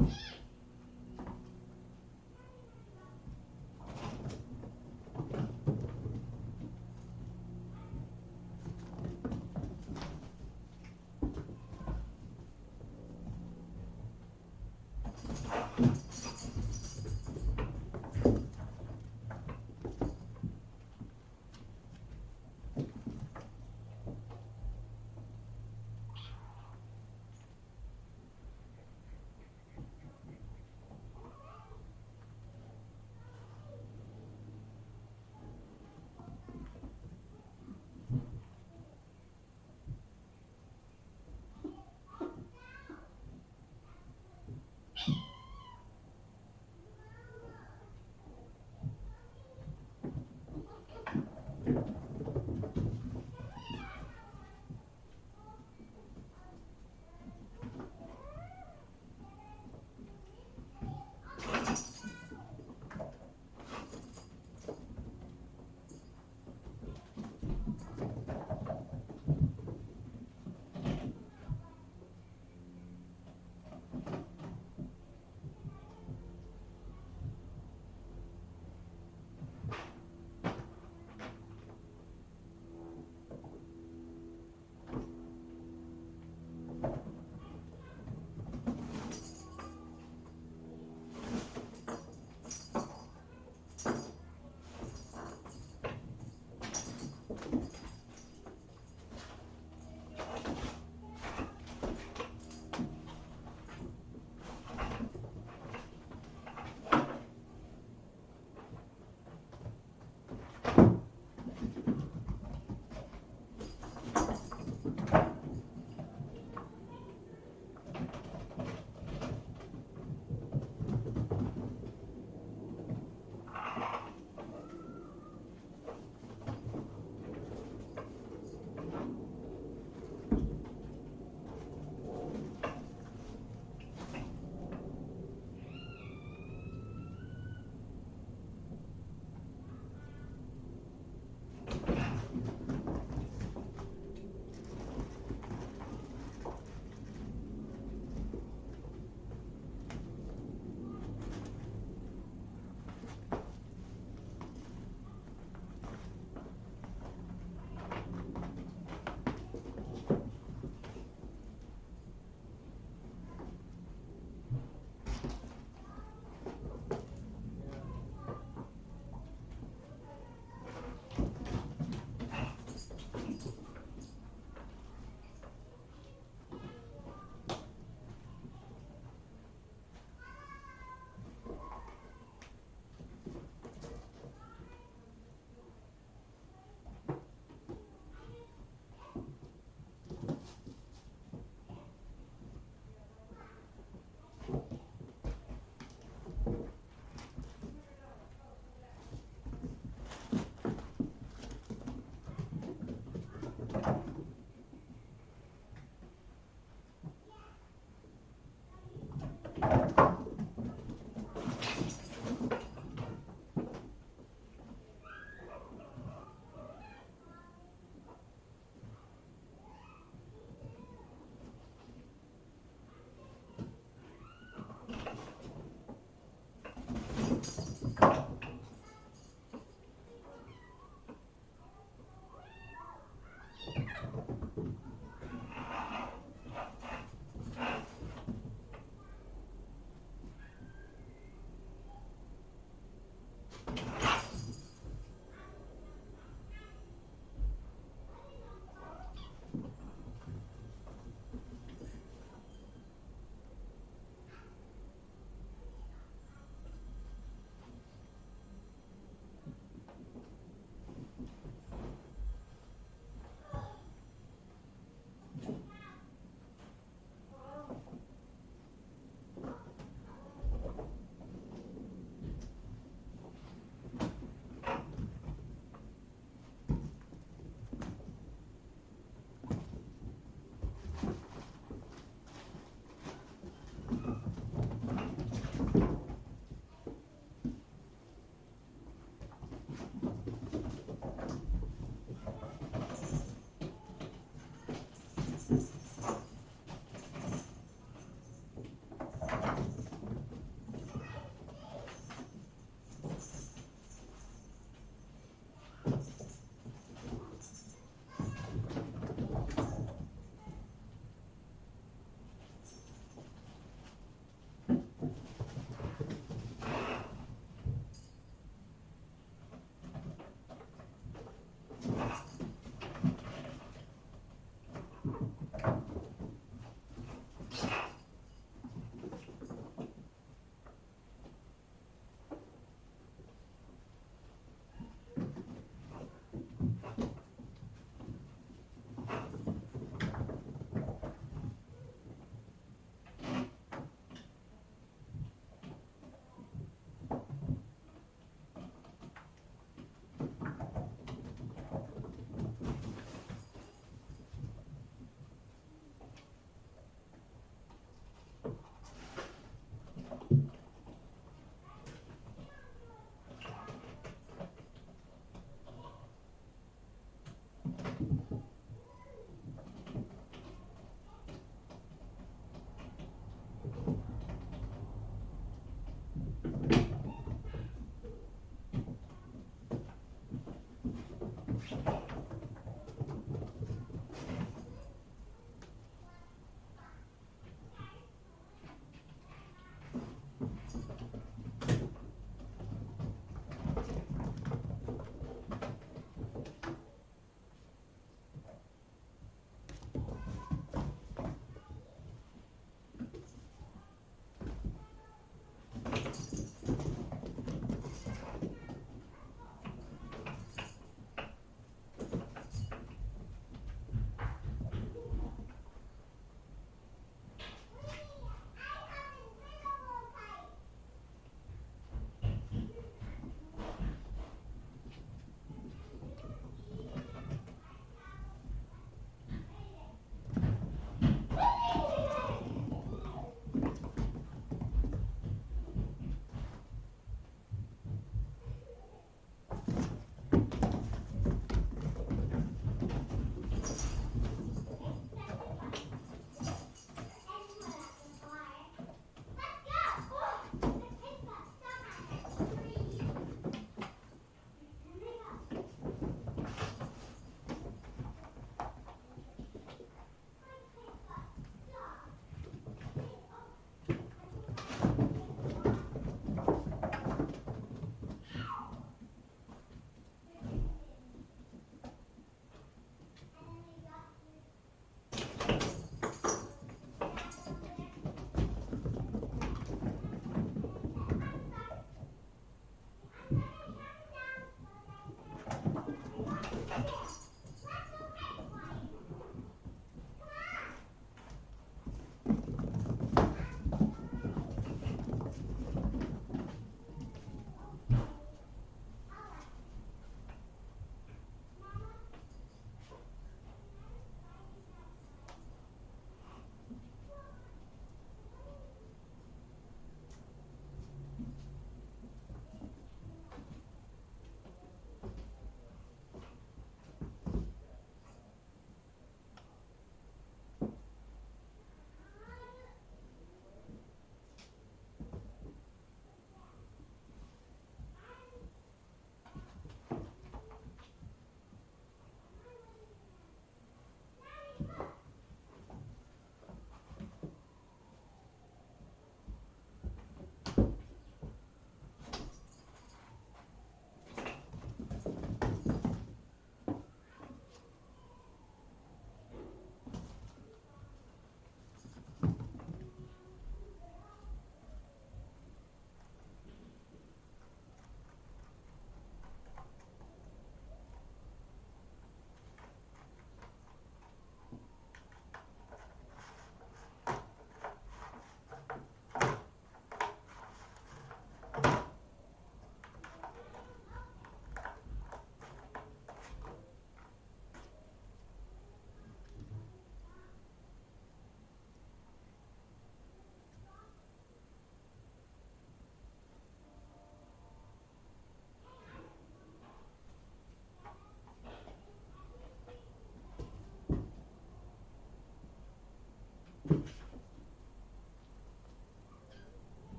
All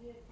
did